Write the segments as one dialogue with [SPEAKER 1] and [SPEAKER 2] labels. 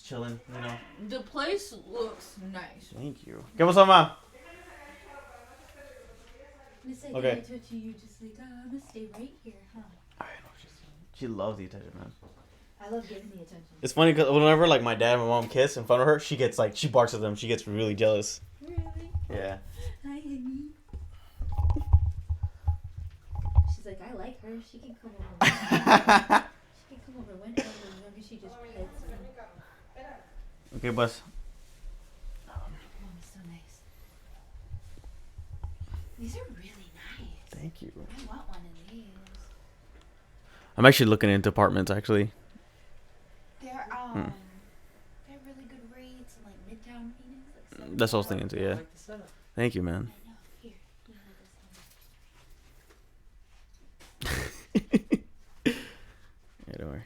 [SPEAKER 1] chilling, you know.
[SPEAKER 2] The place looks nice.
[SPEAKER 1] Thank you. ¿Qué pasó, ma?
[SPEAKER 2] Okay. I told you just like, I'm gonna stay right here, huh?
[SPEAKER 1] I know, she loves the attention, man.
[SPEAKER 2] I love giving the attention.
[SPEAKER 1] It's funny because whenever like my dad and my mom kiss in front of her, she gets like, she barks at them. She gets really jealous.
[SPEAKER 2] Really?
[SPEAKER 1] Yeah.
[SPEAKER 2] Hi, Amy. She's like, I like her. She can come over. She can come over whenever. As long as she just pets me.
[SPEAKER 1] Okay, boss.
[SPEAKER 2] Oh, it's so nice. These are really nice.
[SPEAKER 1] Thank you.
[SPEAKER 2] I want one of these.
[SPEAKER 1] I'm actually looking into apartments, actually.
[SPEAKER 2] They're they're really good rates in like Midtown Phoenix. Like
[SPEAKER 1] That's what I was thinking too, yeah. Thank you, man.
[SPEAKER 2] I know. Here, you
[SPEAKER 1] Yeah, don't worry.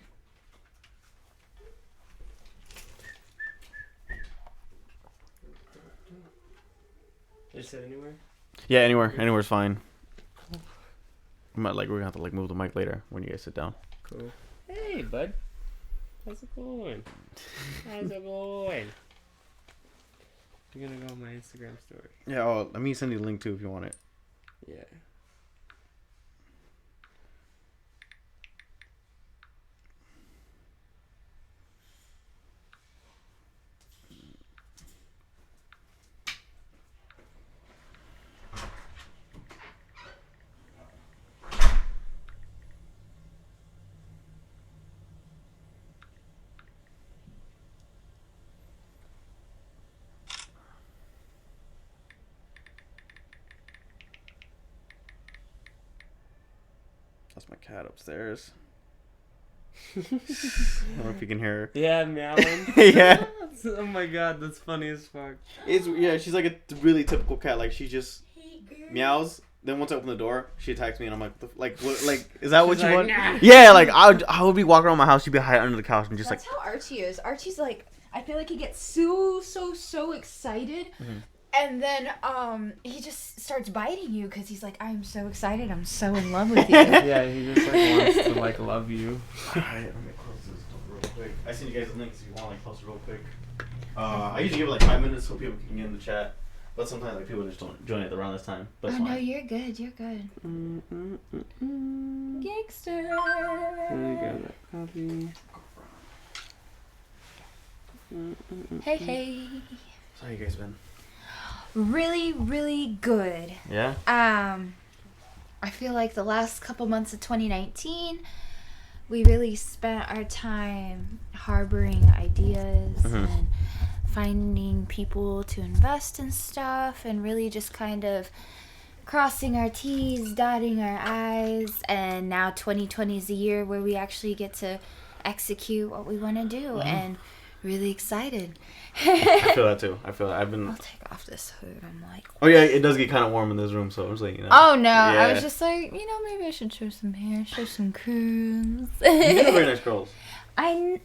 [SPEAKER 3] Is it anywhere?
[SPEAKER 1] Yeah, anywhere. Anywhere's fine. We're gonna have to like move the mic later when you guys sit down.
[SPEAKER 3] Cool. Hey, bud. How's it going? How's it going? You're gonna go on my Instagram story.
[SPEAKER 1] Yeah, let me send you the link too if you want it.
[SPEAKER 3] Yeah.
[SPEAKER 1] That's my cat upstairs. I don't know if you can hear her.
[SPEAKER 3] Yeah, meowing.
[SPEAKER 1] Yeah.
[SPEAKER 3] Oh my god, that's funny as fuck.
[SPEAKER 1] She's like a really typical cat. Like she just meows. Then once I open the door, she attacks me, and I'm like, is that what
[SPEAKER 3] She's
[SPEAKER 1] you
[SPEAKER 3] like,
[SPEAKER 1] want?
[SPEAKER 3] nah.
[SPEAKER 1] Yeah, like I would be walking around my house. She'd be hiding under the couch and just
[SPEAKER 2] That's how Archie is. Archie's like, I feel like he gets so excited.
[SPEAKER 1] Mm-hmm.
[SPEAKER 2] And then he just starts biting you because he's like, I'm so excited. I'm so in love with you.
[SPEAKER 3] Yeah, he just like wants to like love you.
[SPEAKER 1] Alright, let me close this door real quick. I send you guys the links if you want like close it real quick. I usually give it like 5 minutes so people can get in the chat, but sometimes like people just don't join it around this time. But
[SPEAKER 2] Oh
[SPEAKER 1] it's
[SPEAKER 2] no,
[SPEAKER 1] fine.
[SPEAKER 2] you're good. You're good. Gangster.
[SPEAKER 3] There you go, that coffee.
[SPEAKER 2] Hey.
[SPEAKER 1] So how you guys been?
[SPEAKER 2] Really, really good.
[SPEAKER 1] Yeah.
[SPEAKER 2] I feel like the last couple months of 2019, we really spent our time harboring ideas and finding people to invest in stuff and really just kind of crossing our T's, dotting our I's, and now 2020 is the year where we actually get to execute what we want to do and really excited.
[SPEAKER 1] I feel that too. I feel that. I've been.
[SPEAKER 2] I'll take off this hood. I'm like,
[SPEAKER 1] Oh yeah, it does get kind of warm in this room, so I'm just like, you know.
[SPEAKER 2] oh no,
[SPEAKER 1] Yeah.
[SPEAKER 2] I was just like, maybe I should show some hair, show some curls.
[SPEAKER 1] You have very nice curls.
[SPEAKER 2] They're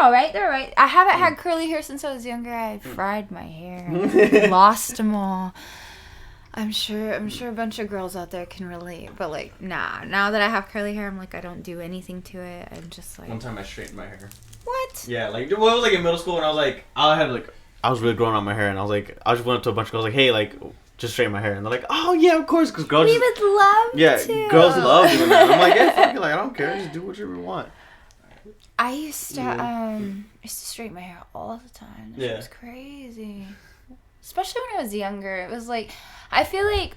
[SPEAKER 2] all right. They're all right. I haven't had curly hair since I was younger. I fried my hair, lost them all. I'm sure a bunch of girls out there can relate, but like, nah. Now that I have curly hair, I'm like, I don't do anything to it. I'm just like,
[SPEAKER 1] One time I straightened my hair.
[SPEAKER 2] what?
[SPEAKER 1] Yeah, like it was like in middle school, and I was really growing out my hair, and I just went up to a bunch of girls like, hey, like, just straighten my hair, and they're like, oh yeah, of course, because girls.
[SPEAKER 2] We would love to.
[SPEAKER 1] Girls love doing that. I'm like, yeah, fuck it, like I don't care, just do whatever you want.
[SPEAKER 2] I used to straighten my hair all the time. That was crazy. Especially when I was younger. It was like, I feel like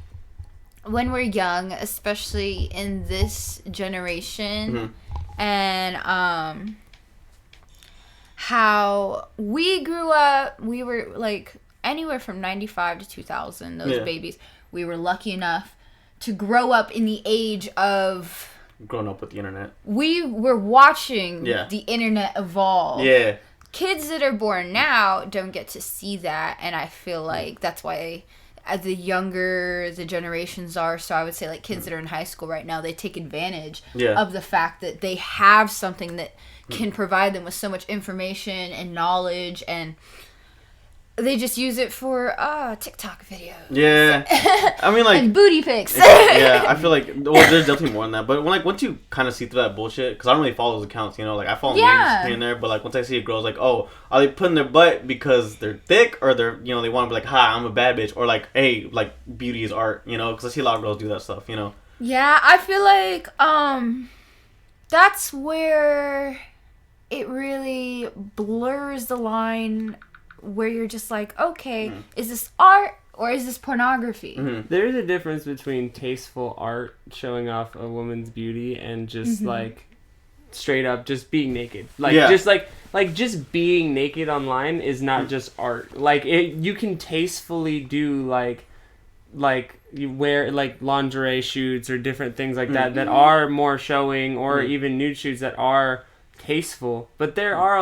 [SPEAKER 2] when we're young, especially in this generation, and how we grew up, we were like anywhere from 95 to 2000, those babies. We were lucky enough to grow up in the age of
[SPEAKER 1] Growing up with the internet.
[SPEAKER 2] We were watching the internet evolve.
[SPEAKER 1] Yeah.
[SPEAKER 2] Kids that are born now don't get to see that, and I feel like that's why as the younger the generations are, so I would say like kids that are in high school right now, they take advantage of the fact that they have something that can provide them with so much information and knowledge, and they just use it for TikTok videos.
[SPEAKER 1] Yeah, I mean like
[SPEAKER 2] and booty pics.
[SPEAKER 1] yeah, I feel like there's definitely more than that. But once you kind of see through that bullshit, because I don't really follow those accounts, like I follow memes here and there. But like once I see a girl's like, oh, are they putting their butt because they're thick or they're they want to be like, hi, I'm a bad bitch, or like, hey, like beauty is art, because I see a lot of girls do that stuff,
[SPEAKER 2] Yeah, I feel like that's where it really blurs the line. Where you're just like, okay, is this art or is this pornography?
[SPEAKER 1] Mm-hmm.
[SPEAKER 3] There's a difference between tasteful art showing off a woman's beauty and just like straight up just being naked. Like just like just being naked online is not just art. Like you can tastefully do like you wear like lingerie shoots or different things like that are more showing, or even nude shoots that are tasteful. But there are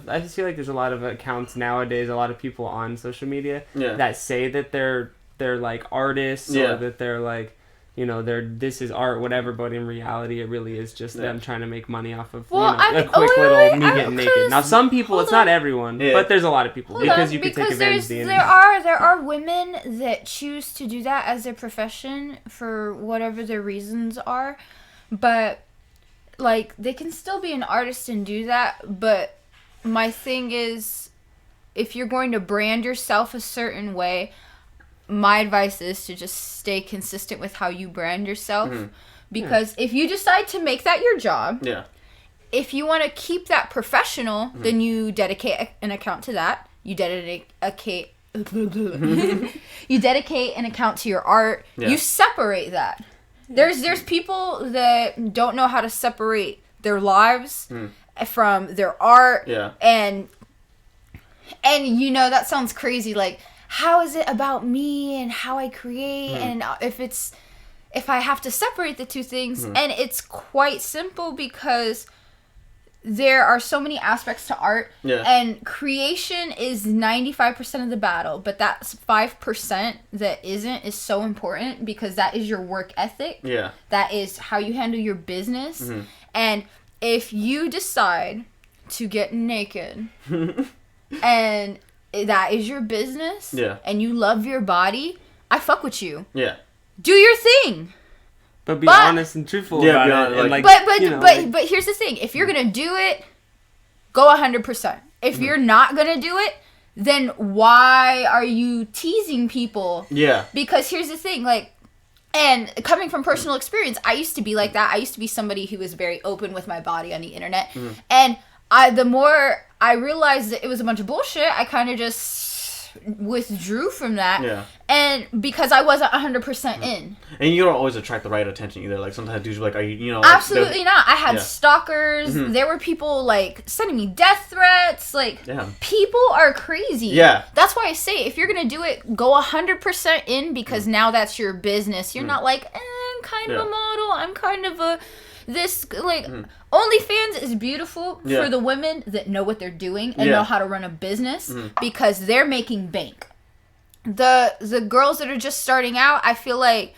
[SPEAKER 3] I just feel like there's a lot of accounts nowadays, a lot of people on social media that say that they're like artists or that they're like this is art, whatever, but in reality it really is just them trying to make money off of a quick little me getting naked. Now some people, it's not everyone, but there's a lot of people because you can take advantage of the internet.
[SPEAKER 2] There are women that choose to do that as their profession for whatever their reasons are, but like they can still be an artist and do that. But my thing is, if you're going to brand yourself a certain way, my advice is to just stay consistent with how you brand yourself. Because if you decide to make that your job, if you want to keep that professional, then you dedicate an account to that. You dedicate you dedicate an account to your art. You separate that. There's people that don't know how to separate their lives from their art. And that sounds crazy. Like, how is it about me and how I create? And if I have to separate the two things, and it's quite simple because there are so many aspects to art, and creation is 95% of the battle, but that's 5% that isn't is so important because that is your work ethic. That is how you handle your business. And if you decide to get naked and that is your business, and you love your body, I fuck with you. Do your thing.
[SPEAKER 3] But be honest and truthful about it. And
[SPEAKER 2] but here's the thing. If you're going to do it, go 100%. If you're not going to do it, then why are you teasing people? Because here's the thing. And coming from personal experience, I used to be like that. I used to be somebody who was very open with my body on the internet. And the more I realized that it was a bunch of bullshit, I kind of just withdrew from that. And because I wasn't 100% in.
[SPEAKER 1] And you don't always attract the right attention either. Like sometimes dudes are like, are you
[SPEAKER 2] Absolutely not. I had stalkers. There were people like sending me death threats. Like people are crazy. That's why I say if you're gonna do it, go 100% in because now that's your business. You're not like, I'm kind of a model. I'm kind of a OnlyFans is beautiful for the women that know what they're doing and know how to run a business because they're making bank. The girls that are just starting out, I feel like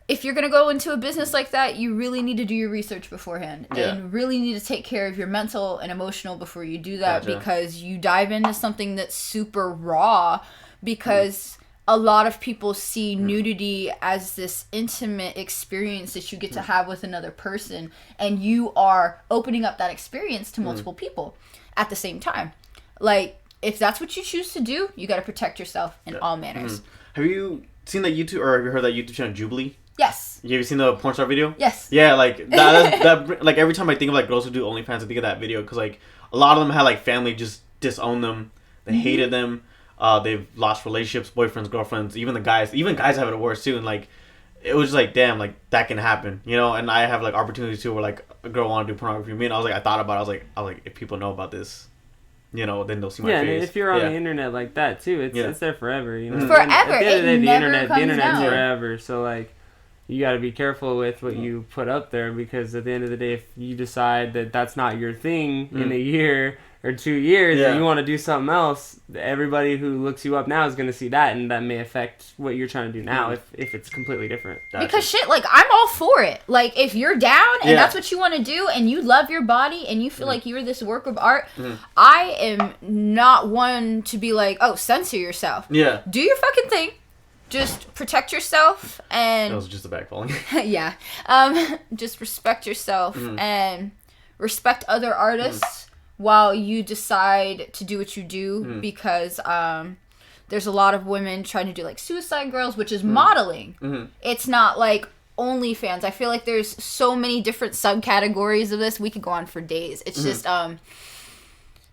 [SPEAKER 2] if you're going to go into a business like that, you really need to do your research beforehand and really need to take care of your mental and emotional before you do that because you dive into something that's super raw because a lot of people see nudity as this intimate experience that you get to have with another person, and you are opening up that experience to multiple people at the same time. Like, if that's what you choose to do, you got to protect yourself in all manners.
[SPEAKER 1] Have you seen that YouTube, or have you heard that YouTube channel Jubilee?
[SPEAKER 2] Yes.
[SPEAKER 1] You ever seen the porn star video?
[SPEAKER 2] Yes.
[SPEAKER 1] Yeah, like that like every time I think of like girls who do OnlyFans, I think of that video because like a lot of them had like family just disown them, they hated them. They've lost relationships, boyfriends, girlfriends, even guys have it worse too. And like, it was just like, damn, like that can happen, And I have like opportunities too where like a girl want to do pornography with me, and I was like, I thought about it. I was like, if people know about this, then they'll see my face.
[SPEAKER 3] Yeah, if you're on the internet like that too, it's there forever,
[SPEAKER 2] Forever.
[SPEAKER 3] At the end of the day, the
[SPEAKER 2] internet's
[SPEAKER 3] internet's forever. So like, you got to be careful with what you put up there, because at the end of the day, if you decide that that's not your thing in a year or 2 years and you want to do something else, everybody who looks you up now is going to see that, and that may affect what you're trying to do now if it's completely different.
[SPEAKER 2] Because shit, like, I'm all for it. Like, if you're down and that's what you want to do and you love your body and you feel like you're this work of art, I am not one to be like, oh, censor yourself.
[SPEAKER 1] Yeah.
[SPEAKER 2] Do your fucking thing. Just protect yourself and...
[SPEAKER 1] That was just a bag falling.
[SPEAKER 2] Yeah. Just respect yourself and respect other artists while you decide to do what you do, because there's a lot of women trying to do like Suicide Girls, which is modeling. It's not like OnlyFans. I feel like there's so many different subcategories of this. We could go on for days. It's just...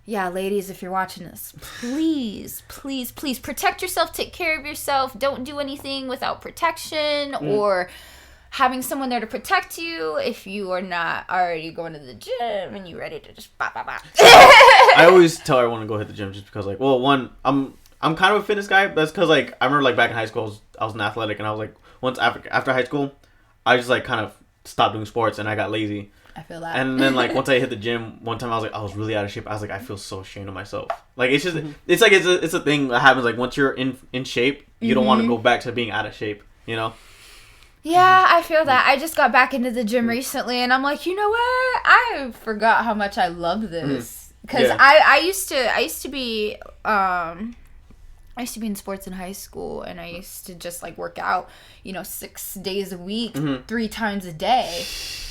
[SPEAKER 2] Yeah, ladies, if you're watching this, please, please, please protect yourself. Take care of yourself. Don't do anything without protection or having someone there to protect you if you are not already going to the gym and you're ready to just bop, bop, bop.
[SPEAKER 1] I always tell everyone to go hit the gym just because, like, well, one, I'm kind of a fitness guy. That's because, like, I remember, like, back in high school, I was an athletic, and I was, like, once after high school, I just, like, kind of stopped doing sports, and I got lazy.
[SPEAKER 2] I feel that.
[SPEAKER 1] And then, like, once I hit the gym, one time I was like, I was really out of shape. I was like, I feel so ashamed of myself. Like, it's just, it's like, it's a thing that happens. Like, once you're in shape, you don't want to go back to being out of shape, you know?
[SPEAKER 2] Yeah, I feel that. I just got back into the gym recently, and I'm like, you know what? I forgot how much I love this. Because I used to be in sports in high school, and I used to just like work out, 6 days a week, 3 times a day,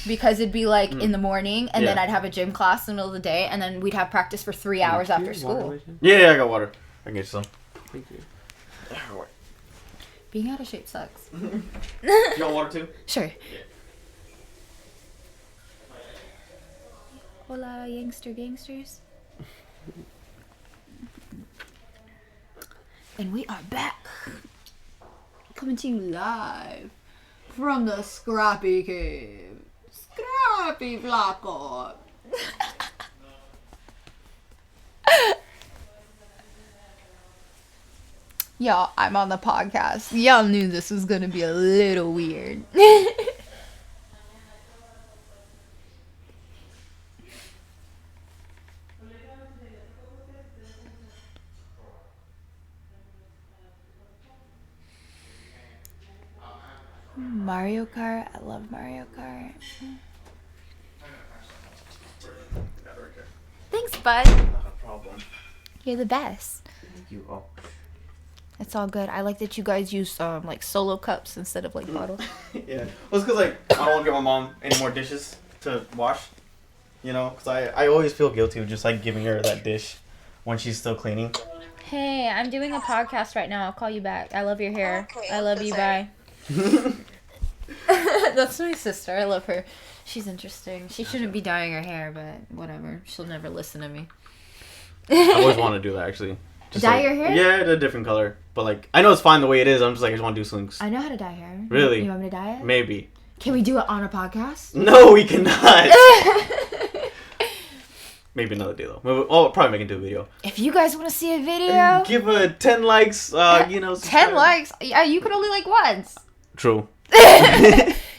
[SPEAKER 2] because it'd be like in the morning, and then I'd have a gym class in the middle of the day, and then we'd have practice for 3 hours after school.
[SPEAKER 1] Yeah, I got water. I can get you some.
[SPEAKER 3] Thank you.
[SPEAKER 2] Being out of shape sucks.
[SPEAKER 1] You want water too?
[SPEAKER 2] Sure.
[SPEAKER 1] Yeah.
[SPEAKER 2] Hola, gangsters. And we are back. Coming to you live from the Scrappy Cave. Scrappy Flako. Y'all, I'm on the podcast. Y'all knew this was going to be a little weird. Mario Kart. I love Mario Kart. Thanks, bud.
[SPEAKER 1] Not a problem.
[SPEAKER 2] You're the best.
[SPEAKER 1] Thank you all.
[SPEAKER 2] It's all good. I like that you guys use like solo cups instead of like bottles.
[SPEAKER 1] Yeah. Well, it's because, like, I don't want to give my mom any more dishes to wash. Because I always feel guilty of just, like, giving her that dish when she's still cleaning.
[SPEAKER 2] Hey, I'm doing a podcast right now. I'll call you back. I love your hair. Okay, I love you. Bye. That's my sister. I love her. She's interesting. She shouldn't be dyeing her hair, but whatever. She'll never listen to me.
[SPEAKER 1] I always want to do that, actually. Just
[SPEAKER 2] dye your hair?
[SPEAKER 1] Yeah, a different color. But, like, I know it's fine the way it is. I'm just like, I just want to do something.
[SPEAKER 2] I know how to dye hair.
[SPEAKER 1] Really?
[SPEAKER 2] You want me to dye it?
[SPEAKER 1] Maybe.
[SPEAKER 2] Can we do it on a podcast?
[SPEAKER 1] No, we cannot. Maybe another day, though. We'll probably make into a video.
[SPEAKER 2] If you guys want to see a video...
[SPEAKER 1] Give a 10 likes,
[SPEAKER 2] 10 likes? Yeah, you can only like once.
[SPEAKER 1] True.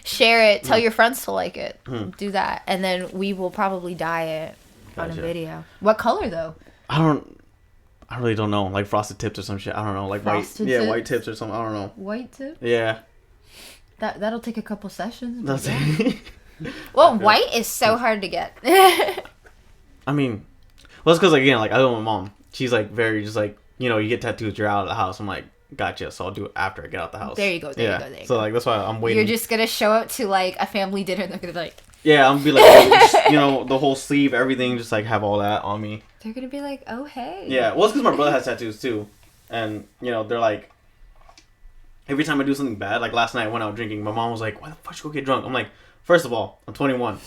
[SPEAKER 2] Share it. Tell your friends to like it. Do that. And then we will probably dye it on a video. What color, though?
[SPEAKER 1] I really don't know. Like frosted tips or some shit. I don't know. Like
[SPEAKER 2] frosted
[SPEAKER 1] white.
[SPEAKER 2] tips?
[SPEAKER 1] Yeah, white tips or something. I don't know.
[SPEAKER 2] White tips?
[SPEAKER 1] Yeah.
[SPEAKER 2] That'll take a couple sessions.
[SPEAKER 1] That's
[SPEAKER 2] Well, white is so hard to get.
[SPEAKER 1] I mean, well, it's because, like, again, like, I know my mom. She's, like, very just, like, you get tattoos, you're out of the house. I'm like, gotcha, so I'll do it after I get out the house.
[SPEAKER 2] There you go, there you go.
[SPEAKER 1] So, like, that's why I'm waiting.
[SPEAKER 2] You're just going to show up to, like, a family dinner and they're going to be like...
[SPEAKER 1] Yeah, I'm going to be like, just, the whole sleeve, everything, just, like, have all that on me.
[SPEAKER 2] They're going to be like, oh, hey.
[SPEAKER 1] Yeah, well, it's because my brother has tattoos, too. And, they're like, every time I do something bad, like, last night I went out drinking, my mom was like, why the fuck you go get drunk? I'm like, first of all, I'm 21.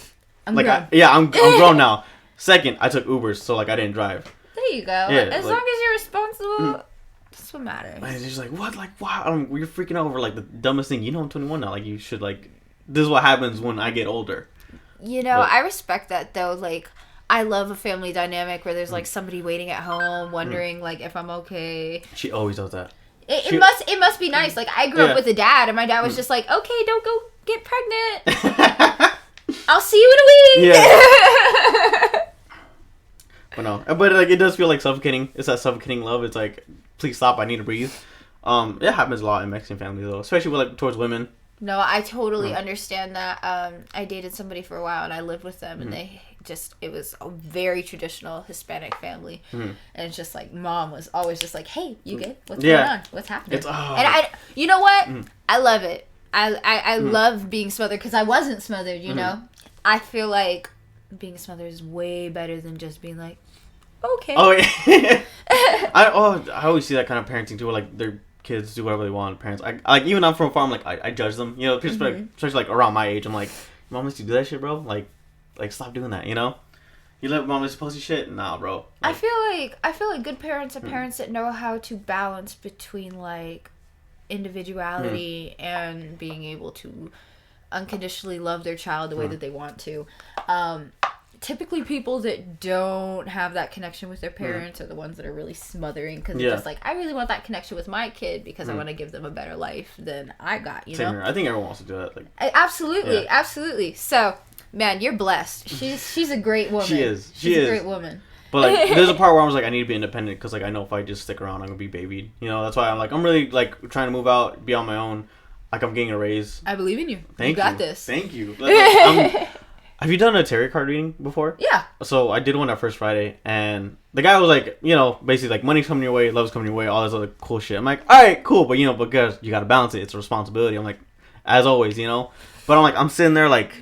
[SPEAKER 2] I'm grown.
[SPEAKER 1] I'm grown now. Second, I took Ubers, so, like, I didn't drive.
[SPEAKER 2] There you go. Yeah, as long as you're responsible, that's what matters.
[SPEAKER 1] And she's like, what? Like, wow, you're freaking out over, like, the dumbest thing. I'm 21 now. Like, you should, like, this is what happens when I get older.
[SPEAKER 2] I respect that, though. Like, I love a family dynamic where there's, like, somebody waiting at home, wondering, like, if I'm okay.
[SPEAKER 1] She always does that.
[SPEAKER 2] It must be nice. Like, I grew up with a dad, and my dad was just like, okay, don't go get pregnant. I'll see you in a week. Yeah.
[SPEAKER 1] But like, it does feel like suffocating. It's that suffocating love. It's like, please stop, I need to breathe. It happens a lot in Mexican families, though, especially with, like, towards women.
[SPEAKER 2] No, I totally understand that. I dated somebody for a while, and I lived with them, and it was a very traditional Hispanic family. And it's just like, mom was always just like, hey, you good? What's going on? What's happening? And you know what? I love it. I love being smothered, because I wasn't smothered, you know? I feel like being smothered is way better than just being like, okay.
[SPEAKER 1] Oh, yeah. I always see that kind of parenting, too, where, like, their kids do whatever they want. Parents, like, even I'm from a farm, like, I judge them, you know, especially like around my age. I'm like, mom lets you do that shit, bro. Like stop doing that, you know. You let mom listen to pussy shit, nah, bro. Like,
[SPEAKER 2] I feel like good parents are parents that know how to balance between, like, individuality and being able to unconditionally love their child the way that they want to. Typically, people that don't have that connection with their parents are the ones that are really smothering, because it's just like, I really want that connection with my kid because I want to give them a better life than I got, you know?
[SPEAKER 1] Here. I think everyone wants to do that. Like,
[SPEAKER 2] absolutely. So, man, you're blessed. She's a great woman.
[SPEAKER 1] She is.
[SPEAKER 2] She's a great woman.
[SPEAKER 1] But, like, there's a part where I was like, I need to be independent, because, like, I know if I just stick around, I'm going to be babied. You know, that's why I'm like, I'm really, like, trying to move out, be on my own. Like, I'm getting a raise.
[SPEAKER 2] I believe in you.
[SPEAKER 1] Thank you.
[SPEAKER 2] Got this.
[SPEAKER 1] Thank you. Have you done a tarot card reading before?
[SPEAKER 2] Yeah.
[SPEAKER 1] So I did one that first Friday, and the guy was like, you know, basically like, money's coming your way, love's coming your way, all this other cool shit. I'm like, all right, cool, but you know, because you got to balance it. It's a responsibility. I'm like, as always, you know. But I'm like, I'm sitting there like,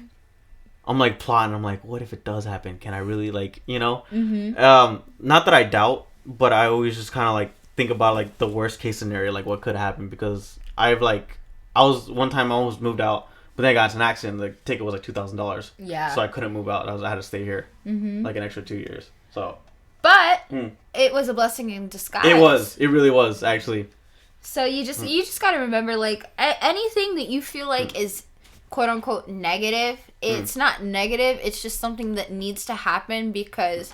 [SPEAKER 1] I'm like plotting. I'm like, what if it does happen? Can I really, like, you know? Not that I doubt, but I always just kind of like think about like the worst case scenario, like what could happen, because one time I almost moved out. But then I got into an accident. The ticket was like $2,000. Yeah. So I couldn't move out. I had to stay here like an extra 2 years. So.
[SPEAKER 2] But it was a blessing in disguise.
[SPEAKER 1] It was. It really was, actually.
[SPEAKER 2] So you just got to remember, like, anything that you feel like is quote unquote negative, it's not negative. It's just something that needs to happen, because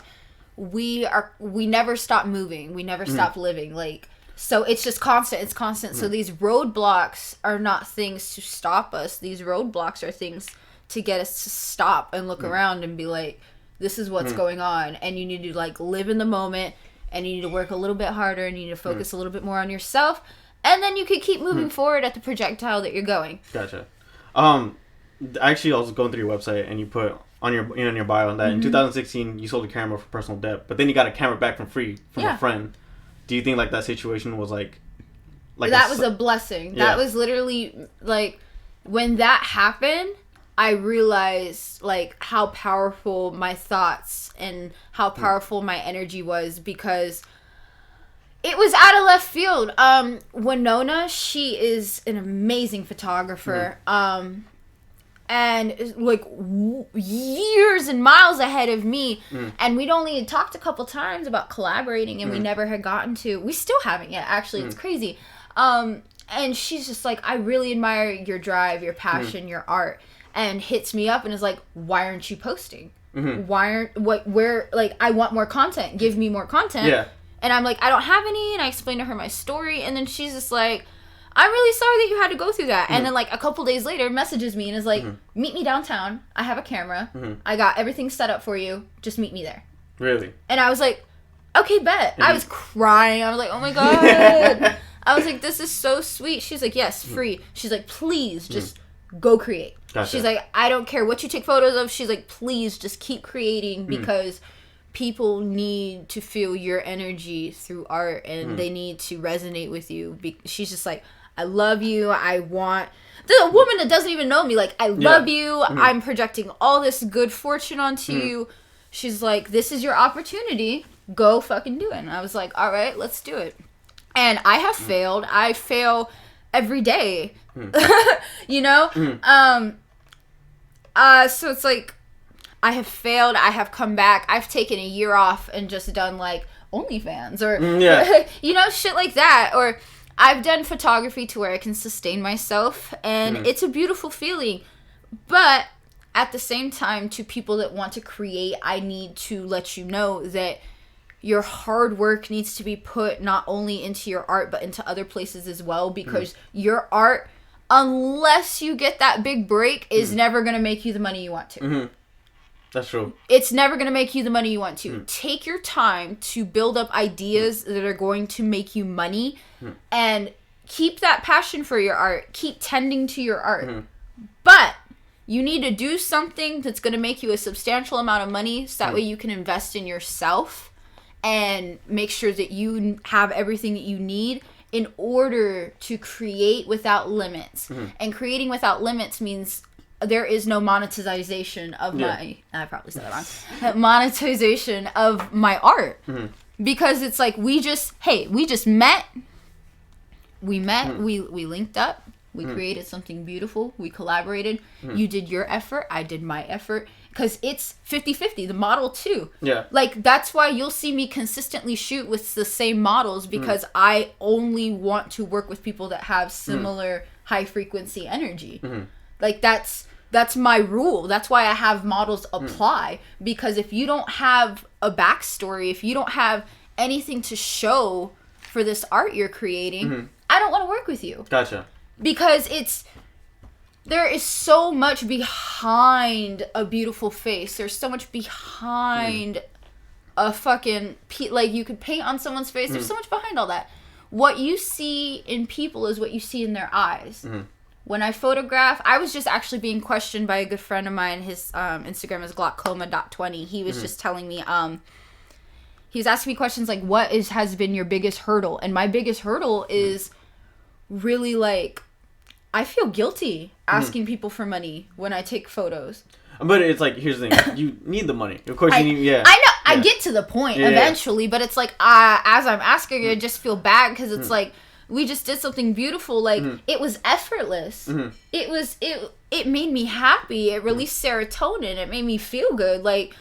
[SPEAKER 2] we never stop moving. We never stop living. Like. So it's just constant. It's constant. So these roadblocks are not things to stop us. These roadblocks are things to get us to stop and look around and be like, this is what's going on. And you need to, like, live in the moment, and you need to work a little bit harder, and you need to focus a little bit more on yourself. And then you can keep moving forward at the projectile that you're going.
[SPEAKER 1] Gotcha. Actually, I was going through your website, and you put on your bio that in 2016 you sold a camera for personal debt, but then you got a camera back from a friend. Do you think, like, that situation was, like
[SPEAKER 2] that was a blessing. Yeah. That was literally, like, when that happened, I realized, like, how powerful my thoughts and how powerful my energy was, because it was out of left field. Winona, she is an amazing photographer. And like years and miles ahead of me, and we'd only talked a couple times about collaborating, and we never had gotten to. We still haven't yet. Actually, it's crazy. And she's just like, I really admire your drive, your passion, your art, and hits me up and is like, why aren't you posting? Where like, I want more content. Give me more content. Yeah. And I'm like, I don't have any. And I explained to her my story, and then she's just like, I'm really sorry that you had to go through that. And then, like, a couple days later, messages me and is like, meet me downtown. I have a camera. I got everything set up for you. Just meet me there.
[SPEAKER 1] Really?
[SPEAKER 2] And I was like, okay, bet. I was crying. I was like, oh my God. I was like, this is so sweet. She's like, yes, free. She's like, please, just go create. Gotcha. She's like, I don't care what you take photos of. She's like, please, just keep creating, because people need to feel your energy through art, and they need to resonate with you. She's just like, I love you. I want the woman that doesn't even know me. Like, I love you. I'm projecting all this good fortune onto you. She's like, this is your opportunity. Go fucking do it. And I was like, all right, let's do it. And I have failed. I fail every day. You know? So it's like, I have failed. I have come back. I've taken a year off and just done, like, OnlyFans or, you know, shit like that. Or I've done photography to where I can sustain myself, and it's a beautiful feeling. But at the same time, to people that want to create, I need to let you know that your hard work needs to be put not only into your art but into other places as well, because your art, unless you get that big break, is never going to make you the money you want to.
[SPEAKER 1] That's true.
[SPEAKER 2] It's never going to make you the money you want to. Take your time to build up ideas that are going to make you money, and keep that passion for your art. Keep tending to your art. But you need to do something that's going to make you a substantial amount of money, so that way you can invest in yourself and make sure that you have everything that you need in order to create without limits. And creating without limits means there is no monetization of my... I probably said that wrong. Monetization of my art. Because it's like, we just met. We met. We linked up. We created something beautiful. We collaborated. You did your effort. I did my effort. Because it's 50-50. The model, too. Yeah. Like, that's why you'll see me consistently shoot with the same models. Because I only want to work with people that have similar high-frequency energy. Like, that's my rule. That's why I have models apply. Because if you don't have a backstory, if you don't have anything to show for this art you're creating, I don't want to work with you. Gotcha. Because there is so much behind a beautiful face. There's so much behind a fucking... Like, you could paint on someone's face. There's so much behind all that. What you see in people is what you see in their eyes. When I photograph... I was just actually being questioned by a good friend of mine. His Instagram is glaucoma.20. He was just telling me... he was asking me questions like, what has been your biggest hurdle? And my biggest hurdle is really, like... I feel guilty asking people for money when I take photos.
[SPEAKER 1] But it's like, here's the thing. You need the money. Of course you need...
[SPEAKER 2] I know. I get to the point eventually. But it's like, as I'm asking, I just feel bad. Because it's like, we just did something beautiful. Like, it was effortless. It made me happy. It released serotonin. It made me feel good. Like...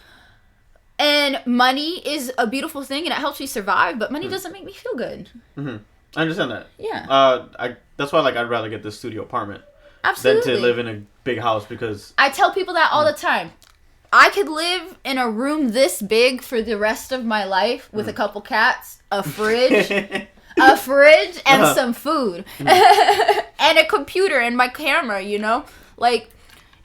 [SPEAKER 2] And money is a beautiful thing, and it helps me survive. But money doesn't make me feel good.
[SPEAKER 1] I understand that. Yeah. That's why, like, I'd rather get this studio apartment than to live in a big house, because
[SPEAKER 2] I tell people that all the time. I could live in a room this big for the rest of my life with a couple cats, a fridge, and some food, and a computer and my camera. You know, like.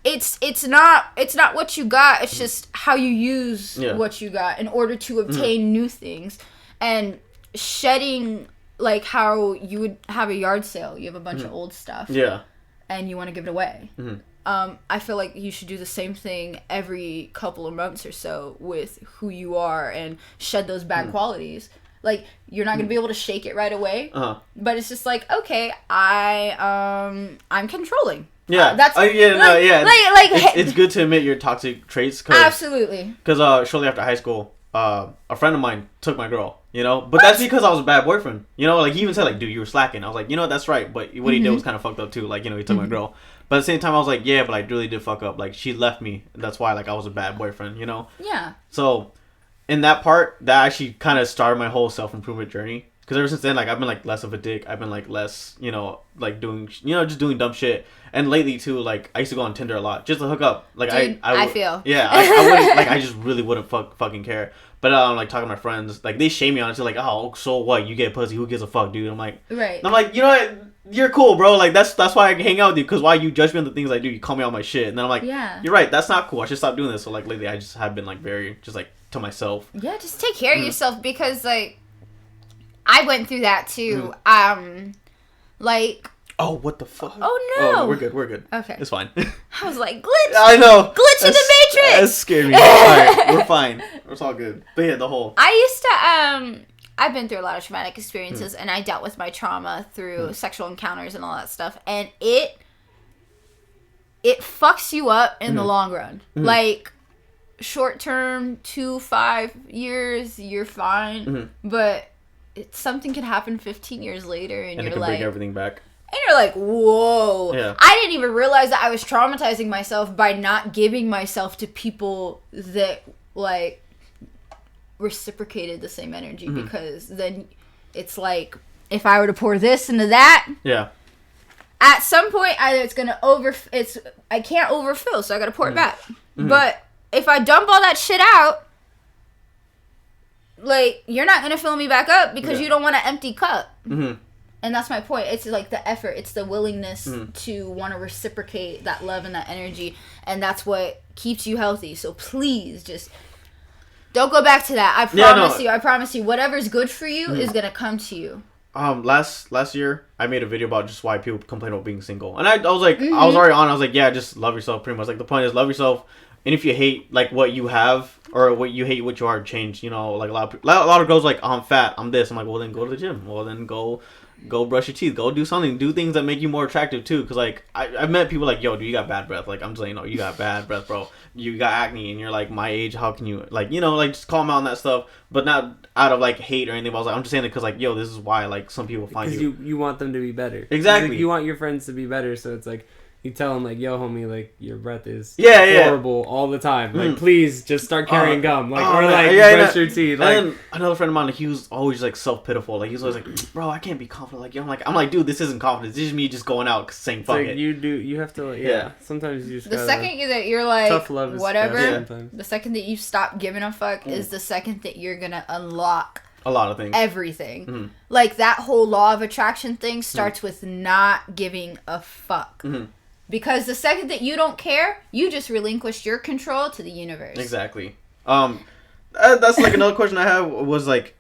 [SPEAKER 2] It's not what you got. It's just how you use what you got in order to obtain new things. And shedding, like how you would have a yard sale. You have a bunch of old stuff. Yeah. And you want to give it away. I feel like you should do the same thing every couple of months or so with who you are and shed those bad qualities. Like, you're not going to be able to shake it right away. But it's just like, okay, I'm controlling.
[SPEAKER 1] Yeah,
[SPEAKER 2] that's
[SPEAKER 1] It's good to admit your toxic traits.
[SPEAKER 2] Absolutely.
[SPEAKER 1] Because shortly after high school, a friend of mine took my girl. You know, but that's because I was a bad boyfriend. You know, like he even said, like, dude, you were slacking. I was like, you know, that's right. But what he did was kind of fucked up too. Like, you know, he took my girl. But at the same time, I was like, yeah, but I really did fuck up. Like, she left me. That's why, like, I was a bad boyfriend. You know. Yeah. So, in that part, that actually kind of started my whole self-improvement journey. Because ever since then, like, I've been, like, less of a dick. I've been, like, less, you know, like, doing, you know, just doing dumb shit. And lately, too, like, I used to go on Tinder a lot. Just to hook up. Like,
[SPEAKER 2] dude, I feel.
[SPEAKER 1] Yeah, I wouldn't, like, I just really wouldn't fucking care. But, like, talking to my friends, like, they shame me on it. Like, oh, so what? You get pussy. Who gives a fuck, dude? I'm like... Right. And I'm like, you know what? You're cool, bro. Like, that's why I hang out with you. Because why you judge me on the things I do? You call me on my shit. And then I'm like, yeah, you're right. That's not cool. I should stop doing this. So, like, lately, I just have been, like, very, just, like, to myself.
[SPEAKER 2] Yeah, just take care of yourself. Because, like... I went through that too. Like.
[SPEAKER 1] Oh, what the fuck?
[SPEAKER 2] Oh no.
[SPEAKER 1] Oh, we're good. Okay. It's fine.
[SPEAKER 2] I was like, glitch.
[SPEAKER 1] I know.
[SPEAKER 2] Glitch in the Matrix.
[SPEAKER 1] That scared me. Alright, we're fine. It's all good. But yeah, the whole.
[SPEAKER 2] I used to I've been through a lot of traumatic experiences, and I dealt with my trauma through sexual encounters and all that stuff, and it fucks you up in the long run. Like, short term, 2-5 years, you're fine, but. Something can happen 15 years later, and you're
[SPEAKER 1] it can
[SPEAKER 2] like,
[SPEAKER 1] bring everything back.
[SPEAKER 2] And you're like, whoa. Yeah. I didn't even realize that I was traumatizing myself by not giving myself to people that, like, reciprocated the same energy. Because then it's like, if I were to pour this into that, yeah, at some point either it's gonna I can't overfill, so I gotta pour it back. But if I dump all that shit out, like, you're not gonna fill me back up because you don't want an empty cup.
[SPEAKER 1] Mm-hmm.
[SPEAKER 2] And that's my point. It's like the effort. It's the willingness to want to reciprocate that love and that energy. And that's what keeps you healthy. So please just don't go back to that. I promise you. Whatever's good for you is going to come to you.
[SPEAKER 1] Last year, I made a video about just why people complain about being single. And I was like, I was already on. I was like, yeah, just love yourself pretty much. Like, the point is love yourself. And if you hate, like, what you have or what you hate what you are, change. You know, like, a lot of girls like, I'm fat, I'm this. I'm like, well, then go to the gym. Well, then go brush your teeth. Go do something. Do things that make you more attractive too. Because like I've met people like, yo, dude, you got bad breath. Like, I'm just like, no, you got bad breath, bro. You got acne and you're like my age. How can you, like, you know, like, just call them out on that stuff, but not out of like hate or anything. But I was like, I'm just saying it because like, yo, this is why like some people find you.
[SPEAKER 3] Because you want them to be better.
[SPEAKER 1] Exactly.
[SPEAKER 3] Like, you want your friends to be better. So it's like, you tell them like, yo, homie, like, your breath is horrible all the time. Like, please just start carrying gum. Like, or like brush your teeth. Like,
[SPEAKER 1] and then another friend of mine, like, he was always like self-pitiful. Like, he was always like, bro, I can't be confident. Like, I'm like, dude, this isn't confidence. This is me just going out saying fuck it.
[SPEAKER 3] You have to, like, sometimes you just
[SPEAKER 2] the second that you're like,
[SPEAKER 3] tough love is
[SPEAKER 2] whatever, the second that you stop giving a fuck is the second that you're gonna unlock
[SPEAKER 1] a lot of things.
[SPEAKER 2] Everything. Like, that whole law of attraction thing starts with not giving a fuck. Because the second that you don't care, you just relinquished your control to the universe.
[SPEAKER 1] Exactly. That's like another question I have was like,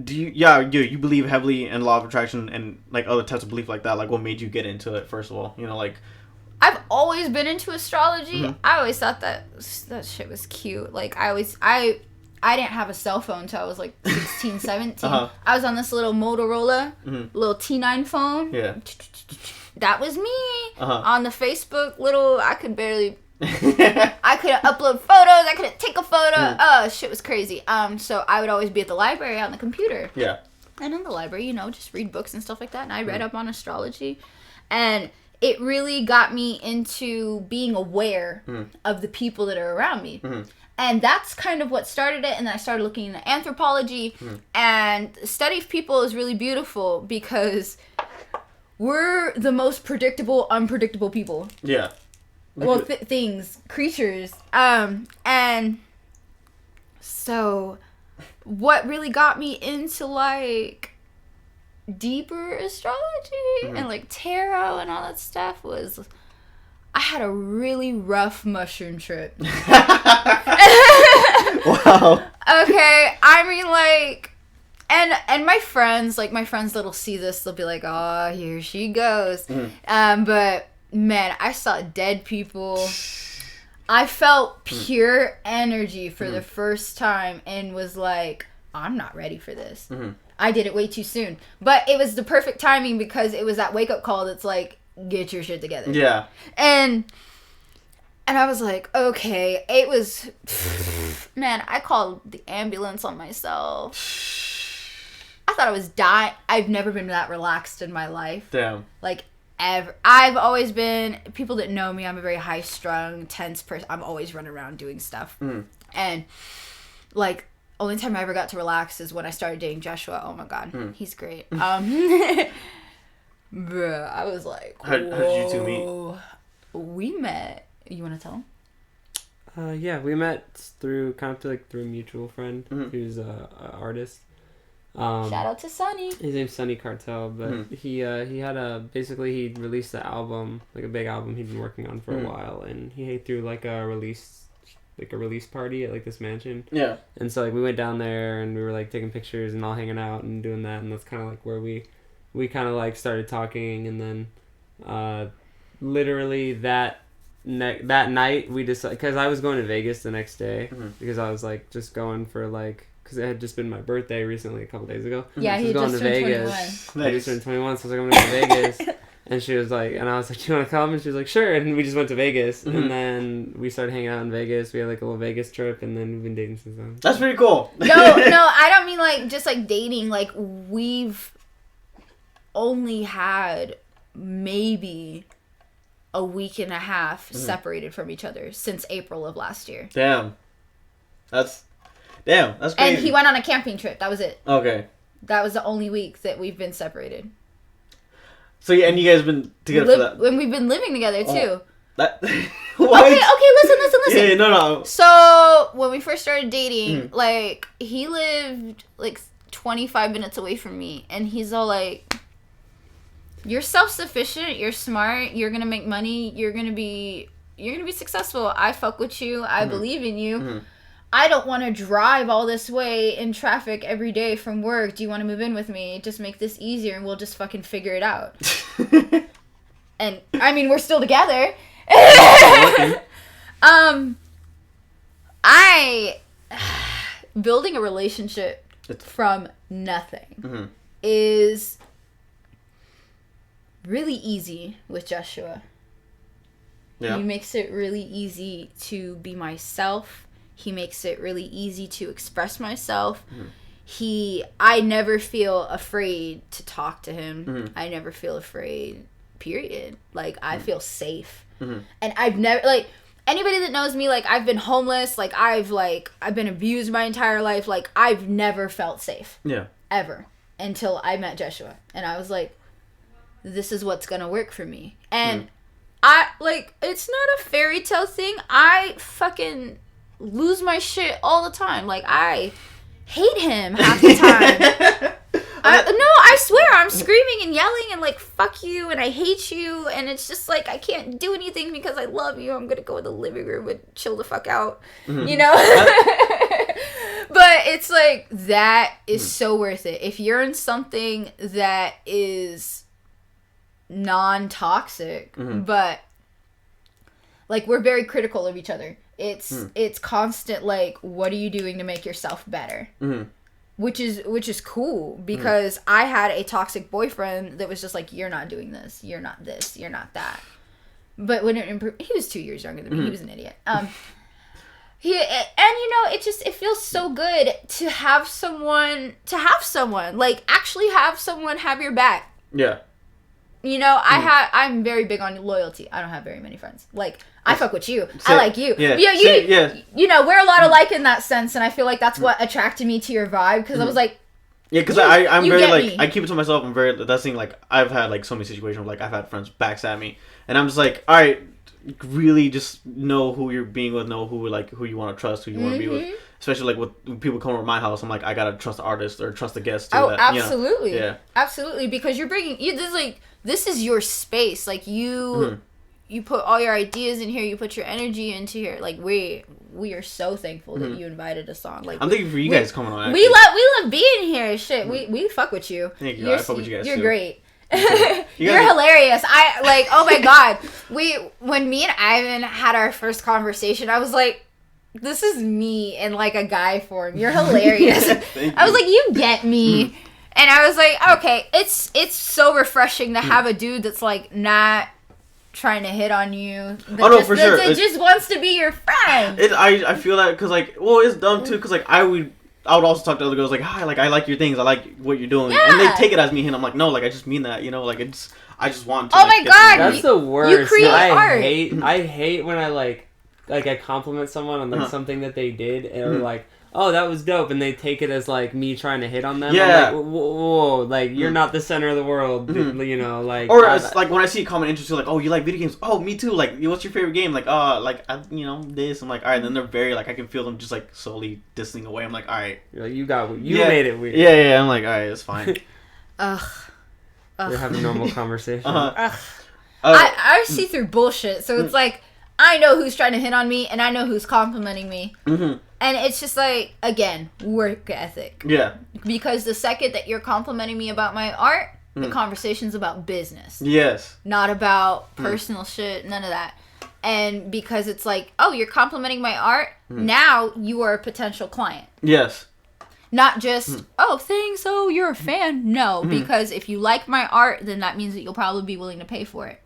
[SPEAKER 1] do you believe heavily in law of attraction and like other types of belief like that? Like, what made you get into it first of all? You know, like,
[SPEAKER 2] I've always been into astrology. I always thought that shit was cute. Like, I didn't have a cell phone until I was like 16, 17. I was on this little Motorola, little T9 phone.
[SPEAKER 1] Yeah.
[SPEAKER 2] That was me on the Facebook little. I could barely. I couldn't upload photos. I couldn't take a photo. Shit was crazy. So I would always be at the library on the computer.
[SPEAKER 1] Yeah.
[SPEAKER 2] And in the library, you know, just read books and stuff like that. And I read up on astrology, and it really got me into being aware of the people that are around me. And that's kind of what started it. And then I started looking into anthropology, and the study of people is really beautiful because we're the most predictable, unpredictable people.
[SPEAKER 1] Yeah.
[SPEAKER 2] Well, things, creatures. And so what really got me into, like, deeper astrology and, like, tarot and all that stuff was I had a really rough mushroom trip.
[SPEAKER 1] Wow.
[SPEAKER 2] Okay, I mean, like, and my friends that'll see this, they'll be like, oh, here she goes. But man, I saw dead people. I felt pure energy for the first time and was like, I'm not ready for this. I did it way too soon. But it was the perfect timing because it was that wake-up call that's like, get your shit together.
[SPEAKER 1] Yeah.
[SPEAKER 2] And I was like, okay. It was, man, I called the ambulance on myself. I thought I was dying. I've never been that relaxed in my life.
[SPEAKER 1] Damn.
[SPEAKER 2] Like, ever. I've always been, people that know me, I'm a very high-strung, tense person. I'm always running around doing stuff. And, like, only time I ever got to relax is when I started dating Joshua. Oh, my God. He's great. Bruh, I was like,
[SPEAKER 1] how did you two meet?
[SPEAKER 2] We met. You want to tell him?
[SPEAKER 3] Yeah, we met through a mutual friend who's a artist.
[SPEAKER 2] Shout out to Sonny.
[SPEAKER 3] His name's Sonny Cartel, but he had basically he released an album, like a big album he'd been working on for a while, and he threw like a release party at like this mansion. Yeah. And so like we went down there and we were like taking pictures and all hanging out and doing that, and that's kind of like where we kind of like started talking, and then literally that night we decided, because I was going to Vegas the next day because I was like just going for like. Because it had just been my birthday recently, a couple days ago.
[SPEAKER 2] Yeah, he just turned 21.
[SPEAKER 3] I just turned 21, so I was like, I'm going to Vegas. And she was like, and I was like, do you want to come? And she was like, sure. And we just went to Vegas. And then we started hanging out in Vegas. We had like a little Vegas trip, and then we've been dating since then.
[SPEAKER 1] That's pretty cool.
[SPEAKER 2] No, I don't mean like just like dating. Like, we've only had maybe a week and a half separated from each other since April of last year.
[SPEAKER 1] Damn, that's crazy.
[SPEAKER 2] And he went on a camping trip. That was it.
[SPEAKER 1] Okay.
[SPEAKER 2] That was the only week that we've been separated.
[SPEAKER 1] So yeah, and you guys been together for that.
[SPEAKER 2] And we've been living together too.
[SPEAKER 1] That what?
[SPEAKER 2] Okay, listen.
[SPEAKER 1] Yeah, no.
[SPEAKER 2] So when we first started dating, like he lived like 25 minutes away from me, and he's all like, "You're self-sufficient. You're smart. You're gonna make money. You're gonna be successful. I fuck with you. I believe in you. I don't want to drive all this way in traffic every day from work. Do you want to move in with me? Just make this easier, and we'll just fucking figure it out." And I mean, we're still together. Building a relationship from nothing is really easy with Joshua.
[SPEAKER 1] Yeah.
[SPEAKER 2] He makes it really easy to be myself. He makes it really easy to express myself. I never feel afraid to talk to him. I never feel afraid, period. Like, I feel safe. And I've never, like, anybody that knows me, like, I've been homeless, like, I've been abused my entire life, like, I've never felt safe. Yeah. Ever. Until I met Joshua. And I was like, this is what's gonna work for me. And it's not a fairy tale thing. I fucking lose my shit all the time. Like, I hate him half the time. I swear, I'm screaming and yelling and like, fuck you, and I hate you, and it's just like, I can't do anything because I love you. I'm gonna go in the living room and chill the fuck out, you know? But it's like, that is so worth it. If you're in something that is non-toxic, but like, we're very critical of each other. It's constant, like, what are you doing to make yourself better? Which is cool, because I had a toxic boyfriend that was just like, you're not doing this, you're not this, you're not that. But when it improved, he was 2 years younger than me. He was an idiot. It feels so good to have someone like, actually have someone have your back. Yeah. You know, I'm very big on loyalty. I don't have very many friends. Like, I fuck with you. I like you. Yeah. You know, we're a lot alike in that sense, and I feel like that's what attracted me to your vibe, because I was like,
[SPEAKER 1] yeah, because I'm very, like, me. I keep it to myself. I'm very, that's the thing, like, I've had, like, so many situations where, like, I've had friends backstab me, and I'm just like, all right, really just know who you're being with, know who you want to trust, who you want to be with. Especially, like, when people come over to my house, I'm like, I gotta trust the artist or trust the guest too.
[SPEAKER 2] Oh, absolutely. You know? Yeah. Absolutely, because you're bringing, this is your space. Like, you put all your ideas in here, you put your energy into here. Like, we are so thankful that you invited us on. Like,
[SPEAKER 1] I'm thinking for you guys coming on.
[SPEAKER 2] Actually. We love being here. Shit, we fuck with you.
[SPEAKER 1] Thank you. I fuck with you guys.
[SPEAKER 2] You're
[SPEAKER 1] too.
[SPEAKER 2] Great. You're hilarious. Oh my god. When me and Ivan had our first conversation, I was like, this is me in, like, a guy form. You're hilarious. I was like, you get me. And I was like, okay, it's so refreshing to have a dude that's, like, not trying to hit on you.
[SPEAKER 1] For sure.
[SPEAKER 2] That just wants to be your friend.
[SPEAKER 1] I feel that, because, like, well, it's dumb too, because, like, I would also talk to other girls like, hi, like, I like your things, I like what you're doing, and they take it as me, and I'm like, no, like, I just mean that, you know, like, I just want to.
[SPEAKER 2] Oh my god,
[SPEAKER 3] that's the worst.
[SPEAKER 2] You create art.
[SPEAKER 3] I hate when I like I compliment someone on, like, something that they did, or like, oh, that was dope, and they take it as, like, me trying to hit on them.
[SPEAKER 1] Yeah.
[SPEAKER 3] I'm like, whoa, like, you're not the center of the world, you know, like.
[SPEAKER 1] Or it's like, when I see a common interest, like, oh, you like video games? Oh, me too. Like, what's your favorite game? Like, you know, this. I'm like, all right. Then they're very, like, I can feel them just, like, slowly distancing away. I'm like, all right.
[SPEAKER 3] You're like, you made it weird.
[SPEAKER 1] Yeah. I'm like, all right, it's fine.
[SPEAKER 3] You're having a normal conversation.
[SPEAKER 2] I see through bullshit, so it's like, I know who's trying to hit on me, and I know who's complimenting me. And it's just like, again, work ethic. Yeah. Because the second that you're complimenting me about my art, the conversation's about business. Yes. Not about personal shit, none of that. And because it's like, oh, you're complimenting my art, now you are a potential client. Yes. Not just, oh, thanks, oh, you're a fan. No, because if you like my art, then that means that you'll probably be willing to pay for it.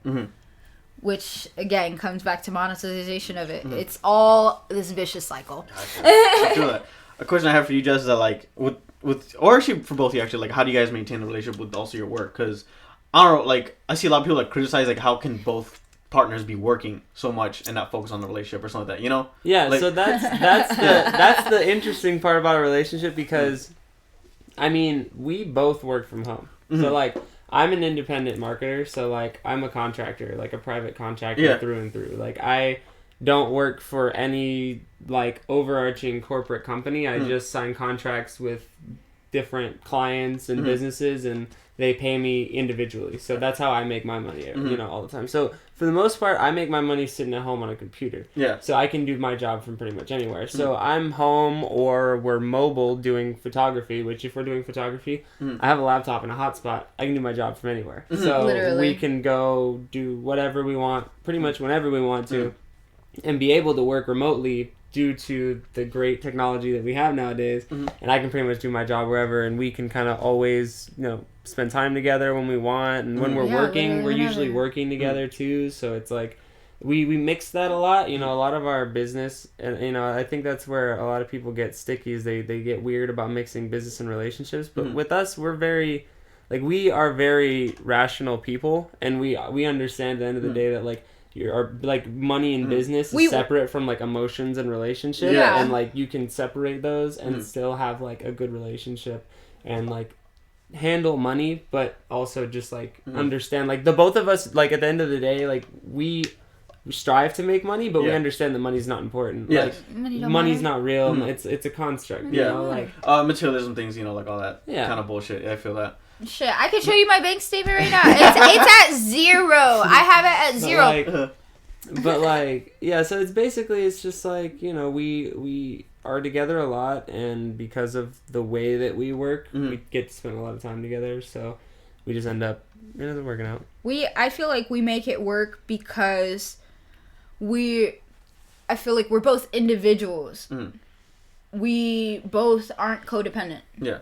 [SPEAKER 2] Which, again, comes back to monetization of it. It's all this vicious cycle.
[SPEAKER 1] I feel that. A question I have for you, Jess, is that, like, with or actually for both of you, actually, like, how do you guys maintain a relationship with also your work? Because, I don't know, like, I see a lot of people, like, criticize, like, how can both partners be working so much and not focus on the relationship or something like that, you know?
[SPEAKER 3] Yeah,
[SPEAKER 1] like,
[SPEAKER 3] so that's the interesting part about a relationship, because, I mean, we both work from home. So, like, I'm an independent marketer, so like I'm a contractor, like a private contractor through and through. Like I don't work for any like overarching corporate company. I just sign contracts with different clients and businesses, and they pay me individually. So that's how I make my money, you know, all the time. So for the most part, I make my money sitting at home on a computer. Yeah. So I can do my job from pretty much anywhere. So I'm home or we're mobile doing photography, which if we're doing photography, I have a laptop and a hotspot. I can do my job from anywhere. So we can go do whatever we want, pretty much whenever we want to, and be able to work remotely due to the great technology that we have nowadays. And I can pretty much do my job wherever, and we can kind of always, you know, spend time together when we want, and when we're working, we're usually working together too. So it's like we mix that a lot. You know, a lot of our business, and you know, I think that's where a lot of people get sticky, is they get weird about mixing business and relationships. But with us, we're very, like, we are very rational people, and we understand at the end of the day that like your like money and business is separate from like emotions and relationships, and like you can separate those and still have like a good relationship and like handle money, but also just like understand, like the both of us, like at the end of the day, like we strive to make money, but we understand that money's not important. Like money's not real. It's a construct. You know, like
[SPEAKER 1] materialism things, you know, like all that kind of bullshit. I feel that.
[SPEAKER 2] Shit, I can show you my bank statement right now. It's at 0. I have it at 0.
[SPEAKER 3] But like, yeah, so it's basically, it's just like, you know, we are together a lot, and because of the way that we work, we get to spend a lot of time together, so we just end up, it ends up working out.
[SPEAKER 2] I feel like we make it work because I feel like we're both individuals. We both aren't codependent. Yeah.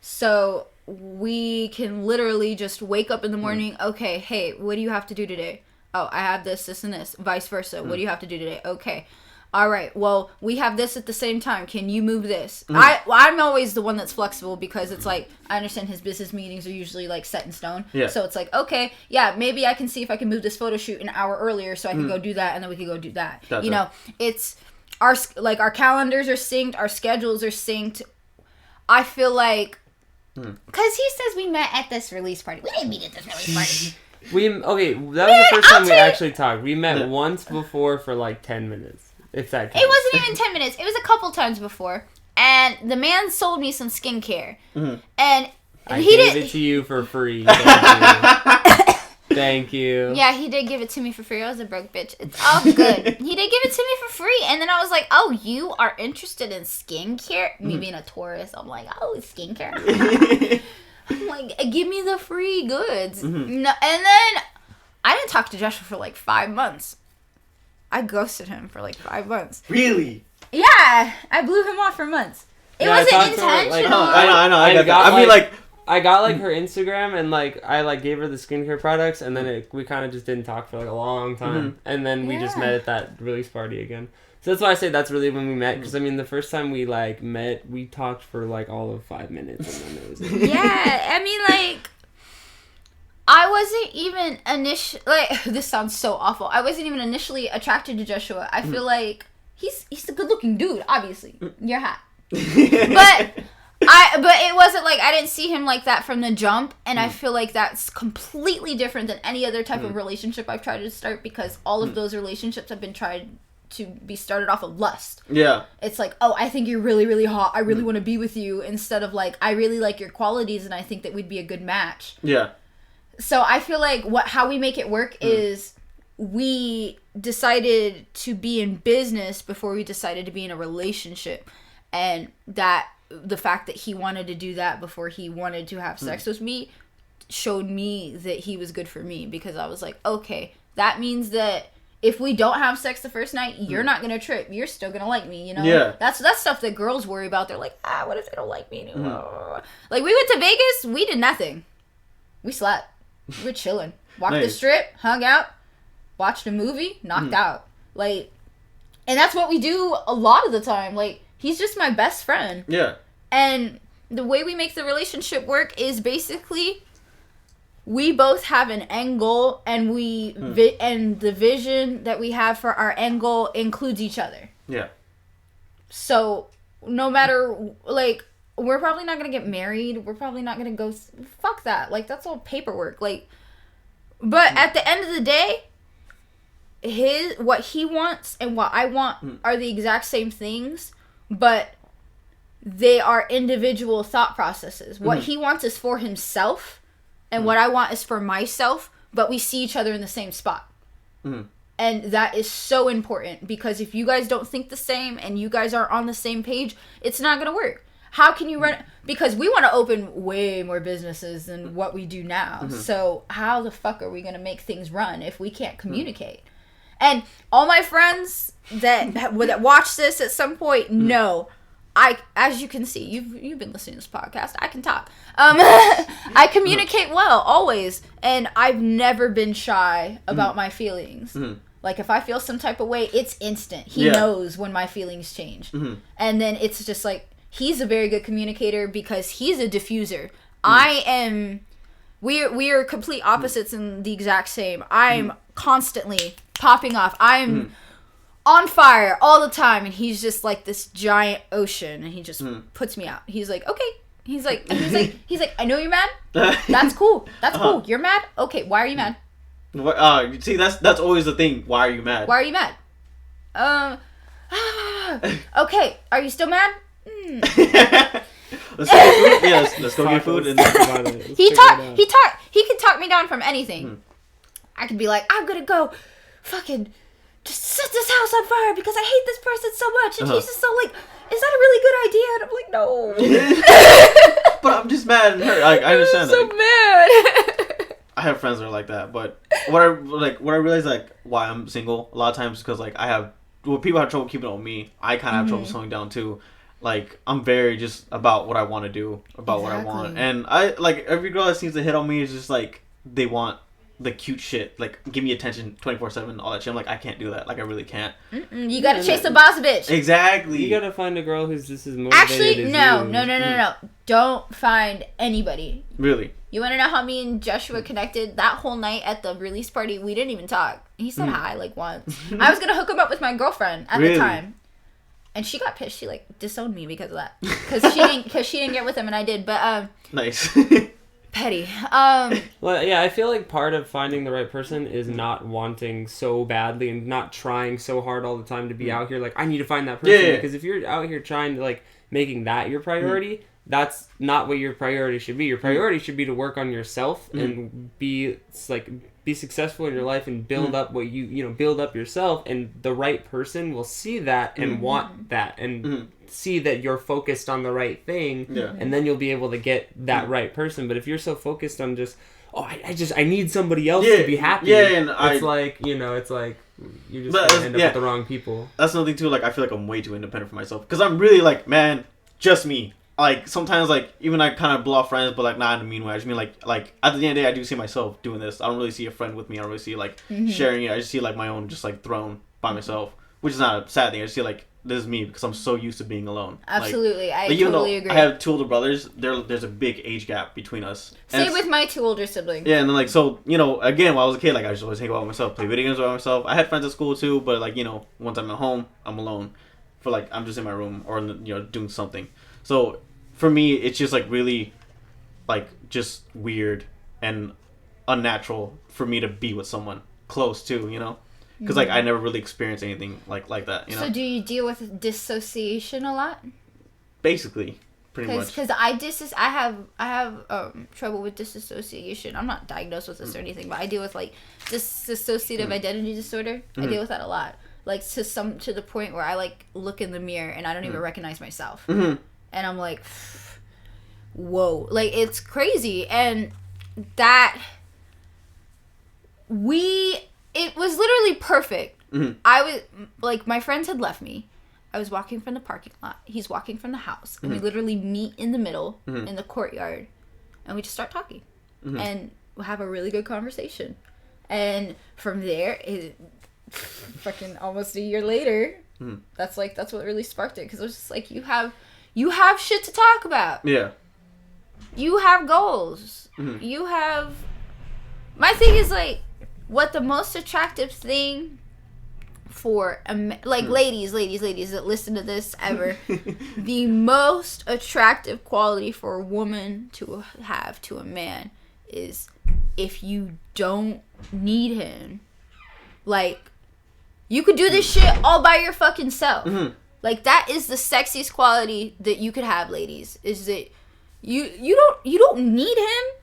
[SPEAKER 2] So we can literally just wake up in the morning, okay, hey, what do you have to do today? Oh, I have this, this, and this. Vice versa. What do you have to do today? Okay. All right. Well, we have this at the same time. Can you move this? I'm always the one that's flexible, because it's like, I understand his business meetings are usually like set in stone. Yeah. So it's like, okay, yeah, maybe I can see if I can move this photo shoot an hour earlier so I can go do that, and then we can go do that. That's you know, it's our calendars are synced, our schedules are synced. I feel like, because he says we met at this release party. We didn't meet at this release party.
[SPEAKER 3] That was the first time we actually talked. We met once before for like 10 minutes. If that counts.
[SPEAKER 2] It wasn't even 10 minutes. It was a couple times before. And the man sold me some skincare. And
[SPEAKER 3] I gave it to you for free. Thank you.
[SPEAKER 2] Yeah, he did give it to me for free. I was a broke bitch. It's all good. He did give it to me for free. And then I was like, oh, you are interested in skincare? Me being a tourist, I'm like, oh, skincare? I'm like, give me the free goods. No, and then I didn't talk to Jesh for like 5 months. I ghosted him for like 5 months.
[SPEAKER 1] Really?
[SPEAKER 2] Yeah, I blew him off for months. It wasn't intentional.
[SPEAKER 1] I know. I
[SPEAKER 3] got like her Instagram, and like I like gave her the skincare products, and then we kind of just didn't talk for like a long time, and then we just met at that release party again. So that's why I say that's really when we met, because I mean the first time we like met, we talked for like all of 5 minutes, and then it was
[SPEAKER 2] yeah, I mean like, I wasn't even initially, like, this sounds so awful, I wasn't even initially attracted to Joshua. I feel like he's a good looking dude, obviously. You're hot. But it wasn't like, I didn't see him like that from the jump, and I feel like that's completely different than any other type of relationship I've tried to start, because all of those relationships have been tried to be started off of lust. Yeah. It's like, oh, I think you're really, really hot. I really want to be with you, instead of like, I really like your qualities and I think that we'd be a good match. Yeah. So I feel like how we make it work is we decided to be in business before we decided to be in a relationship. And that the fact that he wanted to do that before he wanted to have sex with me showed me that he was good for me, because I was like, okay, that means that if we don't have sex the first night, you're not gonna trip. You're still gonna like me, you know? Yeah. That's stuff that girls worry about. They're like, what if they don't like me anymore? Like, we went to Vegas, we did nothing. We slept. We were chilling. Walked the strip, hung out, watched a movie, knocked out. Like, and that's what we do a lot of the time. Like, he's just my best friend. Yeah. And the way we make the relationship work is basically, we both have an end goal, and and the vision that we have for our end goal includes each other. Yeah. So no matter, like, we're probably not gonna get married. We're probably not gonna go. Fuck that. Like, that's all paperwork. Like, but at the end of the day, what he wants and what I want are the exact same things, but they are individual thought processes. What he wants is for himself, and what I want is for myself, but we see each other in the same spot. And that is so important, because if you guys don't think the same and you guys aren't on the same page, it's not going to work. How can you run? Because we want to open way more businesses than what we do now. So how the fuck are we going to make things run if we can't communicate? And all my friends that watch this at some point know, as you can see, you've been listening to this podcast, I can talk. I communicate well, always. And I've never been shy about my feelings. Like, if I feel some type of way, it's instant. He knows when my feelings change. And then it's just like, he's a very good communicator because he's a diffuser. I am... We are complete opposites and the exact same. I'm constantly popping off. I'm on fire all the time, and he's just like this giant ocean, and he just puts me out. He's like, okay. He's like, I know you're mad. That's cool. That's cool. You're mad? Okay, why are you mad?
[SPEAKER 1] See, that's always the thing. Why are you mad?
[SPEAKER 2] Why are you mad? Okay, are you still mad?
[SPEAKER 1] Let's go get food. Yes, let's go get food. And
[SPEAKER 2] He could talk me down from anything. I could be like, I'm gonna go fucking just set this house on fire because I hate this person so much. And he's just so like, is that a really good idea? And I'm like, no.
[SPEAKER 1] But I'm just mad and hurt. I understand
[SPEAKER 2] I'm so mad.
[SPEAKER 1] I have friends that are like that, but what I realize, like, why I'm single a lot of times, because like people have trouble keeping it on me. I kind of have trouble slowing down too. Like, I'm very just about what I want to do, about what I want, and I like every girl that seems to hit on me is just like they want the cute shit, like give me attention 24/7, all that shit. I'm like, I can't do that. Like, I really can't.
[SPEAKER 2] You gotta chase the boss bitch.
[SPEAKER 1] Exactly.
[SPEAKER 3] You gotta find a girl who's just as motivated
[SPEAKER 2] Actually,
[SPEAKER 3] as
[SPEAKER 2] no.
[SPEAKER 3] you.
[SPEAKER 2] Don't find anybody.
[SPEAKER 1] Really?
[SPEAKER 2] You want to know how me and Joshua connected? That whole night at the release party, we didn't even talk. He said hi like once. I was gonna hook him up with my girlfriend at the time, and she got pissed. She like disowned me because of that. Because she didn't get with him and I did. But
[SPEAKER 1] nice.
[SPEAKER 2] Petty.
[SPEAKER 3] Well, yeah, I feel like part of finding the right person is not wanting so badly and not trying so hard all the time to be out here like, I need to find that person.
[SPEAKER 1] Yeah.
[SPEAKER 3] Because if you're out here trying to like making that your priority, that's not what your priority should be. Your priority should be to work on yourself and be successful in your life and build up what build up yourself, and the right person will see that and want that and see that you're focused on the right thing, and then you'll be able to get that right person. But if you're so focused on just, I need somebody else to be happy,
[SPEAKER 1] and
[SPEAKER 3] it's like you're just gonna end up with the wrong people. That's
[SPEAKER 1] another thing too. Like, I feel like I'm way too independent for myself, because I'm really like, man, just me. Like, sometimes, like, even I kind of blow off friends, but like not in a mean way. I just mean like at the end of the day, I do see myself doing this. I don't really see a friend with me. I don't really see like sharing it. I just see like my own, just like throne by myself, which is not a sad thing. I just see like, this is me, because I'm so used to being alone.
[SPEAKER 2] Absolutely,
[SPEAKER 1] like,
[SPEAKER 2] I totally agree.
[SPEAKER 1] I have two older brothers. There's a big age gap between us.
[SPEAKER 2] Same with my two older siblings.
[SPEAKER 1] Yeah, and then like, so, again, when I was a kid, like, I just always hang out by myself, play video games by myself. I had friends at school too, but like, once I'm at home, I'm alone. For like, I'm just in my room or doing something. So for me, it's just like really, like, just weird and unnatural for me to be with someone close to, because like I never really experienced anything like that.
[SPEAKER 2] So do you deal with dissociation a lot?
[SPEAKER 1] Basically, pretty much.
[SPEAKER 2] Because I have trouble with disassociation. I'm not diagnosed with this or anything, but I deal with like dissociative identity disorder. I deal with that a lot. Like to the point where I like look in the mirror and I don't even recognize myself. And I'm like, whoa, like, it's crazy. And that it was literally perfect. I was like, my friends had left me. I was walking from the parking lot. He's walking from the house. And we literally meet in the middle in the courtyard. And we just start talking. And we'll have a really good conversation. And from there, fucking almost a year later, that's what really sparked it. Because it was just like, you have shit to talk about.
[SPEAKER 1] Yeah.
[SPEAKER 2] You have goals. You have... My thing is, like, what the most attractive thing for ladies that listen to this ever, the most attractive quality for a woman to have to a man is if you don't need him. Like, you could do this shit all by your fucking self. Like, that is the sexiest quality that you could have, ladies, is that you don't need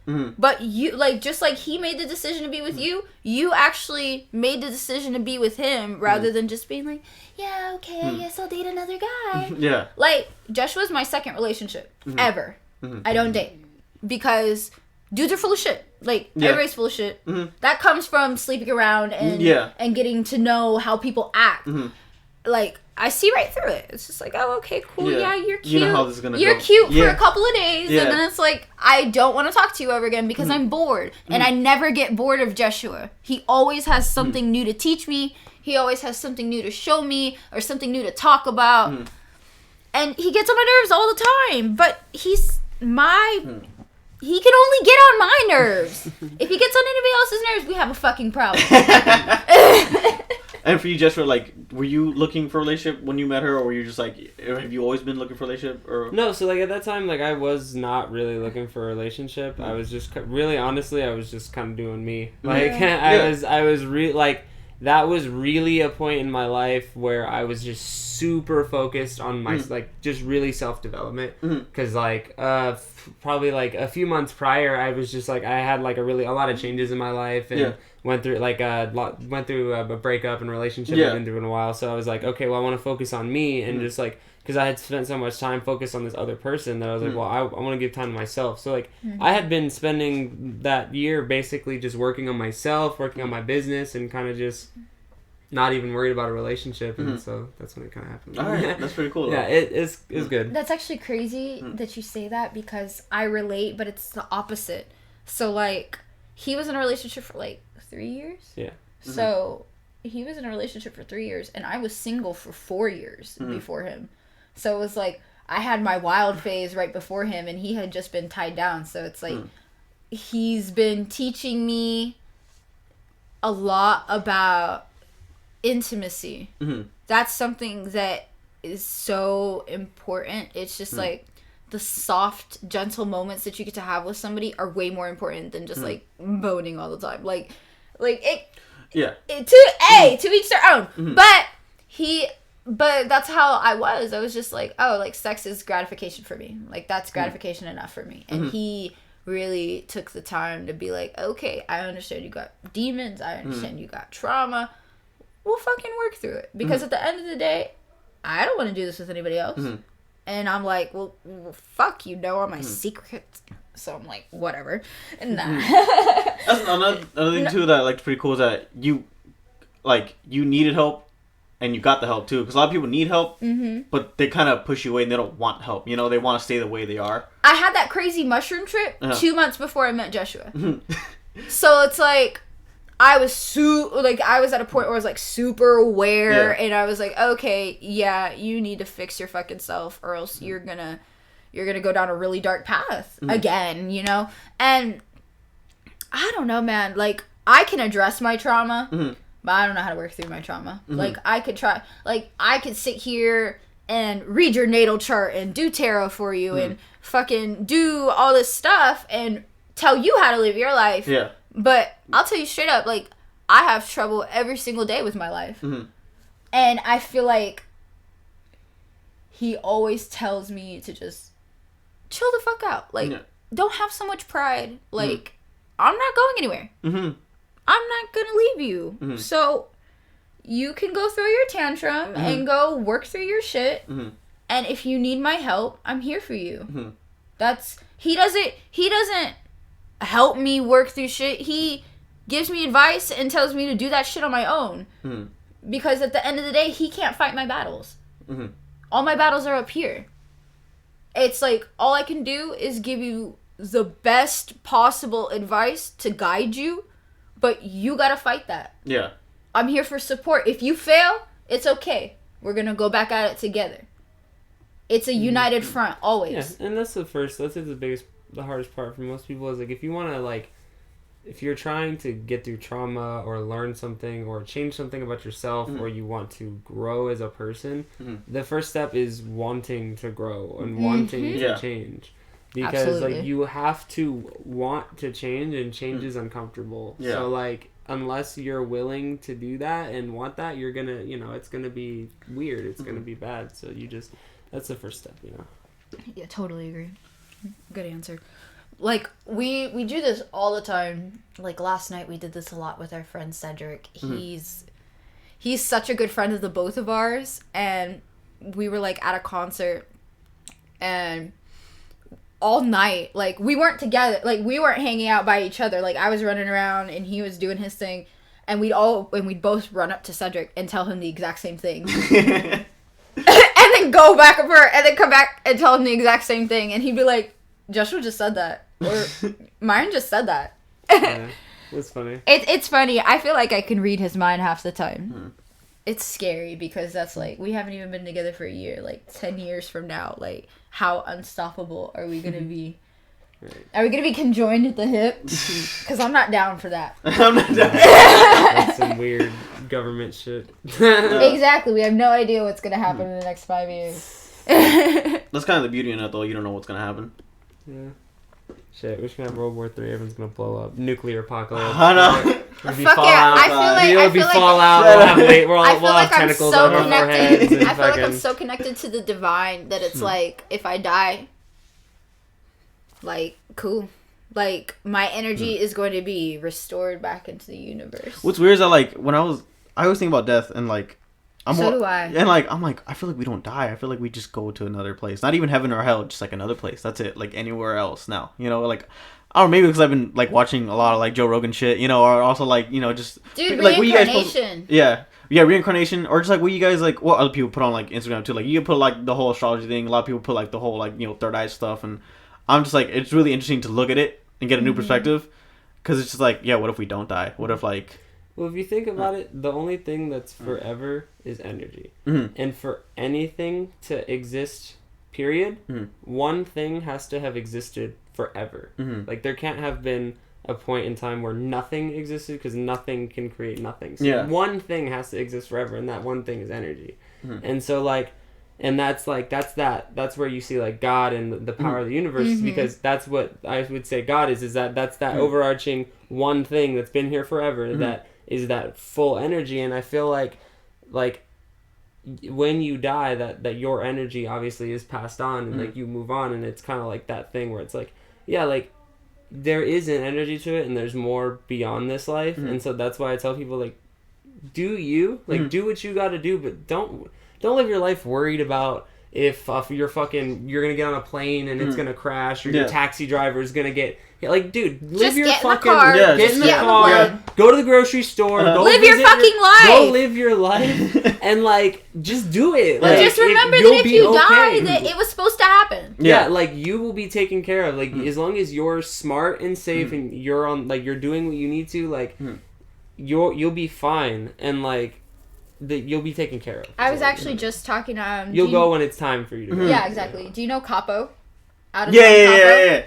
[SPEAKER 2] him, but you, like, just like he made the decision to be with you, you actually made the decision to be with him rather than just being like, yeah, okay, I guess I'll date another guy.
[SPEAKER 1] Yeah.
[SPEAKER 2] Like, Jesh was my second relationship ever. I don't date because dudes are full of shit. Like, everybody's full of shit. That comes from sleeping around and getting to know how people act. Like, I see right through it. It's just like, oh, okay, cool. Yeah, you're cute.
[SPEAKER 1] You know how this is gonna
[SPEAKER 2] you're
[SPEAKER 1] go.
[SPEAKER 2] cute for a couple of days, and then it's like, I don't want to talk to you ever again because I'm bored. And I never get bored of Joshua. He always has something new to teach me. He always has something new to show me or something new to talk about. And he gets on my nerves all the time. But he's my... He can only get on my nerves. If he gets on anybody else's nerves, we have a fucking problem.
[SPEAKER 1] And for you, Jessica, like, were you looking for a relationship when you met her, or were you just like, have you always been looking for a relationship? Or
[SPEAKER 3] no, so like at that time, like I was not really looking for a relationship. I was just really, honestly, I was just kind of doing me. Like I was really like, that was really a point in my life where I was just super focused on my like just really self-development, because like probably like a few months prior I was just like, I had like a lot of changes in my life and went through like a breakup and relationship I've been through in a while, so I was like, okay, well I want to focus on me and just like, because I had spent so much time focused on this other person that I was like, well, I want to give time to myself. So like I had been spending that year basically just working on myself, working on my business, and kind of just not even worried about a relationship, and so that's when it kind of happened.
[SPEAKER 1] All right, that's pretty cool.
[SPEAKER 3] Yeah, it's good.
[SPEAKER 2] That's actually crazy that you say that, because I relate, but it's the opposite. So like, he was in a relationship for like 3 years.
[SPEAKER 3] Yeah.
[SPEAKER 2] So he was in a relationship for 3 years, and I was single for 4 years before him. So it was like, I had my wild phase right before him, and he had just been tied down. So it's like, he's been teaching me a lot about intimacy. That's something that is so important. It's just like, the soft, gentle moments that you get to have with somebody are way more important than just like moaning all the time. Like it. Yeah. To each their own. But that's how I was. I was just like, oh, like sex is gratification for me. Like that's gratification enough for me. And he really took the time to be like, okay, I understand you got demons. I understand you got trauma. We'll fucking work through it. Because at the end of the day, I don't want to do this with anybody else. And I'm like, well fuck, you know all my secrets. So I'm like, whatever. Nah.
[SPEAKER 1] That's another thing too that I liked pretty cool, is that you needed help and you got the help too. Because a lot of people need help, but they kind of push you away and they don't want help. You know, they want to stay the way they are.
[SPEAKER 2] I had that crazy mushroom trip 2 months before I met Joshua. So it's like, I was I was at a point where I was like super aware, and I was like, okay, yeah, you need to fix your fucking self, or else you're gonna go down a really dark path again, you know? And I don't know, man, like, I can address my trauma, but I don't know how to work through my trauma. Like, I could try, like, I could sit here and read your natal chart and do tarot for you and fucking do all this stuff and tell you how to live your life. Yeah. But I'll tell you straight up, like, I have trouble every single day with my life. And I feel like he always tells me to just chill the fuck out. Like, don't have so much pride. Like, I'm not going anywhere. I'm not going to leave you. So you can go throw your tantrum and go work through your shit. And if you need my help, I'm here for you. He doesn't help me work through shit. He gives me advice and tells me to do that shit on my own. Because at the end of the day, he can't fight my battles. All my battles are up here. It's like, all I can do is give you the best possible advice to guide you, but you gotta fight that. Yeah. I'm here for support. If you fail, it's okay. We're gonna go back at it together. It's a united front, always.
[SPEAKER 3] Yeah, and that's the hardest part for most people, is like, if you want to, like, if you're trying to get through trauma or learn something or change something about yourself or you want to grow as a person, the first step is wanting to grow and wanting to change. Because like you have to want to change, and change is uncomfortable. Yeah. So like unless you're willing to do that and want that, you're gonna, you know, it's gonna be weird. It's gonna be bad. So you just, that's the first step, you know.
[SPEAKER 4] Yeah, totally agree. Good answer. Like we do this all the time. Like last night we did this a lot with our friend Cedric. He's such a good friend of the both of ours, and we were like at a concert, and all night, like we weren't together, like we weren't hanging out by each other. Like I was running around and he was doing his thing, and we'd both run up to Cedric and tell him the exact same thing. And then go back over and then come back and tell him the exact same thing, and he'd be like, Joshua just said that, or Myran just said that.
[SPEAKER 3] Yeah, that's funny.
[SPEAKER 4] It's funny. I feel like I can read his mind half the time. It's scary because that's like, we haven't even been together for a year. Like 10 years from now, like how unstoppable are we gonna be? Right. Are we gonna be conjoined at the hip? Because I'm not down for that.
[SPEAKER 1] I'm not down.
[SPEAKER 3] That's some weird government shit.
[SPEAKER 4] Exactly. We have no idea what's gonna happen in the next 5 years.
[SPEAKER 1] That's kind of the beauty in it, though. You don't know what's gonna happen.
[SPEAKER 3] Yeah. Shit, we're just gonna have World War III. Everyone's gonna blow up. Nuclear apocalypse.
[SPEAKER 1] I know.
[SPEAKER 4] Fuck yeah! I feel like
[SPEAKER 3] fallout. We'll have tentacles on our heads.
[SPEAKER 4] I feel like I'm so connected to the divine that it's like, if I die, like, cool. Like, my energy is going to be restored back into the universe.
[SPEAKER 1] What's weird is that, like, when I always think about death, and, like,
[SPEAKER 4] do I.
[SPEAKER 1] And, like, I'm like, I feel like we don't die. I feel like we just go to another place. Not even heaven or hell, just, like, another place. That's it. Like, anywhere else now. You know, like, I don't know, maybe because I've been, like, watching a lot of, like, Joe Rogan shit, you know, or also, like, you know, just...
[SPEAKER 4] Dude,
[SPEAKER 1] like,
[SPEAKER 4] reincarnation.
[SPEAKER 1] Yeah, reincarnation, or just, like, what you guys, like, what other people put on, like, Instagram, too. Like, you can put, like, the whole astrology thing. A lot of people put, like, the whole, like, you know, third eye stuff, and I'm just, like, it's really interesting to look at it and get a new perspective, because it's just, like, yeah, what if we don't die? What if, like...
[SPEAKER 3] Well, if you think about it, the only thing that's forever is energy. And for anything to exist, period, one thing has to have existed forever. Like, there can't have been a point in time where nothing existed, because nothing can create nothing. So one thing has to exist forever, and that one thing is energy. And so, like, and that's where you see, like, God and the power of the universe, because that's what I would say God is that's that overarching one thing that's been here forever, that is that full energy. And I feel like when you die, that your energy obviously is passed on, and like you move on, and it's kind of like that thing where it's like, yeah, like there is an energy to it, and there's more beyond this life. And so that's why I tell people, like, do do what you got to do, but don't live your life worried about if you're gonna get on a plane and it's gonna crash, or your taxi driver is gonna get... Like, dude, live your fucking... Get in the car, go to the grocery store, go
[SPEAKER 4] live your fucking life!
[SPEAKER 3] Go live your life, and, like, just do it. Like,
[SPEAKER 4] just remember that if you die, that it was supposed to happen.
[SPEAKER 3] Yeah, like, you will be taken care of. Like, as long as you're smart and safe, and you're on, like, you're doing what you need to, like, you'll be fine, and, like, you'll be taken care of.
[SPEAKER 4] I was actually just talking...
[SPEAKER 3] you'll go when it's time for you to go.
[SPEAKER 4] Yeah, exactly. Do you know Capo?
[SPEAKER 1] Yeah.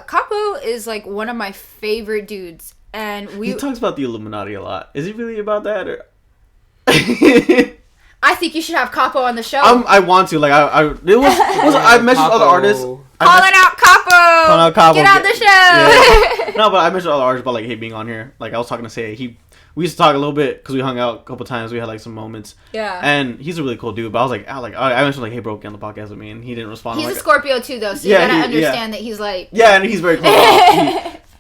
[SPEAKER 4] Capo is like one of my favorite dudes, and
[SPEAKER 1] he talks about the Illuminati a lot. Is he really about that, or?
[SPEAKER 4] I think you should have Capo on the show.
[SPEAKER 1] I want to. Like, I mentioned other artists.
[SPEAKER 4] Calling out Capo. Get on the show.
[SPEAKER 1] Yeah. No, but I mentioned other artists about, like, hey, being on here. Like, I was talking to Say, we used to talk a little bit because we hung out a couple times. We had, like, some moments. Yeah. And he's a really cool dude. But I was like, I mentioned, like, hey, bro, get on the podcast with me, and he didn't respond.
[SPEAKER 4] He's a Scorpio too, though, so you gotta understand that he's like...
[SPEAKER 1] Yeah, and he's very cool.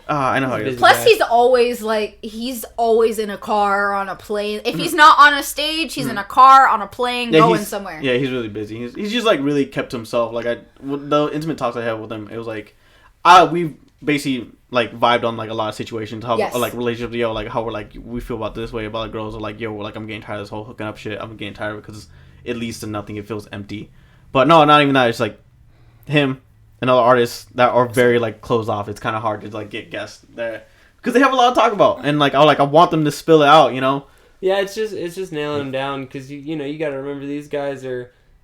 [SPEAKER 1] I know how he is.
[SPEAKER 4] Plus, he's always in a car or on a plane. If he's not on a stage, he's in a car, on a plane, going somewhere.
[SPEAKER 1] Yeah, he's really busy. He's just, like, really kept to himself. Like, the intimate talks I had with him, it was like, we basically, like, vibed on, like, a lot of situations, how like relationships, like, how we're like, we feel about this way about the girls, or like, we're like, I'm getting tired of this whole hooking up shit. I'm getting tired of it because it leads to nothing. It feels empty. But no, not even that. It's like him and other artists that are very, like, closed off. It's kind of hard to, like, get guests there because they have a lot to talk about, and like, I want them to spill it out, you know.
[SPEAKER 3] Yeah, it's just nailing them down, because you know, you got to remember, these guys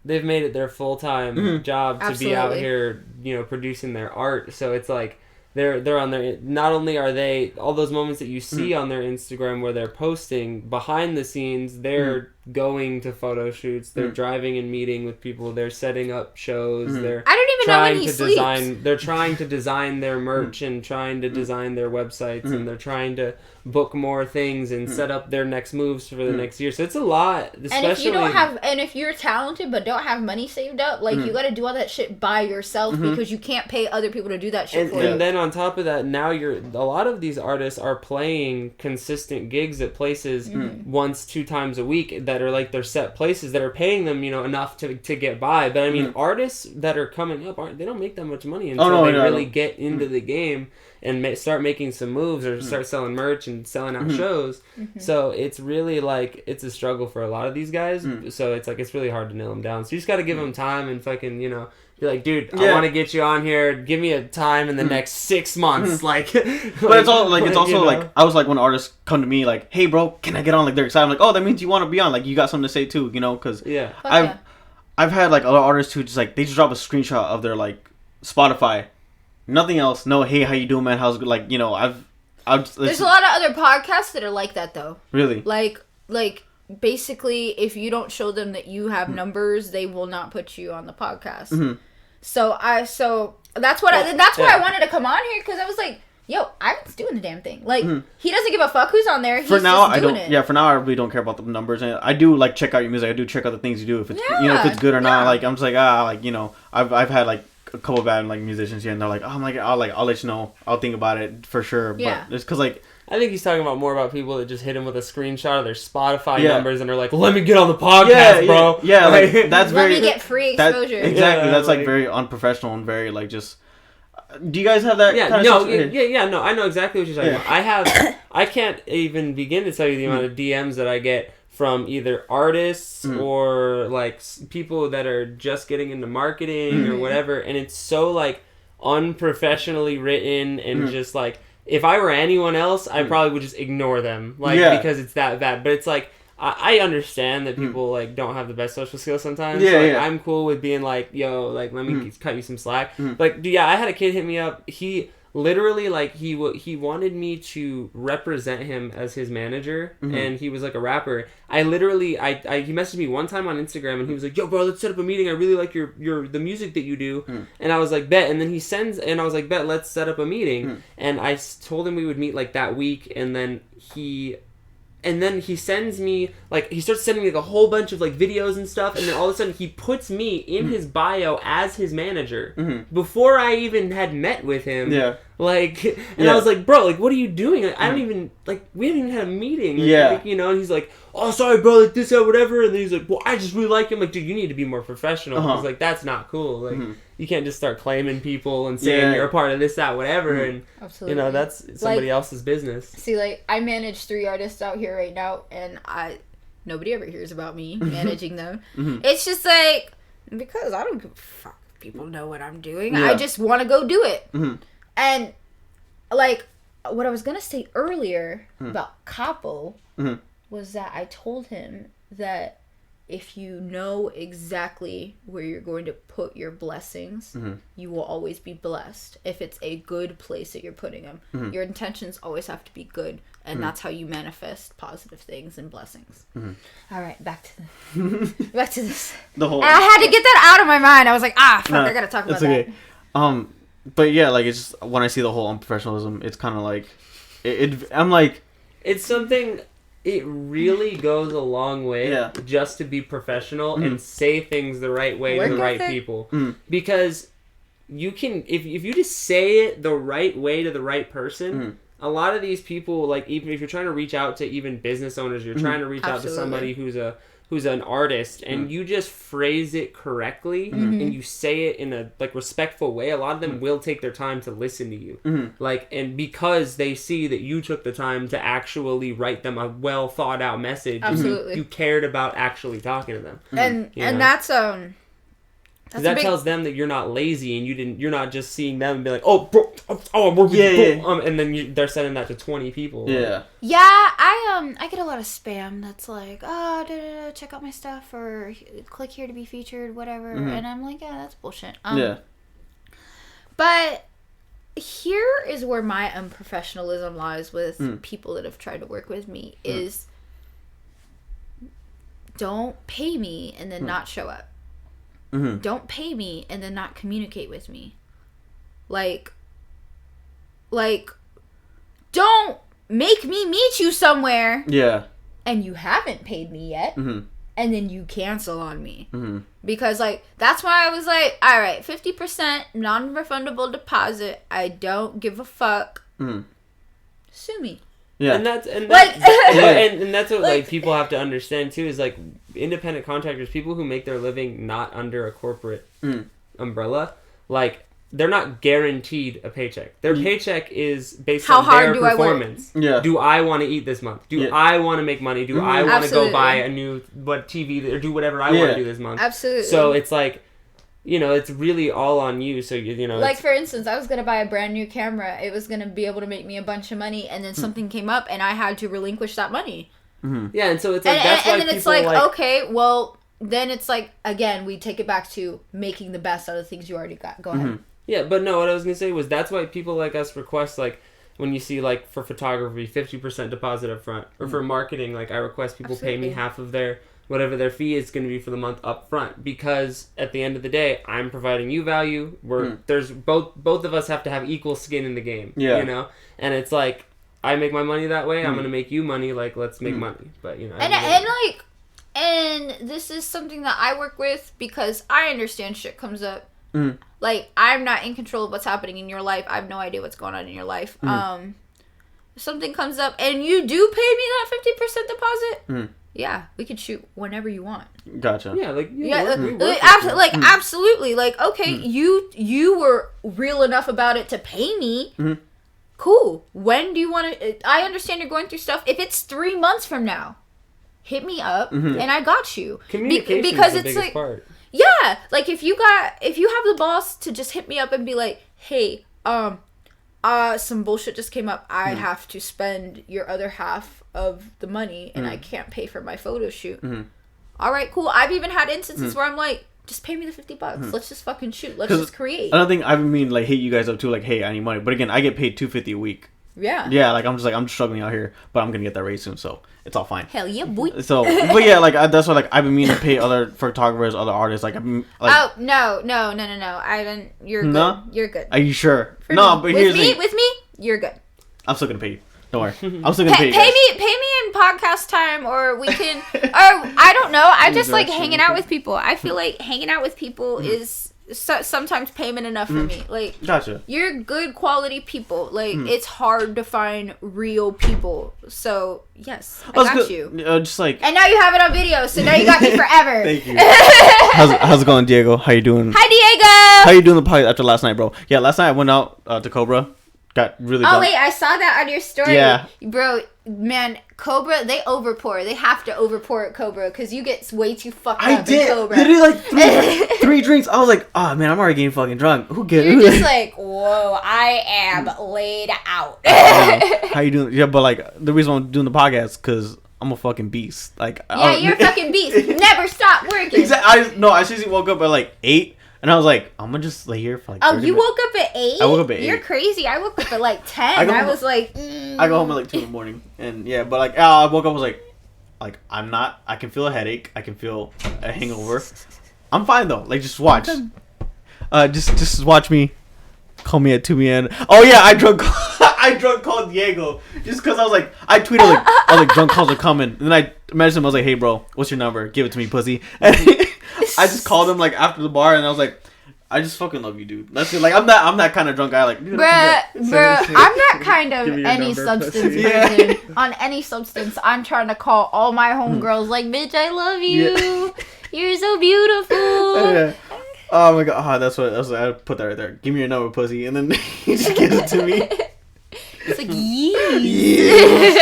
[SPEAKER 3] they've made it their full-time job to be out here, you know, producing their art. So it's like, they're on their, not only are they all those moments that you see on their Instagram where they're posting, behind the scenes they're going to photo shoots, they're driving and meeting with people, they're setting up shows, they're
[SPEAKER 4] I don't even know when he sleeps.
[SPEAKER 3] they're trying to design their merch and trying to design their websites and they're trying to book more things and set up their next moves for the next year. So it's a lot, especially.
[SPEAKER 4] And if you're talented but don't have money saved up, like you got to do all that shit by yourself because you can't pay other people to do that shit for you.
[SPEAKER 3] And then on top of that, now a lot of these artists are playing consistent gigs at places once, 2 times a week that are like their set places that are paying them, enough to get by. But I mean, artists that are coming up, they don't make that much money until they really get into the game and start making some moves or start selling merch and selling out shows. So it's really like, it's a struggle for a lot of these guys. So it's like, it's really hard to nail them down. So you just got to give them time and fucking, be like, dude, I want to get you on here. Give me a time in the next 6 months. But
[SPEAKER 1] it's all like, it's also like, I was like, when artists come to me like, hey bro, can I get on? Like, they're excited. I'm like, oh, that means you want to be on. Like, you got something to say too, because I've had like other artists who just like, they just drop a screenshot of their like Spotify, nothing else. No, hey, how you doing, man? How's good? Like, there's
[SPEAKER 4] a lot of other podcasts that are like that though.
[SPEAKER 1] Really?
[SPEAKER 4] Like basically, if you don't show them that you have numbers, they will not put you on the podcast. So that's why I wanted to come on here, because I was like, yo, Ivan's doing the damn thing. Like, he doesn't give a fuck who's on there. He's
[SPEAKER 1] for now,
[SPEAKER 4] just doing it.
[SPEAKER 1] Yeah, for now, I really don't care about the numbers. And I do like check out your music. I do check out the things you do. If it's if it's good or not. Like, I'm just like I've had like a couple bad like musicians here, and they're like, oh, I'm like, I'll let you know. I'll think about it for sure.
[SPEAKER 4] Yeah.
[SPEAKER 1] But it's because like,
[SPEAKER 3] I think he's talking about more about people that just hit him with a screenshot of their Spotify numbers and are like, let me get on the podcast, bro.
[SPEAKER 1] Yeah, like, that's very...
[SPEAKER 4] Let me get free exposure.
[SPEAKER 1] Exactly, that's like very unprofessional and very like just... Do you guys have that kind of situation?
[SPEAKER 3] No, I know exactly what you're talking about. I can't even begin to tell you the amount of DMs that I get from either artists or like people that are just getting into marketing or whatever, and it's so like unprofessionally written and just like, if I were anyone else, I probably would just ignore them, because it's that bad. But it's like, I understand that people like don't have the best social skills sometimes. I'm cool with being like, yo, like, let me cut you some slack. Like, I had a kid hit me up. He literally like he wanted me to represent him as his manager, and he was like a rapper. I literally he messaged me one time on Instagram, and he was like, yo bro, let's set up a meeting, I really like the music that you do. And I was like, bet. And then I was like, bet, let's set up a meeting. And I told him we would meet like that week, and then he sends me, like, he starts sending me like a whole bunch of like videos and stuff, and then all of a sudden he puts me in his bio as his manager before I even had met with him. Like, and I was like, bro, like, what are you doing? Like, I don't even, like, we haven't even had a meeting. Like, and he's like, oh, sorry, bro, like, this, whatever. And then he's like, well, I just really like him. Like, dude, you need to be more professional. Because, like, that's not cool. Like, you can't just start claiming people and saying you're a part of this, that, whatever. And,
[SPEAKER 4] absolutely,
[SPEAKER 3] that's somebody else's business.
[SPEAKER 4] See, like, I manage 3 artists out here right now, and nobody ever hears about me managing them. It's just, like, because I don't give a fuck if people know what I'm doing. I just want to go do it. And, like, what I was going to say earlier about Capo was that I told him that if you know exactly where you're going to put your blessings, you will always be blessed. If it's a good place that you're putting them, your intentions always have to be good, and that's how you manifest positive things and blessings. All right, back to this.
[SPEAKER 1] The whole.
[SPEAKER 4] And I had to get that out of my mind. I was like, fuck, I gotta talk about that.
[SPEAKER 1] But yeah, like, it's just, when I see the whole unprofessionalism, it's kind of like, I'm like,
[SPEAKER 3] it's something. It really goes a long way just to be professional and say things the right way to the right people. Because you can, if you just say it the right way to the right person, a lot of these people, like, even if you're trying to reach out to even business owners, you're trying to reach out to somebody who's an artist, and you just phrase it correctly and you say it in a like respectful way, a lot of them will take their time to listen to you. Like, and because they see that you took the time to actually write them a well thought out message, you cared about actually talking to them.
[SPEAKER 4] And that's
[SPEAKER 3] that tells them that you're not lazy and you're not just seeing them and be like, oh bro, I'm working with you, and then they're sending that to 20 people.
[SPEAKER 2] I get a lot of spam that's like, check out my stuff, or click here to be featured, whatever. And I'm like, yeah, that's bullshit. But
[SPEAKER 4] here is where my unprofessionalism lies with people that have tried to work with me is don't pay me and then not show up. Don't pay me and then not communicate with me. Like don't make me meet you somewhere.
[SPEAKER 1] Yeah.
[SPEAKER 4] And you haven't paid me yet. And then you cancel on me. Because, like, that's why I was like, all right, 50% non-refundable deposit. I don't give a fuck. Sue me.
[SPEAKER 1] Yeah.
[SPEAKER 3] And that's what
[SPEAKER 4] Like,
[SPEAKER 3] like people have to understand too is like independent contractors, people who make their living not under a corporate umbrella, like they're not guaranteed a paycheck. Their paycheck is based on their performance.
[SPEAKER 1] Yeah.
[SPEAKER 3] Do I want to eat this month? Do I want to make money? Do I want to go buy a new TV or do whatever I want to do this month?
[SPEAKER 4] Absolutely.
[SPEAKER 3] So it's like, you know, it's really all on you. So, you know.
[SPEAKER 4] Like, for instance, I was going to buy a brand new camera. It was going to be able to make me a bunch of money. And then something came up and I had to relinquish that money.
[SPEAKER 3] Yeah, and so it's like, that's why
[SPEAKER 4] and then it's like, okay, well, then it's like, again, we take it back to making the best out of the things you already got. Go ahead.
[SPEAKER 3] Yeah, but no, what I was going to say was that's why people like us request, like, when you see, like, for photography, 50% deposit up front. Or for marketing, like, I request people pay me half of their, whatever their fee is going to be for the month up front. Because at the end of the day, I'm providing you value. There's both of us have to have equal skin in the game.
[SPEAKER 1] Yeah.
[SPEAKER 3] You know? And it's like, I make my money that way, I'm going to make you money, like, let's make money. But, you know.
[SPEAKER 4] And this is something that I work with because I understand shit comes up. Like, I'm not in control of what's happening in your life. I have no idea what's going on in your life. If something comes up and you do pay me that 50% deposit, yeah, we could shoot whenever you want.
[SPEAKER 1] Gotcha.
[SPEAKER 3] Yeah, like,
[SPEAKER 4] absolutely. Like, okay, you were real enough about it to pay me. Cool. When do you want to... I understand you're going through stuff. If it's 3 months from now, hit me up and I got you.
[SPEAKER 3] Communication
[SPEAKER 4] because
[SPEAKER 3] is the
[SPEAKER 4] it's
[SPEAKER 3] biggest
[SPEAKER 4] like,
[SPEAKER 3] part.
[SPEAKER 4] Yeah, like if you have the boss to just hit me up and be like, hey, some bullshit just came up. I have to spend your other half of the money and I can't pay for my photo shoot. All right, cool. I've even had instances where I'm like, just pay me the $50. Let's just fucking shoot. Let's just create.
[SPEAKER 1] I don't think I mean like hit you guys up too, like, hey, I need money. But again, I get paid $250 a week.
[SPEAKER 4] Yeah.
[SPEAKER 1] Yeah, like I'm struggling out here, but I'm gonna get that raise soon, so it's all fine.
[SPEAKER 4] Hell yeah, boy.
[SPEAKER 1] So, but yeah, like that's why like I've been meaning to pay other photographers, other artists. Like, like
[SPEAKER 4] oh no! I don't. You're good.
[SPEAKER 1] No?
[SPEAKER 4] You're good.
[SPEAKER 1] Are you sure?
[SPEAKER 4] For
[SPEAKER 1] no,
[SPEAKER 4] me.
[SPEAKER 1] but here's
[SPEAKER 4] with me, you're good.
[SPEAKER 1] I'm still gonna pay you. Don't worry. I'm still gonna pay you.
[SPEAKER 4] Pay me in podcast time, or we can. Or I don't know. I just like hanging out with people. I feel like hanging out with people is sometimes payment enough for me. Like,
[SPEAKER 1] gotcha.
[SPEAKER 4] You're good quality people. Like, it's hard to find real people. So yes, I got you.
[SPEAKER 1] Just like,
[SPEAKER 4] and now you have it on video. So now you got me forever.
[SPEAKER 1] Thank you. How's it going, Diego? How you doing?
[SPEAKER 4] Hi, Diego.
[SPEAKER 1] How you doing the podcast after last night, bro? Yeah, last night I went out to Cobra. Got really.
[SPEAKER 4] Oh wait, I saw that on your story.
[SPEAKER 1] Yeah,
[SPEAKER 4] bro, man, Cobra, they overpour. They have to overpour at Cobra because you get way too fucked up. I did.
[SPEAKER 1] Cobra. They did like three drinks. I was like, oh man, I'm already getting fucking drunk. Who gets?
[SPEAKER 4] You're just like, whoa, I am laid out.
[SPEAKER 1] How you doing? Yeah, but like the reason I'm doing the podcast because I'm a fucking beast. Like,
[SPEAKER 4] yeah, you're a fucking beast. Never stop working.
[SPEAKER 1] Exactly. I seriously woke up at like 8. And I was like, I'm gonna just lay here for like 30
[SPEAKER 4] you
[SPEAKER 1] minutes.
[SPEAKER 4] woke up at 8?
[SPEAKER 1] I woke up at 8.
[SPEAKER 4] You're crazy. I woke up at like 10. I was like...
[SPEAKER 1] I go home at like 2 in the morning. And yeah, but like, I woke up, I was like, I'm not... I can feel a headache. I can feel a hangover. I'm fine though. Like, just watch. Just watch me. Call me at 2 p.m. Oh yeah, I drunk called Diego. Just because I was like... I tweeted like... I was like, drunk calls are coming. And then I messaged him. I was like, hey bro, what's your number? Give it to me, pussy. And I just called him like after the bar, and I was like, "I just fucking love you, dude." That's it. Like I'm that kind of drunk guy. Like,
[SPEAKER 4] bruh, I'm that kind of any substance person. On any substance, I'm trying to call all my homegirls like, "Bitch, I love you. Yeah. You're so beautiful."
[SPEAKER 1] Yeah. Oh my god, that's what I put that right there. Give me your number, pussy, and then he just gives it to me.
[SPEAKER 4] It's like yes.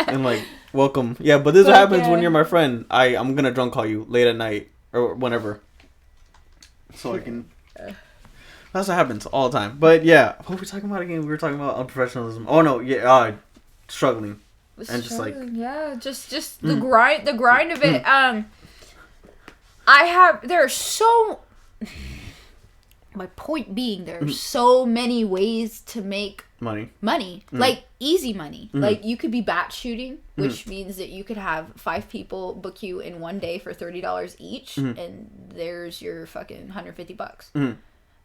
[SPEAKER 1] And like, welcome. Yeah, but this is what happens when you're my friend. I'm gonna drunk call you late at night. Or whenever. So I can... That's what happens all the time. But yeah, what were we talking about again? We were talking about unprofessionalism. Oh no, yeah, struggling. And just like...
[SPEAKER 4] Yeah, just the grind of it. There are so... my point being, there are so many ways to make money. Like easy money. Like you could be batch shooting, which means that you could have 5 people book you in one day for $30 each, and there's your fucking $150.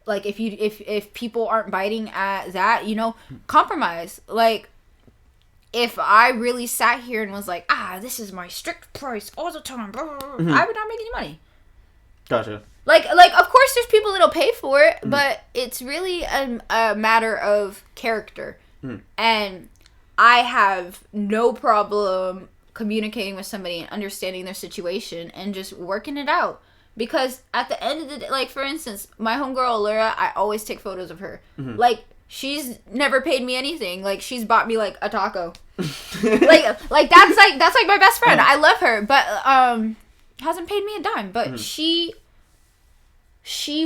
[SPEAKER 4] Like if people aren't biting at that, you know, compromise. Like if I really sat here and was like, this is my strict price all the time, I would not make any money.
[SPEAKER 1] Gotcha.
[SPEAKER 4] Like of course there's people that'll pay for it, but it's really a matter of character. And I have no problem communicating with somebody and understanding their situation and just working it out. Because at the end of the day, like for instance, my homegirl Laura, I always take photos of her. Like she's never paid me anything. Like she's bought me like a taco. like that's like my best friend. I love her, but hasn't paid me a dime. But she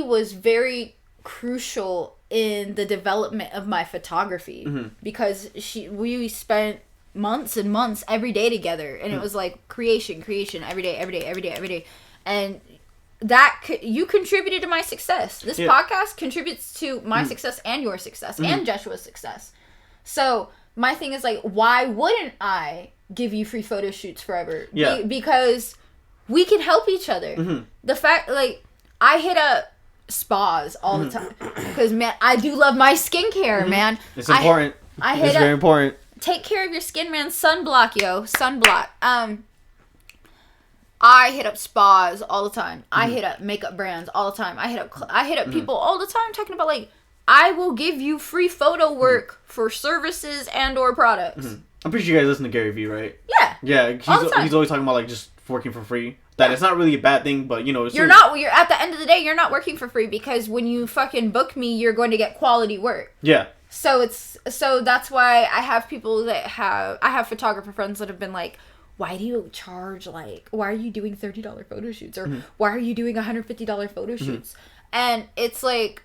[SPEAKER 4] was very crucial in the development of my photography because we spent months and months every day together, and it was like creation every day, and that you contributed to my success. This podcast contributes to my success and your success and Joshua's success. So my thing is like, why wouldn't I give you free photo shoots forever?
[SPEAKER 1] Yeah.
[SPEAKER 4] Because we can help each other. The fact, like, I hit up spas all the time because, man, I do love my skincare, man.
[SPEAKER 1] It's important. It's very important.
[SPEAKER 4] Take care of your skin, man. Sunblock, yo. Sunblock. I hit up spas all the time. I hit up makeup brands all the time. I hit up people all the time talking about, like, I will give you free photo work for services and or products.
[SPEAKER 1] I'm pretty sure you guys listen to Gary Vee, right?
[SPEAKER 4] Yeah.
[SPEAKER 1] Yeah, he's always talking about, like, just working for free. That it's not really a bad thing, but, you know...
[SPEAKER 4] You're at the end of the day, you're not working for free because when you fucking book me, you're going to get quality work.
[SPEAKER 1] Yeah.
[SPEAKER 4] So that's why I have people I have photographer friends that have been like, why do you charge, like, why are you doing $30 photo shoots? Or why are you doing $150 photo shoots? And it's like,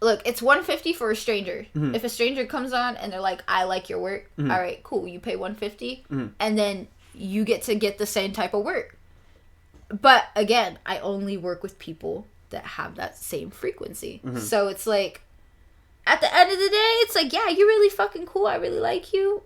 [SPEAKER 4] look, it's $150 for a stranger. If a stranger comes on and they're like, I like your work, all right, cool, you pay $150, and then you get to get the same type of work. But again, I only work with people that have that same frequency. So it's like, at the end of the day, it's like, yeah, you're really fucking cool. I really like you.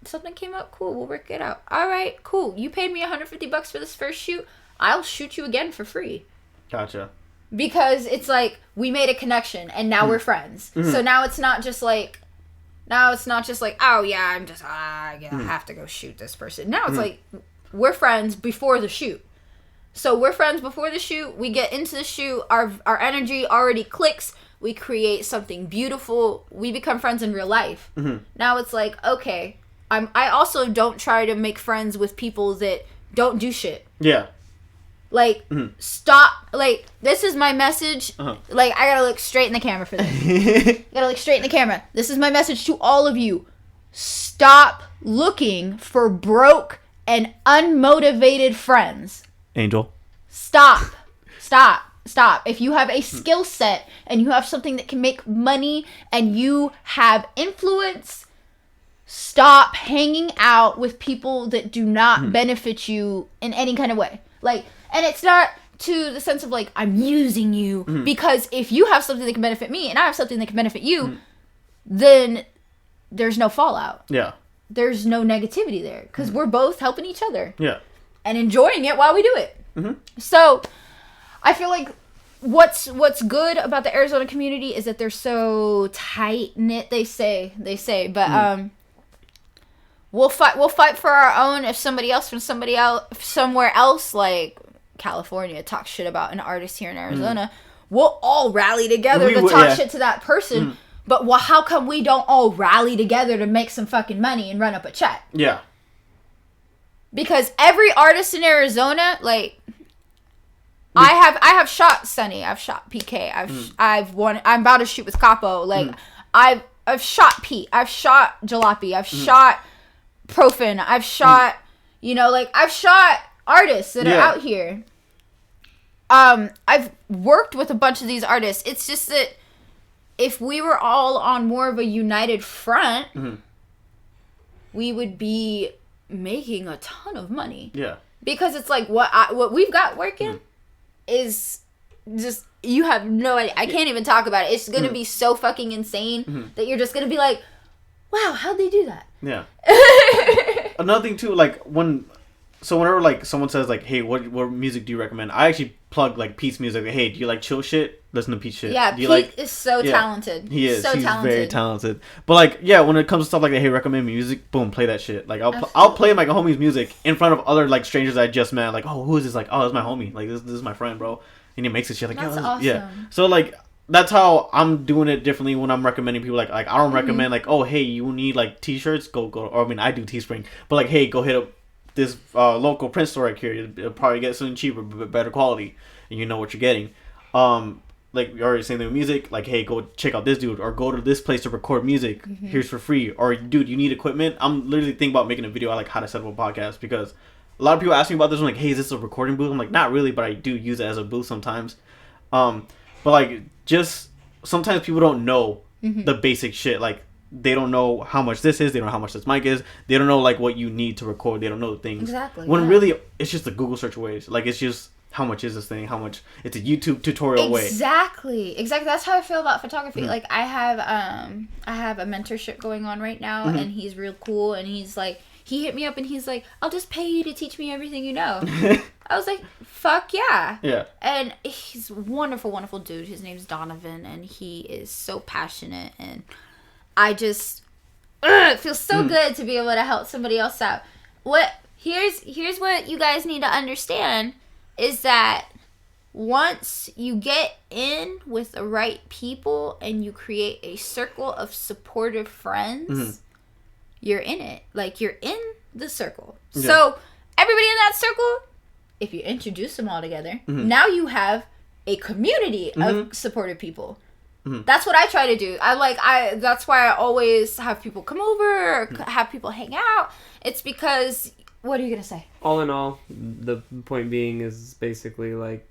[SPEAKER 4] Something came up. Cool. We'll work it out. All right. Cool. You paid me $150 for this first shoot. I'll shoot you again for free.
[SPEAKER 1] Gotcha.
[SPEAKER 4] Because it's like, we made a connection and now we're friends. So now it's not just like, oh yeah, I have to go shoot this person. Now it's like, we're friends before the shoot. So we're friends before the shoot. We get into the shoot. Our energy already clicks. We create something beautiful. We become friends in real life. Now it's like, okay, I also don't try to make friends with people that don't do shit.
[SPEAKER 1] Yeah.
[SPEAKER 4] Like, stop. Like, this is my message. Like, I gotta look straight in the camera for this. I gotta look straight in the camera. This is my message to all of you. Stop looking for broke and unmotivated friends.
[SPEAKER 1] Angel.
[SPEAKER 4] Stop. If you have a skill set and you have something that can make money and you have influence, stop hanging out with people that do not benefit you in any kind of way. Like, and it's not to the sense of like, I'm using you, because if you have something that can benefit me and I have something that can benefit you, then there's no fallout.
[SPEAKER 1] Yeah.
[SPEAKER 4] There's no negativity there because we're both helping each other.
[SPEAKER 1] Yeah.
[SPEAKER 4] And enjoying it while we do it. So I feel like what's good about the Arizona community is that they're so tight knit. They say, but we'll fight for our own. If somebody else from somewhere else, like California, talks shit about an artist here in Arizona, we'll all rally together to talk shit to that person. But how come we don't all rally together to make some fucking money and run up a check?
[SPEAKER 1] Yeah.
[SPEAKER 4] Because every artist in Arizona, like, I have shot Sunny, I've shot PK, I've won. I'm about to shoot with Capo. Like, I've shot Pete, I've shot Jalopy, I've shot Profin, I've shot, I've shot artists that are out here. I've worked with a bunch of these artists. It's just that if we were all on more of a united front, we would be making a ton of money. Yeah. Because it's like what we've got working is just, you have no idea. I can't even talk about it. It's gonna be so fucking insane that you're just gonna be like, wow, how'd they do that?
[SPEAKER 1] Yeah. Another thing too, like whenever like someone says like, hey, what music do you recommend? I actually plug like Pete's music. Like, hey, do you like chill shit? Listen to Pete's shit.
[SPEAKER 4] Yeah,
[SPEAKER 1] do you
[SPEAKER 4] Pete is so talented.
[SPEAKER 1] He is.
[SPEAKER 4] So
[SPEAKER 1] He's
[SPEAKER 4] talented.
[SPEAKER 1] very talented. But like, yeah, when it comes to stuff like that, hey, recommend music. Boom, play that shit. Like I'll play my homie's music in front of other like strangers I just met. Like, oh, who is this? Like, oh, that's my homie. Like this is my friend, bro. And he makes it shit. Like,
[SPEAKER 2] that's
[SPEAKER 1] yo,
[SPEAKER 2] awesome.
[SPEAKER 1] Yeah. So like, that's how I'm doing it differently when I'm recommending people. Like I don't recommend like, oh, hey, you need like t-shirts, go. Or I mean, I do Teespring, but like, hey, go hit up this local print store right here. It'll probably get something cheaper, but better quality, and you know what you're getting. Like we already saying with music, like, hey, go check out this dude, or go to this place to record music. Here's for free. Or dude, you need equipment. I'm literally thinking about making a video on like how to set up a podcast, because a lot of people ask me about this. I'm like, hey, is this a recording booth? I'm like, not really, but I do use it as a booth sometimes. But like, just sometimes people don't know the basic shit. Like, they don't know how much this is. They don't know how much this mic is. They don't know like what you need to record. They don't know things.
[SPEAKER 2] Exactly.
[SPEAKER 1] When really, it's just a Google search ways. Like, it's just, how much is this thing? How much? It's a YouTube tutorial way.
[SPEAKER 2] Exactly. That's how I feel about photography. Like, I have a mentorship going on right now, and he's real cool. And he's like, he hit me up and he's like, I'll just pay you to teach me everything you know. I was like, fuck yeah.
[SPEAKER 1] Yeah.
[SPEAKER 2] And he's a wonderful, wonderful dude. His name's Donovan, and he is so passionate. And I just, it feels so good to be able to help somebody else out. Here's what you guys need to understand is that once you get in with the right people and you create a circle of supportive friends, you're in it. Like, you're in the circle. Yeah. So everybody in that circle, if you introduce them all together, now you have a community of supportive people. That's what I try to do. That's why I always have people come over or have people hang out. It's because, what are you going to say?
[SPEAKER 3] All in all, the point being is basically like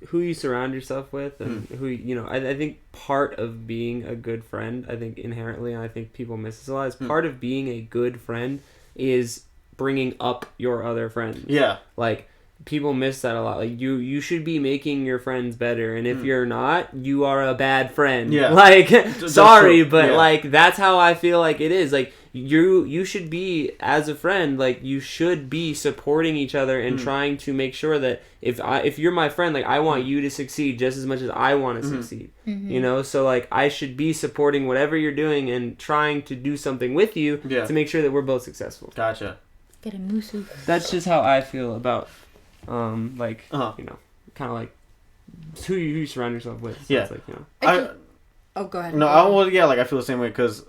[SPEAKER 3] who you surround yourself with, and who, you know, I think part of being a good friend, I think inherently, and I think people miss this a lot, is part of being a good friend is bringing up your other friends. Yeah. Like, people miss that a lot. Like, you should be making your friends better, and if you're not, you are a bad friend. Yeah. Like, sorry, but like, that's how I feel like it is. Like, you should be, as a friend, like, you should be supporting each other and trying to make sure that if you're my friend, like, I want you to succeed just as much as I want to succeed. You know, so like, I should be supporting whatever you're doing and trying to do something with you to make sure that we're both successful.
[SPEAKER 1] Gotcha.
[SPEAKER 2] Get a musu.
[SPEAKER 3] That's just how I feel about like, you know, kind of like who you surround yourself with. So it's like, you know.
[SPEAKER 4] Go ahead.
[SPEAKER 1] No, I feel the same way, because,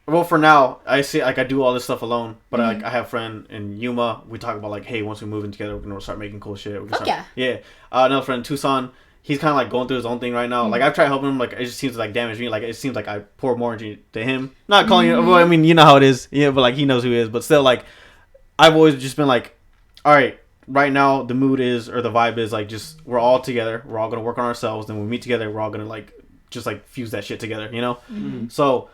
[SPEAKER 1] well, for now, I see, like, I do all this stuff alone, but like, I have a friend in Yuma. We talk about like, hey, once we move in together, we're gonna start making cool shit. Another friend, Tucson. He's kind of like going through his own thing right now. Like, I've tried helping him. Like, it just seems to like damage me. Like, it seems like I pour more into him. Not calling him. Well, I mean, you know how it is. Yeah, but like, he knows who he is. But still, like, I've always just been like, all right, right now the mood is, or the vibe is like, just, we're all together. We're all gonna work on ourselves. Then when we meet together, we're all gonna like just like fuse that shit together. You know. So,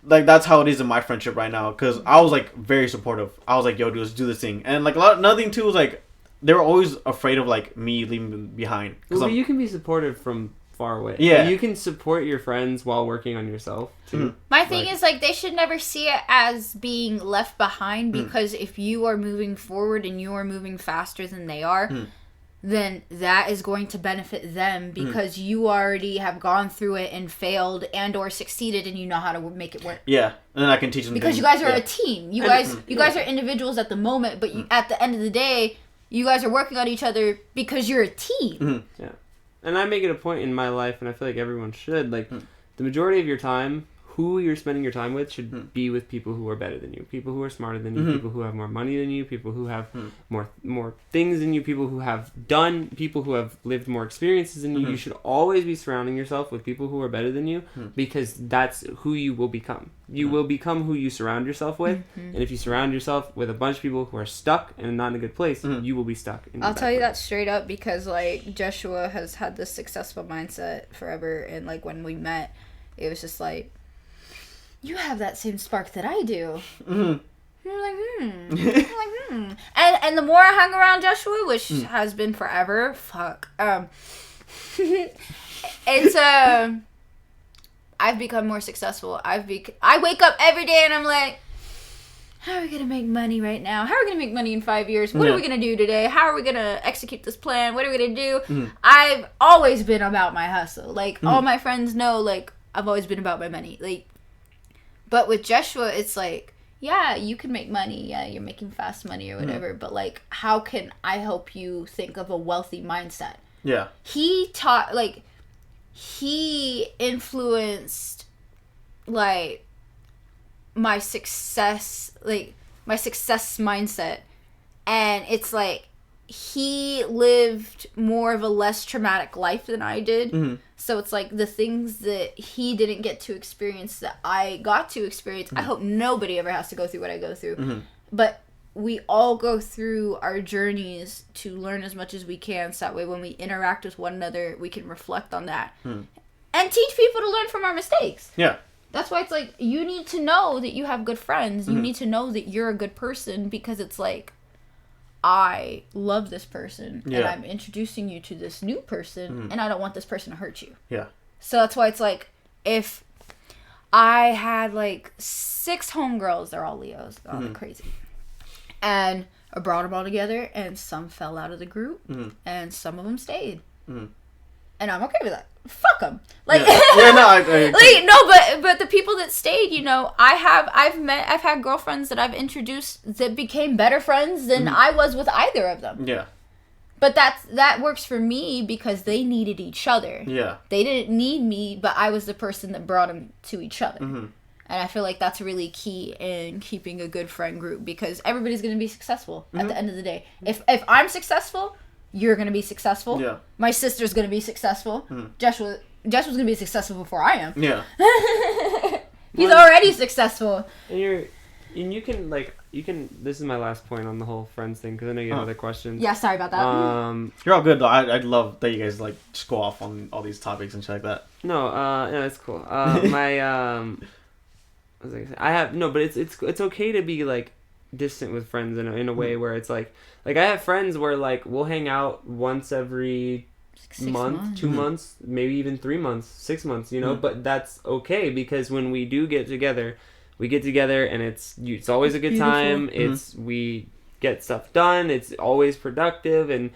[SPEAKER 1] like, that's how it is in my friendship right now. Because I was like very supportive. I was like, yo, dude, let's do this thing. And like, another thing too was like, they were always afraid of like me leaving them behind.
[SPEAKER 3] But you can be supportive from far away. Yeah. Like, you can support your friends while working on yourself too.
[SPEAKER 2] My thing is, like, they should never see it as being left behind, because if you are moving forward and you are moving faster than they are, then that is going to benefit them, because you already have gone through it and failed and or succeeded, and you know how to make it work.
[SPEAKER 1] Yeah, and then I can teach them.
[SPEAKER 2] Because you guys are a team. You guys are individuals at the moment, but at the end of the day, you guys are working on each other because you're a team.
[SPEAKER 3] Yeah. And I make it a point in my life, and I feel like everyone should, like, the majority of your time, who you're spending your time with should be with people who are better than you, people who are smarter than you, people who have more money than you, people who have more things than you, people who have people who have lived more experiences than you. You should always be surrounding yourself with people who are better than you, because that's who you will become. You will become who you surround yourself with, and if you surround yourself with a bunch of people who are stuck and not in a good place, you will be stuck.
[SPEAKER 4] I'll tell you that straight up, because like, Joshua has had this successful mindset forever, and like, when we met, it was just like, you have that same spark that I do. And you're like, And the more I hung around Joshua, which has been forever,
[SPEAKER 2] It's I've become more successful. I wake up every day and I'm like, how are we gonna make money right now? How are we gonna make money in 5 years? What are we gonna do today? How are we gonna execute this plan? What are we gonna do? Mm-hmm. I've always been about my hustle. Like all my friends know, like I've always been about my money. Like, but with Joshua, it's like, yeah, you can make money. Yeah, you're making fast money or whatever. But like, how can I help you think of a wealthy mindset?
[SPEAKER 1] Yeah.
[SPEAKER 2] He influenced like my success mindset, and it's like he lived more of a less traumatic life than I did. Mm-hmm. So it's like the things that he didn't get to experience that I got to experience. Mm-hmm. I hope nobody ever has to go through what I go through. Mm-hmm. But we all go through our journeys to learn as much as we can, so that way when we interact with one another, we can reflect on that. And teach people to learn from our mistakes.
[SPEAKER 1] Yeah.
[SPEAKER 2] That's why it's like, you need to know that you have good friends. You need to know that you're a good person, because it's like, I love this person and I'm introducing you to this new person and I don't want this person to hurt you.
[SPEAKER 1] Yeah.
[SPEAKER 2] So that's why it's like, if I had like 6 homegirls, they're all Leos, they're crazy. And I brought them all together, and some fell out of the group and some of them stayed. And I'm okay with that. Fuck them. Like, like, no, but the people that stayed, you know, I've had girlfriends that I've introduced that became better friends than I was with either of them.
[SPEAKER 1] Yeah.
[SPEAKER 2] But that works for me because they needed each other.
[SPEAKER 1] Yeah.
[SPEAKER 2] They didn't need me, but I was the person that brought them to each other. And I feel like that's really key in keeping a good friend group, because everybody's going to be successful at the end of the day. If I'm successful, you're going to be successful. Yeah. My sister's going to be successful. Jesh was going to be successful before I am.
[SPEAKER 1] Yeah.
[SPEAKER 2] He's already successful.
[SPEAKER 3] And you can this is my last point on the whole friends thing, because I know you have other questions.
[SPEAKER 2] Yeah, sorry about that.
[SPEAKER 1] You're all good though. I love that you guys like just go off on all these topics and shit like that.
[SPEAKER 3] No, it's cool. What was I gonna say? But it's okay to be like distant with friends in a way where it's like I have friends where like we'll hang out once every month, 2 months, maybe even 3 months, 6 months, you know, but that's okay, because when we do get together, and it's always a good time. We get stuff done. It's always productive, and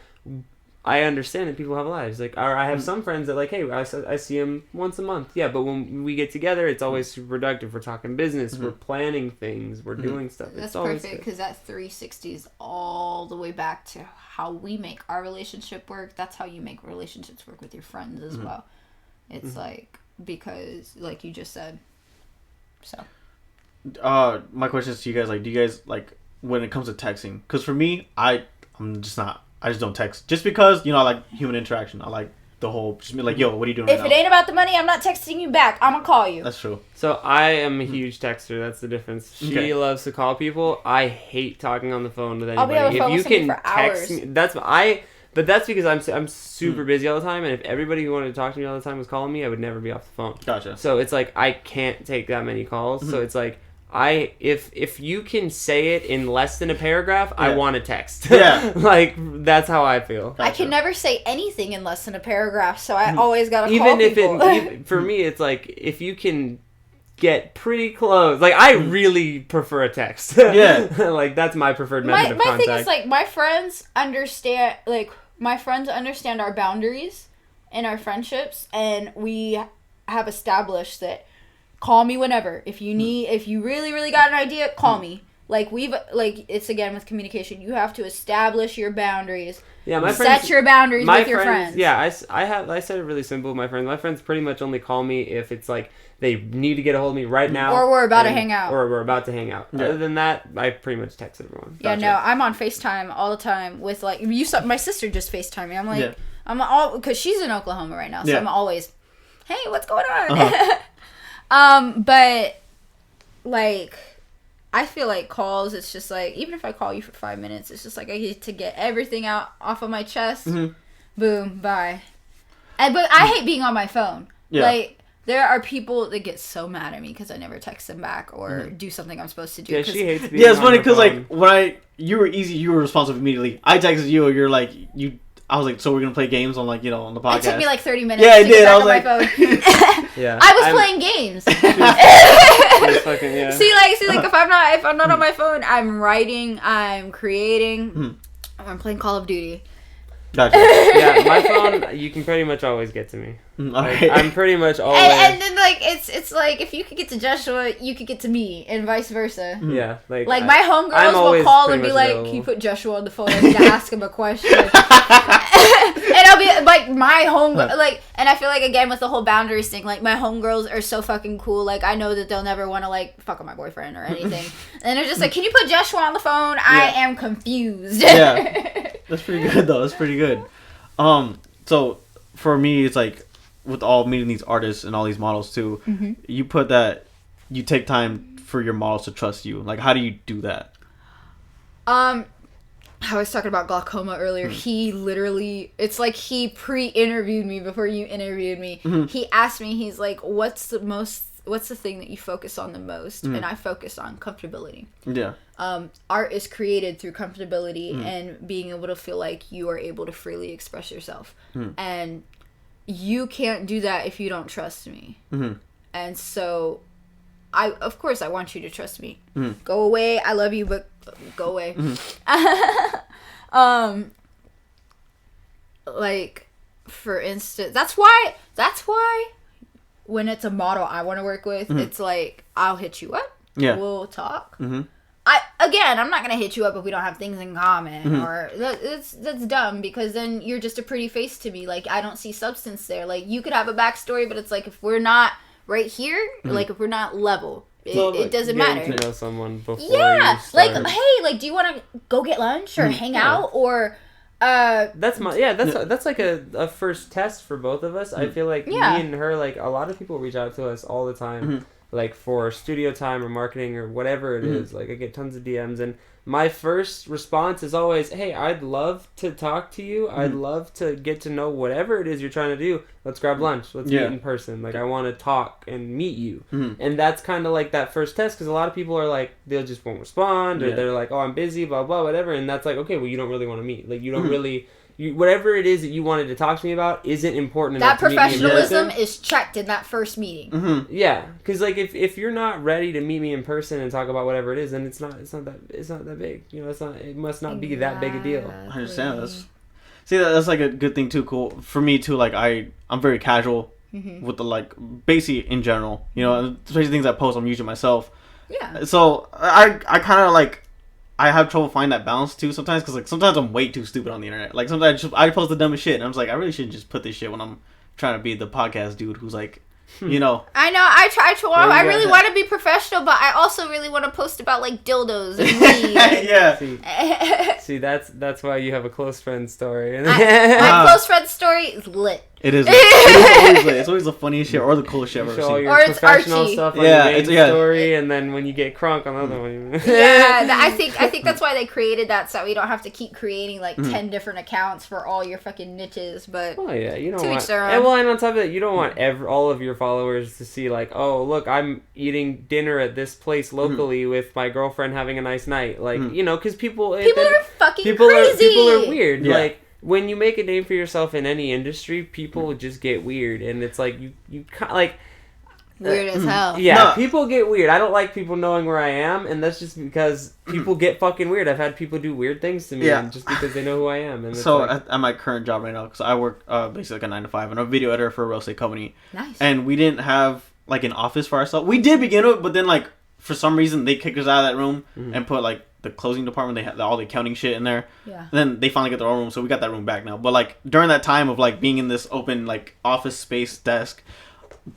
[SPEAKER 3] I understand that people have lives. Like, I have some friends that like, hey, I see them once a month. Yeah, but when we get together, it's always super productive. We're talking business. We're planning things. We're doing stuff.
[SPEAKER 2] That's perfect, because that 360 is all the way back to how we make our relationship work. That's how you make relationships work with your friends as well. It's like, because like you just said. So.
[SPEAKER 1] My question is to you guys, like, do you guys like when it comes to texting? Because for me, I just don't text, just because, you know, I like human interaction. I like the whole, just be like, yo, what are you doing right now?
[SPEAKER 2] If it ain't about the money, I'm not texting you back. I'm gonna call you.
[SPEAKER 1] That's true.
[SPEAKER 3] So I am a huge texter. That's the difference. She loves to call people. I hate talking on the phone with anybody.
[SPEAKER 2] I'll be on the phone with somebody for
[SPEAKER 3] text
[SPEAKER 2] hours.
[SPEAKER 3] But that's because I'm super busy all the time, and if everybody who wanted to talk to me all the time was calling me, I would never be off the phone.
[SPEAKER 1] Gotcha.
[SPEAKER 3] So it's like I can't take that many calls. So it's like, if you can say it in less than a paragraph, I want to text. Yeah. Like, that's how I feel.
[SPEAKER 2] Gotcha. I can never say anything in less than a paragraph, so I always gotta call people.
[SPEAKER 3] For me, it's like, if you can get pretty close, like, I really prefer a text.
[SPEAKER 1] Yeah.
[SPEAKER 3] Like, that's my preferred method of contact.
[SPEAKER 2] My thing is, like, my friends understand our boundaries in our friendships, and we have established that call me whenever. If you really, really got an idea, call me. Like, it's again with communication. You have to establish your boundaries.
[SPEAKER 3] Yeah,
[SPEAKER 2] set your boundaries with your friends.
[SPEAKER 3] Yeah, I said it really simple with my friends. My friends pretty much only call me if it's like they need to get a hold of me right now.
[SPEAKER 2] Or we're about to hang out.
[SPEAKER 3] Yeah. Other than that, I pretty much text everyone.
[SPEAKER 2] Yeah, no, I'm on FaceTime all the time with, like, you saw my sister just FaceTime me. I'm like, I'm all, because she's in Oklahoma right now, so I'm always, hey, what's going on? But, like, I feel like calls, it's just like, even if I call you for 5 minutes, it's just like I get to get everything out off of my chest. Boom, bye. But I hate being on my phone. Yeah. Like, there are people that get so mad at me because I never text them back or do something I'm supposed to do.
[SPEAKER 3] Yeah, she hates being on
[SPEAKER 1] it's funny because, like, when you were responsive immediately. I texted you, you're like, I was like, so we're gonna play games on like on the podcast.
[SPEAKER 4] It took me like 30 minutes.
[SPEAKER 1] Yeah, it
[SPEAKER 4] to
[SPEAKER 1] did.
[SPEAKER 4] Get back
[SPEAKER 1] I was
[SPEAKER 4] on
[SPEAKER 1] like,
[SPEAKER 4] my phone.
[SPEAKER 3] Yeah.
[SPEAKER 4] I was playing games.
[SPEAKER 3] Fucking, yeah.
[SPEAKER 4] See, like if I'm not on my phone, I'm writing, I'm creating, I'm playing Call of Duty.
[SPEAKER 1] Gotcha.
[SPEAKER 3] Yeah, my phone, you can pretty much always get to me. Like,
[SPEAKER 1] Okay.
[SPEAKER 3] I'm pretty much always.
[SPEAKER 4] And then like it's like if you could get to Joshua, you could get to me, and vice versa.
[SPEAKER 3] Yeah, like
[SPEAKER 4] My homegirls
[SPEAKER 3] I'm
[SPEAKER 4] will
[SPEAKER 3] always
[SPEAKER 4] call
[SPEAKER 3] pretty
[SPEAKER 4] and be
[SPEAKER 3] much
[SPEAKER 4] like,
[SPEAKER 3] available.
[SPEAKER 4] "Can you put Joshua on the phone? I need to ask him a question." And I'll be like, my home like, and I feel like again with the whole boundaries thing, like my homegirls are so fucking cool. Like I know that they'll never want to like fuck with my boyfriend or anything, and they're just like, "Can you put Joshua on the phone? I am confused."
[SPEAKER 1] Yeah, that's pretty good though. That's pretty good. So for me, it's like with all meeting these artists and all these models too. You put that you take time for your models to trust you. Like, how do you do that?
[SPEAKER 4] I was talking about glaucoma earlier. He literally, it's like he pre-interviewed me before you interviewed me. He asked me, he's like, what's the thing that you focus on the most? And I focus on comfortability.
[SPEAKER 1] Yeah.
[SPEAKER 4] Art is created through comfortability and being able to feel like you are able to freely express yourself. And you can't do that if you don't trust me. And so of course I want you to trust me. Go away. I love you, but go away. Like for instance, that's why when it's a model I want to work with, it's like I'll hit you up.
[SPEAKER 1] Yeah.
[SPEAKER 4] We'll talk. I'm not gonna hit you up if we don't have things in common, or that's dumb, because then you're just a pretty face to me. Like I don't see substance there. Like you could have a backstory, but it's like if we're not right here, like if we're not level, it doesn't matter.
[SPEAKER 3] Getting to know someone before you
[SPEAKER 4] like
[SPEAKER 3] start.
[SPEAKER 4] hey, like do you want to go get lunch or hang out or
[SPEAKER 3] that's like a first test for both of us. I feel like me and her, like a lot of people reach out to us all the time. Like for studio time or marketing or whatever it is. Like I get tons of DMs, and my first response is always, hey, I'd love to talk to you. I'd love to get to know whatever it is you're trying to do. Let's grab lunch. Let's meet in person. Like I want to talk and meet you. And that's kind of like that first test, because a lot of people are like, they'll just won't respond, or they're like, oh, I'm busy, blah, blah, whatever. And that's like, okay, well, you don't really want to meet. Like you don't really... whatever it is that you wanted to talk to me about isn't important enough
[SPEAKER 4] that
[SPEAKER 3] to meet me in
[SPEAKER 4] professionalism
[SPEAKER 3] person.
[SPEAKER 4] is checked in that first meeting.
[SPEAKER 3] Yeah, because like if you're not ready to meet me in person and talk about whatever it is, then it's not that big. You know, it must not be that big a deal.
[SPEAKER 1] I understand. That's like a good thing too. Cool for me too. Like I'm very casual with the like basically in general. You know, especially things I post, I'm using myself.
[SPEAKER 4] Yeah.
[SPEAKER 1] So I kind of like. I have trouble finding that balance too sometimes, because like sometimes I'm way too stupid on the internet. Like sometimes I post the dumbest shit, and I'm just like, I really shouldn't just put this shit when I'm trying to be the podcast dude who's like, you know.
[SPEAKER 4] I know. I try to. I really want to be professional, but I also really want to post about like dildos and weed.
[SPEAKER 1] Yeah.
[SPEAKER 3] See, that's why you have a close friend story.
[SPEAKER 4] My close friend story is lit.
[SPEAKER 1] It is. It is always lit. It's always the funniest shit or the coolest shit I've ever
[SPEAKER 3] show all
[SPEAKER 1] seen.
[SPEAKER 3] your
[SPEAKER 4] Or it's
[SPEAKER 3] professional
[SPEAKER 4] Archie.
[SPEAKER 3] stuff on
[SPEAKER 1] Yeah,
[SPEAKER 3] your main
[SPEAKER 1] it's
[SPEAKER 3] story, and then when you get crunk on the other one.
[SPEAKER 4] I think that's why they created that, so we don't have to keep creating like 10 different accounts for all your fucking niches. But
[SPEAKER 3] Oh yeah, you don't
[SPEAKER 4] to
[SPEAKER 3] want.
[SPEAKER 4] each their own.
[SPEAKER 3] And well, and on top of that, you don't want all of your followers to see like, oh look, I'm eating dinner at this place locally with my girlfriend having a nice night. Like you know, because people
[SPEAKER 4] are fucking
[SPEAKER 3] people
[SPEAKER 4] crazy.
[SPEAKER 3] People are weird.
[SPEAKER 1] Yeah.
[SPEAKER 3] Like when you make a name for yourself in any industry, people just get weird, and it's like you like.
[SPEAKER 4] Weird as hell.
[SPEAKER 3] Yeah,
[SPEAKER 1] No.
[SPEAKER 3] people get weird. I don't like people knowing where I am, and that's just because people get fucking weird. I've had people do weird things to me, and just because they know who I am. And it's
[SPEAKER 1] So
[SPEAKER 3] like,
[SPEAKER 1] at my current job right now, because I work basically like a 9 to 5, and I'm a video editor for a real estate company.
[SPEAKER 4] Nice.
[SPEAKER 1] And we didn't have like an office for ourselves. We did begin with, but then like for some reason they kicked us out of that room and put like the closing department. They had all the accounting shit in there.
[SPEAKER 4] Yeah.
[SPEAKER 1] And then they finally got their own room, so we got that room back now. But like during that time of like being in this open like office space desk,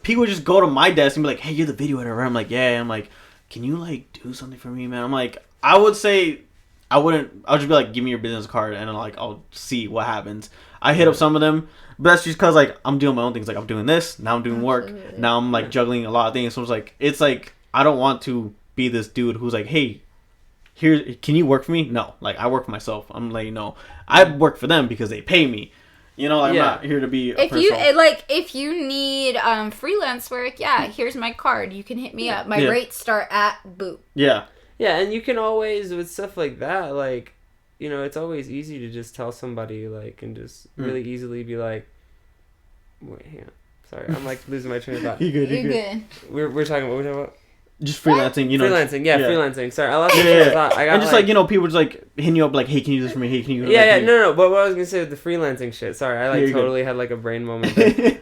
[SPEAKER 1] people would just go to my desk and be like, "Hey, you're the video editor." I'm like, "Yeah." I'm like, "Can you like do something for me, man?" I'm like, I would say, I would just be like, "Give me your business card," and like I'll see what happens. I hit up some of them, but that's just because like I'm doing my own things. Like I'm doing this now, I'm doing work now, I'm like juggling a lot of things. So it's like I don't want to be this dude who's like, "Hey, here, can you work for me?" No, like I work for myself. I'm letting you know, I work for them because they pay me. You know, I'm not here to be.
[SPEAKER 4] If you need freelance work, here's my card. You can hit me up. My rates start at boot.
[SPEAKER 1] Yeah.
[SPEAKER 3] Yeah, and you can always, with stuff like that, like, it's always easy to just tell somebody, like, and just really easily be like, wait, hang on. Sorry, I'm, like, losing my train of thought.
[SPEAKER 2] You're good.
[SPEAKER 3] We're talking about, what we're talking about?
[SPEAKER 1] Just freelancing,
[SPEAKER 3] Freelancing, freelancing. Sorry, I lost my train of thought. I got,
[SPEAKER 1] and just, like, people just, like, hitting you up, like, hey, can you do this for me? Hey, can you...
[SPEAKER 3] No, but what I was going to say with the freelancing shit, sorry, I, like, totally had, like, a brain moment there.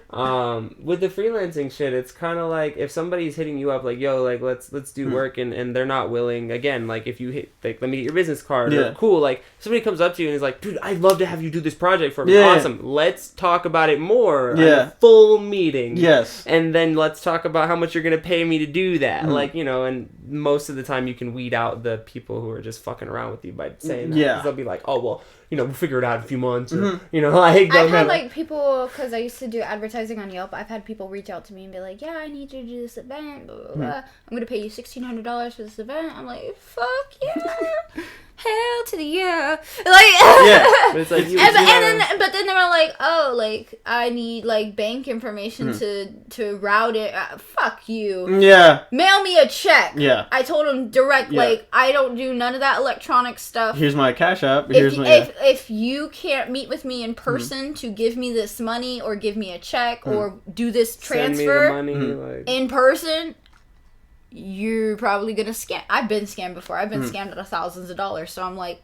[SPEAKER 3] With the freelancing shit, it's kind of like, if somebody's hitting you up, like, yo, like, let's do work, and they're not willing, again, like, if you hit, like, let me get your business card, or, cool, like, somebody comes up to you and is like, dude, I'd love to have you do this project for me, awesome, let's talk about it more, at a full meeting, and then let's talk about how much you're going to pay me to do that, like, and most of the time you can weed out the people who are just fucking around with you by saying that. Because they'll be like, oh, well, we'll figure it out in a few months. Or, like...
[SPEAKER 2] I've had, like, people, because I used to do advertising on Yelp, I've had people reach out to me and be like, yeah, I need you to do this event, blah, blah, blah. I'm going to pay you $1,600 for this event. I'm like, fuck yeah. Hell to the yeah. Like,
[SPEAKER 3] but it's like
[SPEAKER 2] but then they were like, oh, like, I need, like, bank information to route it. Fuck you.
[SPEAKER 1] Yeah.
[SPEAKER 2] Mail me a check.
[SPEAKER 1] Yeah.
[SPEAKER 2] I told them direct, like, I don't do none of that electronic stuff.
[SPEAKER 1] Here's my Cash App.
[SPEAKER 2] If you can't meet with me in person to give me this money or give me a check or do this transfer
[SPEAKER 3] send me the money, like...
[SPEAKER 2] in person, you're probably gonna scam. I've been scammed before. I've been scammed out of thousands of dollars. So I'm like,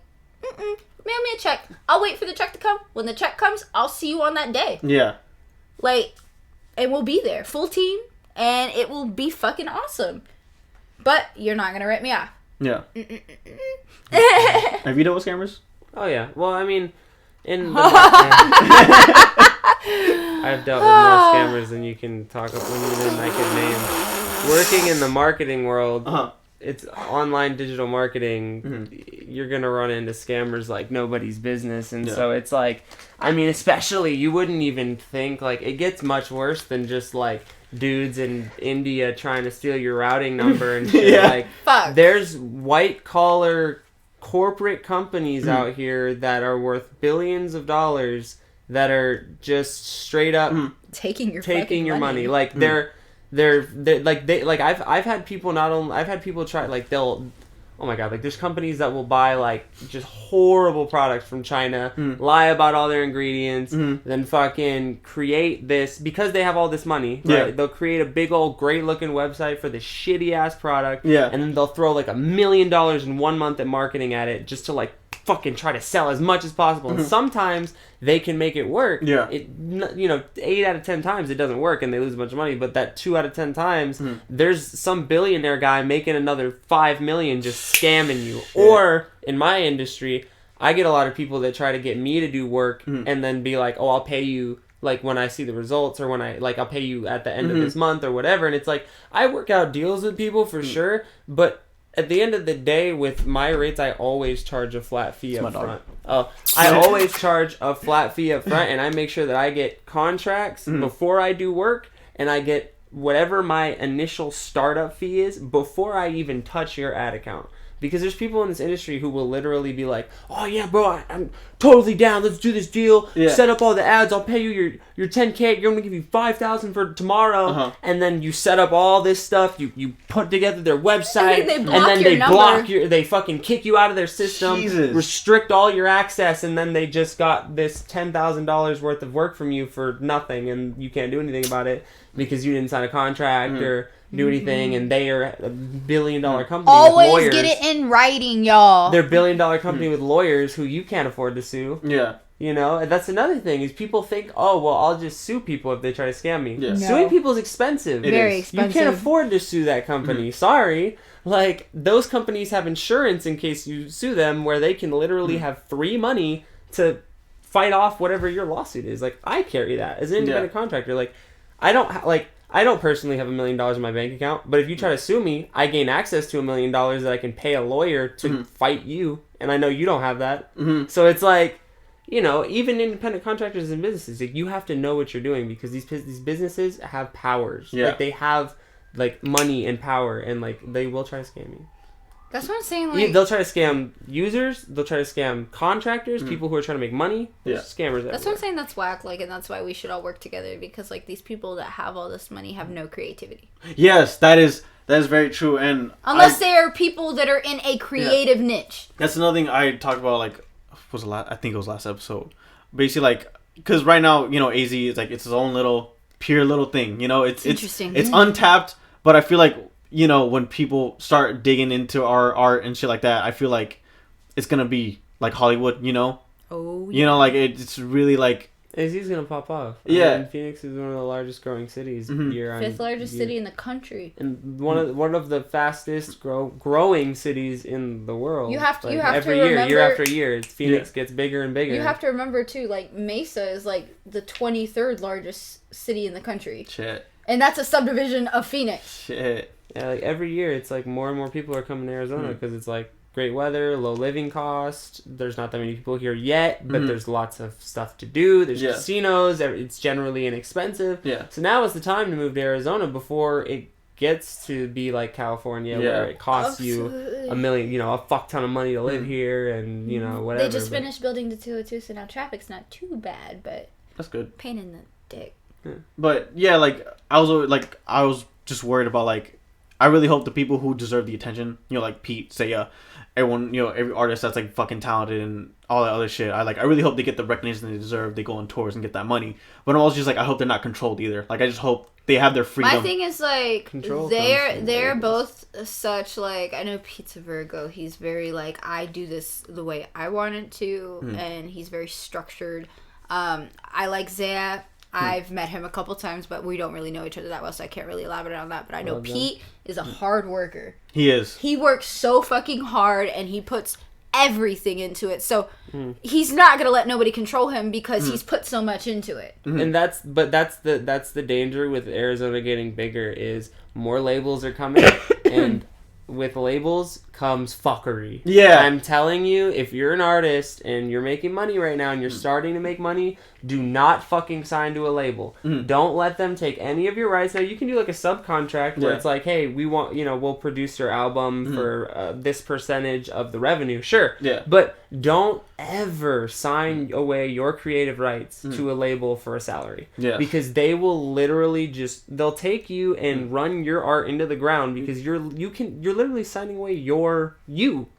[SPEAKER 2] mail me a check. I'll wait for the check to come. When the check comes, I'll see you on that day.
[SPEAKER 1] Yeah.
[SPEAKER 2] Like, and we'll be there, full team, and it will be fucking awesome. But you're not gonna rip me off.
[SPEAKER 1] Yeah. Have you dealt with scammers?
[SPEAKER 3] Oh yeah. Well, I mean, in the I've dealt with more scammers than you can talk about when I could name. Working in the marketing world, it's online digital marketing, you're going to run into scammers like nobody's business. And so it's like, I mean, especially, you wouldn't even think, like, it gets much worse than just, like, dudes in India trying to steal your routing number and shit. Like,
[SPEAKER 2] fuck.
[SPEAKER 3] There's white-collar corporate companies out here that are worth billions of dollars that are just straight up
[SPEAKER 2] taking your
[SPEAKER 3] money. Like, I've had people try, like, they'll, oh my god, like, there's companies that will buy, like, just horrible products from China, lie about all their ingredients, then fucking create this, because they have all this money, right? They'll create a big old great looking website for this shitty ass product, and then they'll throw like $1 million in 1 month at marketing at it just to, like, fucking try to sell as much as possible. And sometimes they can make it work. It 8 out of 10 times it doesn't work and they lose a bunch of money, but that 2 out of 10 times there's some billionaire guy making another 5 million just scamming you. Or in my industry, I get a lot of people that try to get me to do work and then be like, oh, I'll pay you, like, when I see the results, or when I'll pay you at the end of this month or whatever. And it's like, I work out deals with people for sure, but at the end of the day, with my rates, I always charge a flat fee up front. I always charge a flat fee up front, and I make sure that I get contracts before I do work, and I get whatever my initial startup fee is before I even touch your ad account. Because there's people in this industry who will literally be like, oh yeah, bro, I'm totally down. Let's do this deal. Set up all the ads. I'll pay you your $10K. You're going to give you $5,000 for tomorrow. And then you set up all this stuff. You put together their website. And then they block your, they fucking kick you out of their system. Restrict all your access. And then they just got this $10,000 worth of work from you for nothing. And you can't do anything about it because you didn't sign a contract or do anything, and they are a $1 billion company with lawyers.
[SPEAKER 2] Always get it in writing, y'all.
[SPEAKER 3] They're $1 billion company with lawyers who you can't afford to sue. And that's another thing, is people think, oh, well, I'll just sue people if they try to scam me. No. Suing people is expensive.
[SPEAKER 2] Very expensive.
[SPEAKER 3] You can't afford to sue that company. Sorry. Like, those companies have insurance in case you sue them, where they can literally have free money to fight off whatever your lawsuit is. Like, I carry that as an independent contractor. Like, I don't personally have $1 million in my bank account, but if you try to sue me, I gain access to $1 million that I can pay a lawyer to fight you, and I know you don't have that. So it's like, even independent contractors and businesses, like, you have to know what you're doing, because these businesses have powers. Like, they have, like, money and power, and, like, they will try to scam you.
[SPEAKER 2] That's what I'm saying. Like,
[SPEAKER 3] they'll try to scam users. They'll try to scam contractors, people who are trying to make money. There's scammers everywhere.
[SPEAKER 2] That's what I'm saying. That's whack. Like, and that's why we should all work together, because, like, these people that have all this money have no creativity.
[SPEAKER 1] Yes, that is very true. And
[SPEAKER 2] unless they are people that are in a creative niche.
[SPEAKER 1] That's another thing I talk about, like, I think it was last episode. Basically, like, because right now, you know, AZ is like it's his own little pure little thing. You know, it's
[SPEAKER 4] interesting.
[SPEAKER 1] It's untapped, but I feel like, you know, when people start digging into our art and shit like that, I feel like it's gonna be like Hollywood. You know.
[SPEAKER 4] Oh.
[SPEAKER 1] Yeah. You know, like it's really like.
[SPEAKER 3] AZ's gonna pop off.
[SPEAKER 1] Yeah.
[SPEAKER 3] I mean, Phoenix is one of the largest growing cities year on
[SPEAKER 4] 5th largest city in the country.
[SPEAKER 3] And one of the fastest growing cities in the world.
[SPEAKER 4] You have to
[SPEAKER 3] every
[SPEAKER 4] remember,
[SPEAKER 3] year after year, Phoenix gets bigger and bigger.
[SPEAKER 4] You have to remember too, like Mesa is like the 23rd largest city in the country.
[SPEAKER 1] Shit.
[SPEAKER 4] And that's a subdivision of Phoenix.
[SPEAKER 1] Shit.
[SPEAKER 3] Yeah, like every year it's like more and more people are coming to Arizona because it's like great weather, low living cost. There's not that many people here yet, but there's lots of stuff to do. There's casinos. It's generally inexpensive.
[SPEAKER 1] Yeah.
[SPEAKER 3] So now is the time to move to Arizona before it gets to be like California, where it costs you $1 million, you know, a fuck ton of money to live here, and you know whatever.
[SPEAKER 4] They just finished building the 202, so now traffic's not too bad, but
[SPEAKER 1] that's good.
[SPEAKER 4] Pain in the dick.
[SPEAKER 1] Yeah. But yeah, like I was just worried about, like, I really hope the people who deserve the attention, you know, like Pete, say, everyone, you know, every artist that's like fucking talented and all that other shit. I really hope they get the recognition they deserve. They go on tours and get that money. But I'm also just like, I hope they're not controlled either. Like, I just hope they have their freedom.
[SPEAKER 4] My thing is like,
[SPEAKER 3] Control
[SPEAKER 4] they're both such, like, I know Pete's a Virgo. He's very like, I do this the way I want it to, and he's very structured. I like Zaya. I've met him a couple times, but we don't really know each other that well, so I can't really elaborate on that. But I know Pete is a hard worker.
[SPEAKER 1] He is.
[SPEAKER 4] He works so fucking hard, and he puts everything into it. So he's not gonna let nobody control him because he's put so much into it.
[SPEAKER 3] And that's the danger with Arizona getting bigger is more labels are coming, and with labels comes fuckery.
[SPEAKER 1] Yeah.
[SPEAKER 3] I'm telling you, if you're an artist and you're making money right now and you're starting to make money, do not fucking sign to a label. Don't let them take any of your rights. Now, you can do like a subcontract where it's like, hey, we want, you know, we'll produce your album for this percentage of the revenue. Sure.
[SPEAKER 1] Yeah.
[SPEAKER 3] But don't ever sign away your creative rights to a label for a salary.
[SPEAKER 1] Yeah.
[SPEAKER 3] Because they will literally they'll take you and run your art into the ground because you're literally signing away you.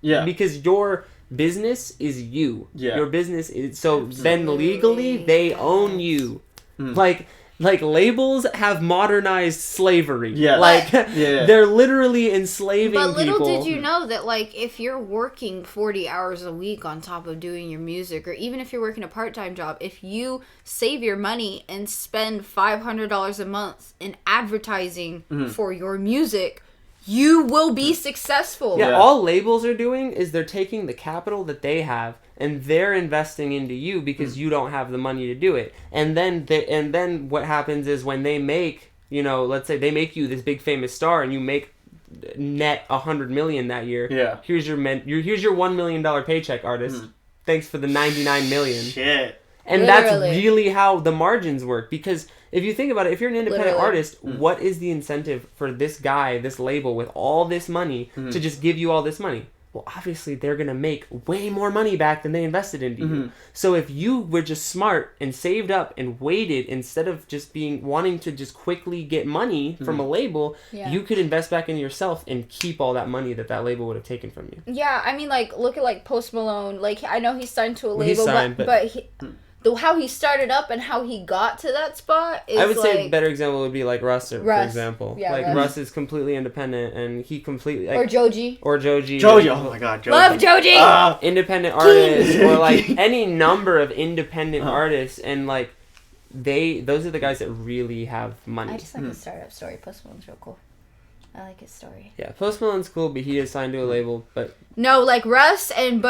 [SPEAKER 1] Yeah.
[SPEAKER 3] Because your business is you.
[SPEAKER 1] Yeah.
[SPEAKER 3] Your business is then legally they own you. Like labels have modernized slavery.
[SPEAKER 1] Yeah.
[SPEAKER 3] Like they're literally enslaving people.
[SPEAKER 4] But little did you know that, like, if you're working 40 hours a week on top of doing your music, or even if you're working a part-time job, if you save your money and spend $500 a month in advertising for your music, you will be successful.
[SPEAKER 3] Yeah, all labels are doing is they're taking the capital that they have and they're investing into you because you don't have the money to do it. And then what happens is when they make, you know, let's say they make you this big famous star and you make net $100 million that year.
[SPEAKER 1] Yeah.
[SPEAKER 3] Here's your $1 million paycheck, artist. Thanks for the $99 million.
[SPEAKER 1] Shit.
[SPEAKER 3] And
[SPEAKER 4] Literally.
[SPEAKER 3] that's really how the margins work. Because if you think about it, if you're an independent artist, what is the incentive for this guy, this label with all this money to just give you all this money? Well, obviously they're going to make way more money back than they invested into you. So if you were just smart and saved up and waited instead of just wanting to just quickly get money from a label, you could invest back in yourself and keep all that money that label would have taken from you.
[SPEAKER 4] Yeah, I mean, like, look at, like, Post Malone. Like, I know he's signed to a
[SPEAKER 3] Well,
[SPEAKER 4] label, but how he started up and how he got to that spot is,
[SPEAKER 3] I would say a
[SPEAKER 4] like,
[SPEAKER 3] better example would be like Russ, for example.
[SPEAKER 4] Yeah,
[SPEAKER 3] like
[SPEAKER 4] Russ.
[SPEAKER 3] Russ is completely independent and he completely
[SPEAKER 4] or Joji.
[SPEAKER 3] or Joji.
[SPEAKER 1] Oh my god, Joji.
[SPEAKER 4] Love Joji.
[SPEAKER 3] Independent artists or like any number of independent artists, and like those are the guys that really have money.
[SPEAKER 4] I just like his startup story. Post Malone's real cool. I like his story.
[SPEAKER 3] Yeah, Post Malone's cool, but he is signed to a label. But
[SPEAKER 4] no, like Russ I've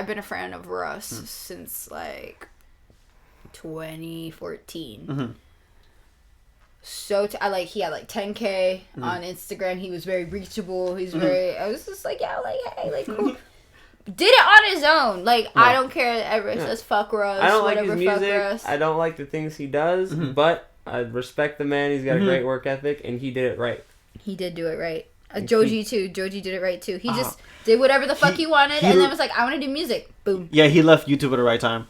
[SPEAKER 4] been a fan of Russ since like 2014. So he had like 10K on Instagram. He was very reachable. He's I was just like, yeah, like, hey, like, cool. Did it on his own. Like, I don't care that everyone says fuck Russ.
[SPEAKER 3] I don't like
[SPEAKER 4] whatever,
[SPEAKER 3] his music.
[SPEAKER 4] Russ.
[SPEAKER 3] I don't like the things he does, but I respect the man. He's got a great work ethic, and he did it right.
[SPEAKER 4] He did do it right. Joji too. Joji did it right too. He just did whatever the fuck he wanted, and then was like, I want to do music. Boom.
[SPEAKER 1] Yeah, he left YouTube at the right time.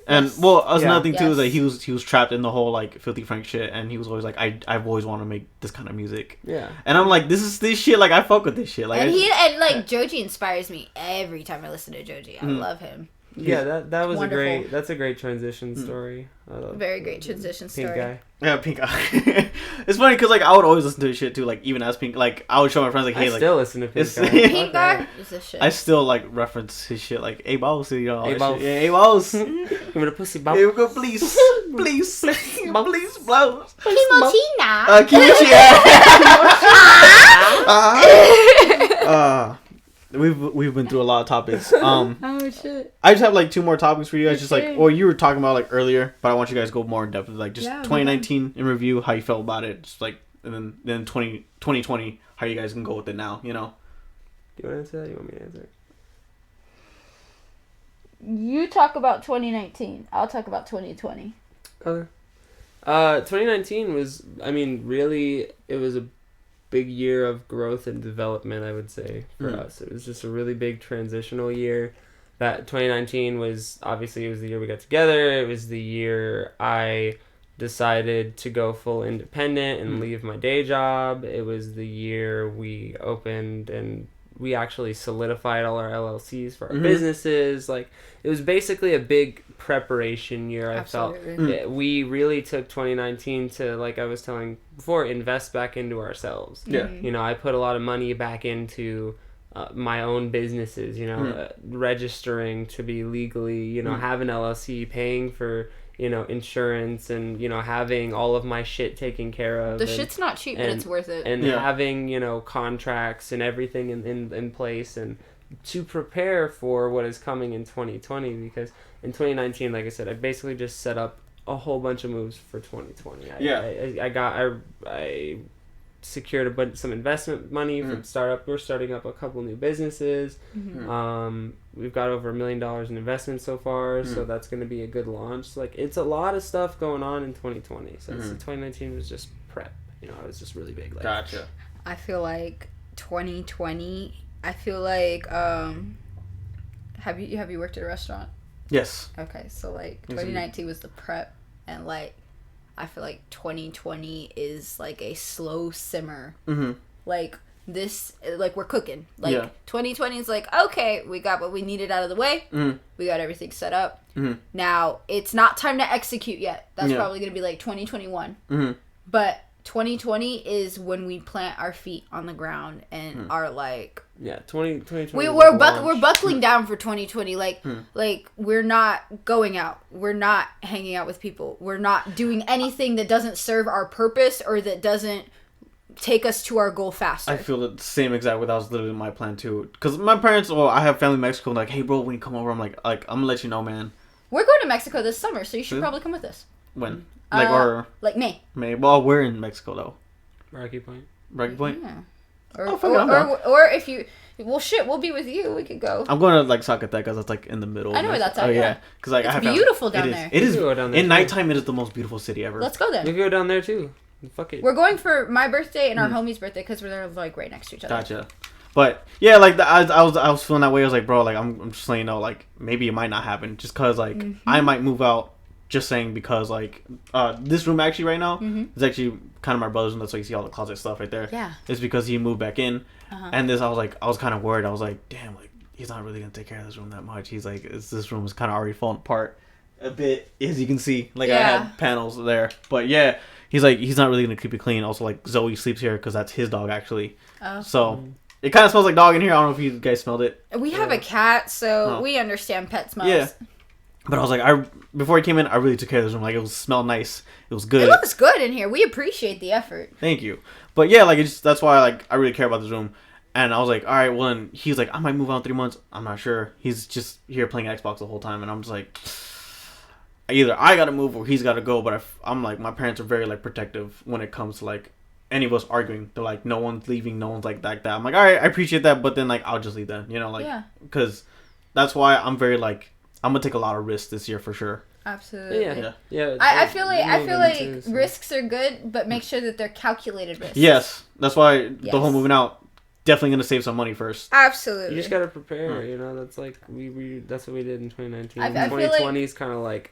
[SPEAKER 1] And
[SPEAKER 4] Yes.
[SPEAKER 1] well, that's another thing too,
[SPEAKER 4] Yes.
[SPEAKER 1] is that he was trapped in the whole like Filthy Frank shit, and he was always like, I've always wanted to make this kind of music.
[SPEAKER 3] Yeah.
[SPEAKER 1] And I'm like, this shit, like I fuck with this shit. Like,
[SPEAKER 4] And Joji inspires me every time I listen to Joji. I love him.
[SPEAKER 3] Yeah, that was
[SPEAKER 4] Wonderful.
[SPEAKER 3] that's a great transition story. I love
[SPEAKER 4] Very great transition
[SPEAKER 3] Pink
[SPEAKER 4] story.
[SPEAKER 3] guy.
[SPEAKER 1] yeah, Pink Eye. It's funny because like I would always listen to his shit too, like even as Pink, like I would show my friends like, hey,
[SPEAKER 3] I
[SPEAKER 1] like
[SPEAKER 3] still listen to Pink
[SPEAKER 1] it's-
[SPEAKER 3] guy.
[SPEAKER 4] Pink
[SPEAKER 3] Fuck
[SPEAKER 4] guy
[SPEAKER 3] that.
[SPEAKER 4] is a shit.
[SPEAKER 1] I still like reference his shit, like, hey, boss, you know, all
[SPEAKER 3] Hey,
[SPEAKER 1] that
[SPEAKER 3] boss.
[SPEAKER 1] shit. Yeah, hey, boss.
[SPEAKER 3] Give me the pussy, bop.
[SPEAKER 1] Here we go, please, please, please, blow.
[SPEAKER 4] Limochina.
[SPEAKER 1] Kimochi. We've been through a lot of topics.
[SPEAKER 4] Oh shit.
[SPEAKER 1] I just have like 2 more topics for you guys. Just like,
[SPEAKER 4] Okay.
[SPEAKER 1] well, you were talking about like earlier, but I want you guys to go more in depth. Like just
[SPEAKER 4] Yeah,
[SPEAKER 1] 2019 in review, how you felt about it, just like, and then 2020, how you guys can go with it now. You know.
[SPEAKER 3] Do you want to answer that? You want me to answer it?
[SPEAKER 2] You talk about 2019. I'll talk about 2020.
[SPEAKER 3] Okay. 2019 was, I mean, really, it was a big year of growth and development, I would say, for us. It was just a really big transitional year. That 2019 was, obviously, it was the year we got together. It was the year I decided to go full independent and leave my day job. It was the year we opened and we actually solidified all our LLCs for our businesses. Like, it was basically a big preparation year. I felt we really took 2019 to, like I was telling before, invest back into ourselves.
[SPEAKER 1] Yeah.
[SPEAKER 3] You know, I put a lot of money back into my own businesses, you know, registering to be legally, you know, have an LLC, paying for, you know, insurance, and, you know, having all of my shit taken care of.
[SPEAKER 4] The shit's not cheap, but it's worth it.
[SPEAKER 3] And having, you know, contracts and everything in place, and to prepare for what is coming in 2020, because in 2019, like I said, I basically just set up a whole bunch of moves for 2020. I secured some investment money from startup. We're starting up a couple new businesses. We've got over $1 million in investment so far, so that's going to be a good launch. Like, it's a lot of stuff going on in 2020. So 2019 was just prep. You know, it was just really big. Like,
[SPEAKER 1] Gotcha.
[SPEAKER 4] I feel like 2020. I feel like have you worked at a restaurant?
[SPEAKER 1] Yes.
[SPEAKER 4] Okay, so like 2019 was the prep, and like I feel like 2020 is like a slow simmer. Like this, like we're cooking. Like 2020 is like, okay, we got what we needed out of the way. We got everything set up. Now it's not time to execute yet. That's probably gonna be like 2021. But 2020 is when we plant our feet on the ground and are like,
[SPEAKER 3] 2020.
[SPEAKER 4] we're buckling down for 2020. Like we're not going out. We're not hanging out with people. We're not doing anything that doesn't serve our purpose or that doesn't take us to our goal faster.
[SPEAKER 1] I feel the same exact way. That was literally my plan too. Because my parents, I have family in Mexico. And like, hey, bro, when you come over, I'm like, I'm gonna let you know, man.
[SPEAKER 4] We're going to Mexico this summer, so you should probably come with us.
[SPEAKER 1] When? Like
[SPEAKER 4] May.
[SPEAKER 1] Well, we're in Mexico though.
[SPEAKER 3] Rocky Point.
[SPEAKER 1] Rocky Point.
[SPEAKER 4] Yeah.
[SPEAKER 1] Or
[SPEAKER 4] if you, well, shit, we'll be with you. We could go.
[SPEAKER 1] I'm going to like Zacatecas. That's like in the middle.
[SPEAKER 4] I know where that's at.
[SPEAKER 1] Oh
[SPEAKER 4] yeah.
[SPEAKER 1] yeah, because like
[SPEAKER 4] It's
[SPEAKER 1] I have
[SPEAKER 4] beautiful
[SPEAKER 1] family.
[SPEAKER 4] down there.
[SPEAKER 1] It is.
[SPEAKER 3] We can go down there
[SPEAKER 1] In
[SPEAKER 3] too.
[SPEAKER 1] nighttime, it is the most beautiful city ever.
[SPEAKER 4] Let's go there.
[SPEAKER 3] We can go down there too. Fuck it.
[SPEAKER 4] We're going for my birthday and our homie's birthday because we're like right next to each other.
[SPEAKER 1] Gotcha. But yeah, like I was feeling that way. I was like, bro, like I'm just letting you know, like maybe it might not happen, just cause like I might move out. Just saying, because like this room actually right now is actually kind of my brother's room. That's why you see all the closet stuff right there.
[SPEAKER 4] Yeah.
[SPEAKER 1] It's because he moved back in, and I was kind of worried. I was like, damn, like he's not really gonna take care of this room that much. He's like, this room is kind of already falling apart a bit, as you can see. Like I had panels there, but yeah, he's like, he's not really gonna keep it clean. Also, like Zoe sleeps here because that's his dog actually. Oh. So it kind of smells like dog in here. I don't know if you guys smelled it.
[SPEAKER 4] We have a cat, so we understand pet smells.
[SPEAKER 1] Yeah. But I was like, before he came in, I really took care of this room. Like, it smelled nice. It was good.
[SPEAKER 4] It looks good in here. We appreciate the effort.
[SPEAKER 1] Thank you. But yeah, like, that's why like I really care about this room. And I was like, all right, well, and he's like, I might move out in 3 months. I'm not sure. He's just here playing Xbox the whole time. And I'm just like, either I got to move or he's got to go. But I'm like, my parents are very, like, protective when it comes to, like, any of us arguing. They're like, no one's leaving. No one's like that. I'm like, all right, I appreciate that. But then, like, I'll just leave then. You know, like, because that's why I'm very, like, I'm gonna take a lot of risks this year for sure.
[SPEAKER 4] Absolutely.
[SPEAKER 3] Yeah.
[SPEAKER 4] I feel like risks are good, but make sure that they're calculated risks.
[SPEAKER 1] Yes, that's why the whole moving out, definitely gonna save some money first.
[SPEAKER 4] Absolutely.
[SPEAKER 3] You just gotta prepare. You know, that's like we that's what we did in 2019.
[SPEAKER 4] I feel
[SPEAKER 3] 2020 is kind of like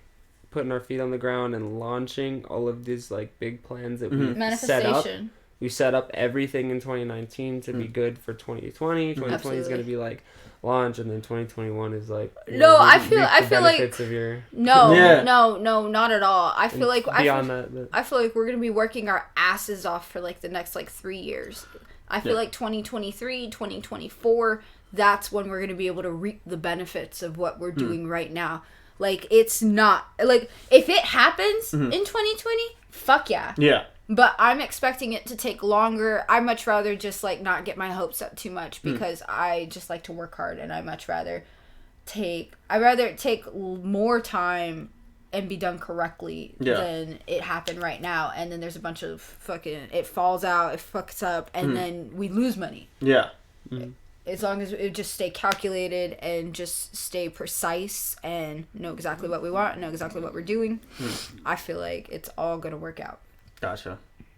[SPEAKER 3] putting our feet on the ground and launching all of these like big plans that we set up.
[SPEAKER 4] Manifestation.
[SPEAKER 3] We set up everything in 2019 to be good for 2020. 2020 is going to be like launch, and then 2021 is like
[SPEAKER 4] I feel like
[SPEAKER 3] of your
[SPEAKER 4] no, not at all. I feel like
[SPEAKER 3] I
[SPEAKER 4] feel like we're gonna be working our asses off for like the next like 3 years. I feel like 2023, 2024, that's when we're gonna be able to reap the benefits of what we're doing right now. Like, it's not like if it happens in 2020, fuck yeah. But I'm expecting it to take longer. I much rather just, like, not get my hopes up too much because I just like to work hard, and I'd rather take more time and be done correctly than it happen right now. And then there's a bunch of fucking, it falls out, it fucks up, and then we lose money. As long as it just stay calculated and just stay precise and know exactly what we want and know exactly what we're doing, I feel like it's all going to work out.
[SPEAKER 1] Gotcha.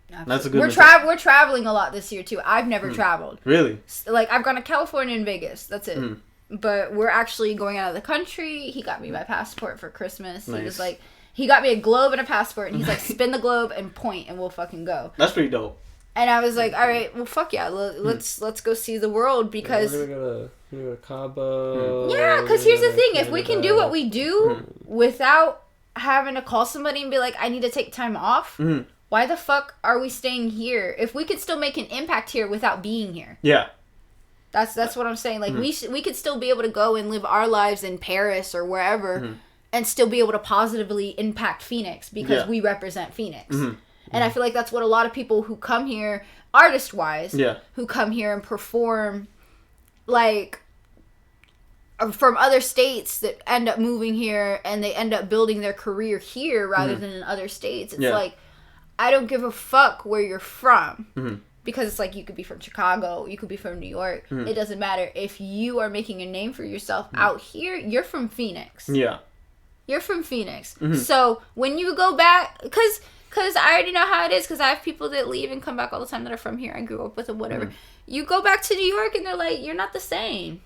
[SPEAKER 4] Absolutely. That's a good we're traveling a lot this year too. I've never traveled.
[SPEAKER 1] Really?
[SPEAKER 4] Like, I've gone to California and Vegas. That's it. But we're actually going out of the country. He got me my passport for Christmas. Nice. He was like, he got me a globe and a passport, and he's like, spin the globe and point, and we'll fucking go.
[SPEAKER 1] That's pretty dope.
[SPEAKER 4] And I was like, all right, well, fuck yeah, let's go see the world, because
[SPEAKER 3] we're gonna go to Cabo.
[SPEAKER 4] Yeah, because here's the thing: if we can do what we do without having to call somebody and be like, I need to take time off. Why the fuck are we staying here if we could still make an impact here without being here?
[SPEAKER 1] Yeah.
[SPEAKER 4] That's what I'm saying. Like, we could still be able to go and live our lives in Paris or wherever and still be able to positively impact Phoenix because we represent Phoenix. And I feel like that's what a lot of people who come here, artist-wise, who come here and perform, like, from other states that end up moving here and they end up building their career here rather than in other states. It's like, I don't give a fuck where you're from. Because it's like, you could be from Chicago, you could be from New York. It doesn't matter. If you are making a name for yourself out here, you're from Phoenix. Yeah. You're from Phoenix. So when you go back, because I already know how it is, because I have people that leave and come back all the time that are from here. I grew up with them, whatever. You go back to New York and they're like, you're not the same.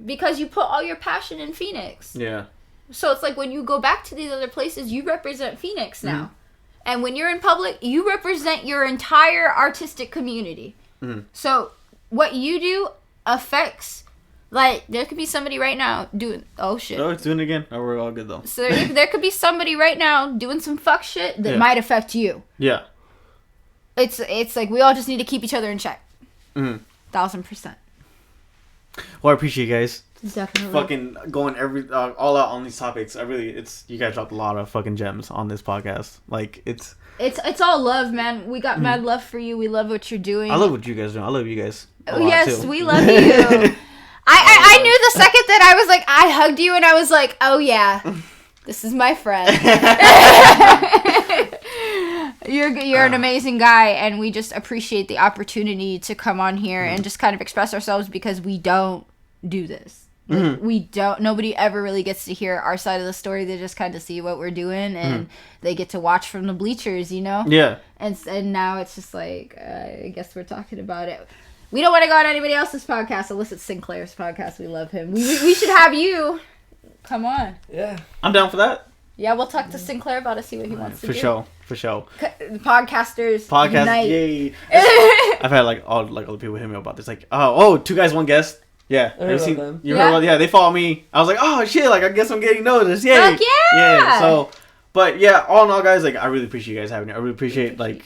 [SPEAKER 4] Because you put all your passion in Phoenix. Yeah. So it's like, when you go back to these other places, you represent Phoenix now. And when you're in public, you represent your entire artistic community. So what you do affects, like, there could be somebody right now doing, oh shit.
[SPEAKER 1] Oh, it's doing it again. Oh, we're all good though.
[SPEAKER 4] So there could be somebody right now doing some fuck shit that might affect you. Yeah. It's like, we all just need to keep each other in check. 1000%.
[SPEAKER 1] Well, I appreciate you guys.
[SPEAKER 4] Definitely.
[SPEAKER 1] Fucking going all out on these topics. You guys dropped a lot of fucking gems on this podcast. Like, it's
[SPEAKER 4] all love, man. We got mad love for you. We love what you're doing.
[SPEAKER 1] I love what you guys do. I love you guys.
[SPEAKER 4] Yes, too. We love you. I knew the second that I was like, I hugged you and I was like, oh yeah, this is my friend. You're an amazing guy, and we just appreciate the opportunity to come on here and just kind of express ourselves, because we don't do this. Nobody ever really gets to hear our side of the story. They just kind of see what we're doing, and they get to watch from the bleachers, you know? Yeah. And now it's just like, I guess we're talking about it. We don't want to go on anybody else's podcast unless it's Sinclair's podcast. We love him. We should have you. Come on.
[SPEAKER 1] Yeah. I'm down for that.
[SPEAKER 4] Yeah, we'll talk to Sinclair about it, see what he wants to do.
[SPEAKER 1] For sure.
[SPEAKER 4] Podcasters.
[SPEAKER 1] Podcast, yay. I've had like other people hit me up about this. Like, two guys, one guest. Yeah.
[SPEAKER 3] I heard about them.
[SPEAKER 1] You heard about, they follow me. I was like, oh shit, like, I guess I'm getting noticed. Yay.
[SPEAKER 4] Fuck yeah.
[SPEAKER 1] Yeah. So, but yeah, all in all, guys, like, I really appreciate you guys having me. I really appreciate like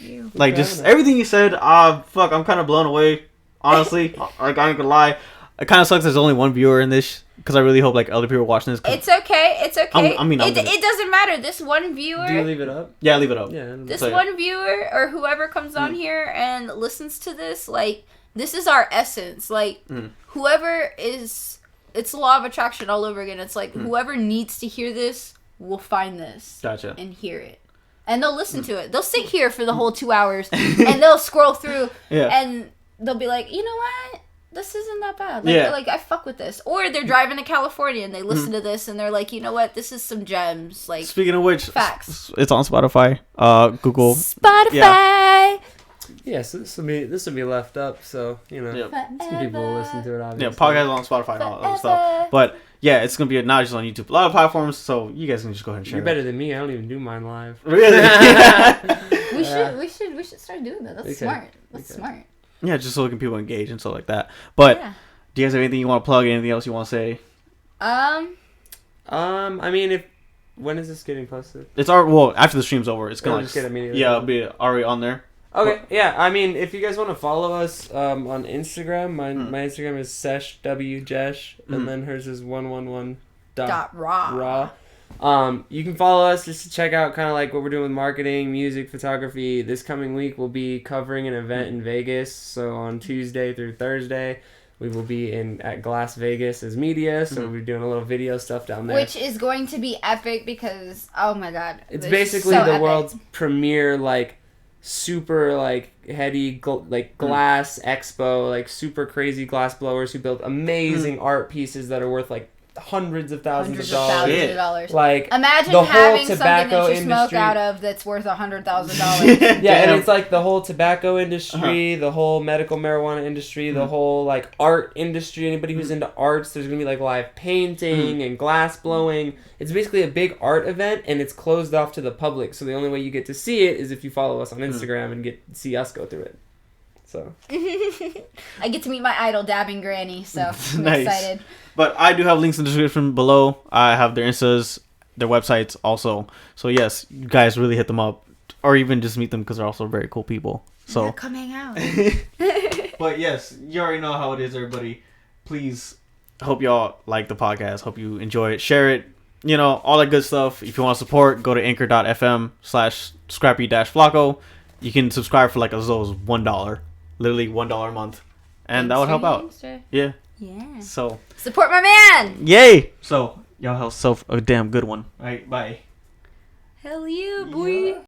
[SPEAKER 1] just everything you said. Fuck, I'm kind of blown away. Honestly, like, I ain't gonna lie. It kind of sucks there's only one viewer in this, because I really hope like other people are watching this.
[SPEAKER 4] It's okay. It's okay. It doesn't matter. This one viewer.
[SPEAKER 3] Do you leave it up?
[SPEAKER 1] Yeah, leave it up.
[SPEAKER 3] Yeah.
[SPEAKER 4] This one viewer or whoever comes on here and listens to this, like, this is our essence. Like, whoever is, it's the law of attraction all over again. It's like, whoever needs to hear this will find this.
[SPEAKER 1] Gotcha.
[SPEAKER 4] And hear it. And they'll listen to it. They'll sit here for the whole 2 hours and they'll scroll through and they'll be like, you know what? This isn't that bad. Like, I fuck with this. Or they're driving to California and they listen to this and they're like, you know what? This is some gems. Like,
[SPEAKER 1] speaking of which,
[SPEAKER 4] facts.
[SPEAKER 1] It's on Spotify, Google.
[SPEAKER 4] Spotify.
[SPEAKER 3] Yeah, so this will be left up, so some people will listen to it. Obviously,
[SPEAKER 1] yeah, podcast on Spotify and all that stuff. But yeah, it's gonna be not just on YouTube, a lot of platforms. So you guys can just go ahead and share.
[SPEAKER 3] You're better than me. I don't even do mine live.
[SPEAKER 1] Really?
[SPEAKER 4] We should start doing that. That's smart. That's smart.
[SPEAKER 1] Yeah, just so people engage and stuff like that. But do you guys have anything you want to plug? Anything else you want to say?
[SPEAKER 3] I mean, when is this getting posted?
[SPEAKER 1] It's after the stream's over, it's gonna
[SPEAKER 3] just get immediately.
[SPEAKER 1] Yeah, it'll be already on there.
[SPEAKER 3] Okay, yeah. I mean, if you guys want to follow us on Instagram, my Instagram is @seshwjesh, and then hers is 111.raw. You can follow us just to check out kind of like what we're doing with marketing, music, photography. This coming week we'll be covering an event in Vegas. So on Tuesday through Thursday, we will be at Glass Vegas as media. So we'll be doing a little video stuff down there,
[SPEAKER 2] which is going to be epic because oh my god,
[SPEAKER 3] it's basically the world's premier super heady glass expo, super crazy glass blowers who build amazing art pieces that are worth hundreds of thousands of dollars.
[SPEAKER 2] Imagine
[SPEAKER 3] the
[SPEAKER 2] having
[SPEAKER 3] whole
[SPEAKER 2] something that you
[SPEAKER 3] industry.
[SPEAKER 2] smoke out of that's worth $100,000.
[SPEAKER 3] Yeah, and it's the whole tobacco industry, the whole medical marijuana industry, the whole art industry. Anybody who's into arts, there's gonna be live painting and glass blowing. It's basically a big art event, and it's closed off to the public. So the only way you get to see it is if you follow us on Instagram and see us go through it. So
[SPEAKER 2] I get to meet my idol, Dabbing Granny, so I'm excited.
[SPEAKER 1] But I do have links in the description below. I have their Instas, their websites also. So yes, you guys really hit them up, or even just meet them because they're also very cool people. So
[SPEAKER 2] come hang out.
[SPEAKER 1] But yes, you already know how it is, everybody. Please, hope y'all like the podcast. Hope you enjoy it. Share it. All that good stuff. If you want to support, go to anchor.fm/Scrappy-Flako. You can subscribe for as low as $1. Literally $1 a month. And that would help out. Yeah.
[SPEAKER 2] Yeah.
[SPEAKER 1] So
[SPEAKER 2] support my man.
[SPEAKER 1] Yay. So y'all have yourself a damn good one. All right. Bye.
[SPEAKER 2] Hell yeah, boy.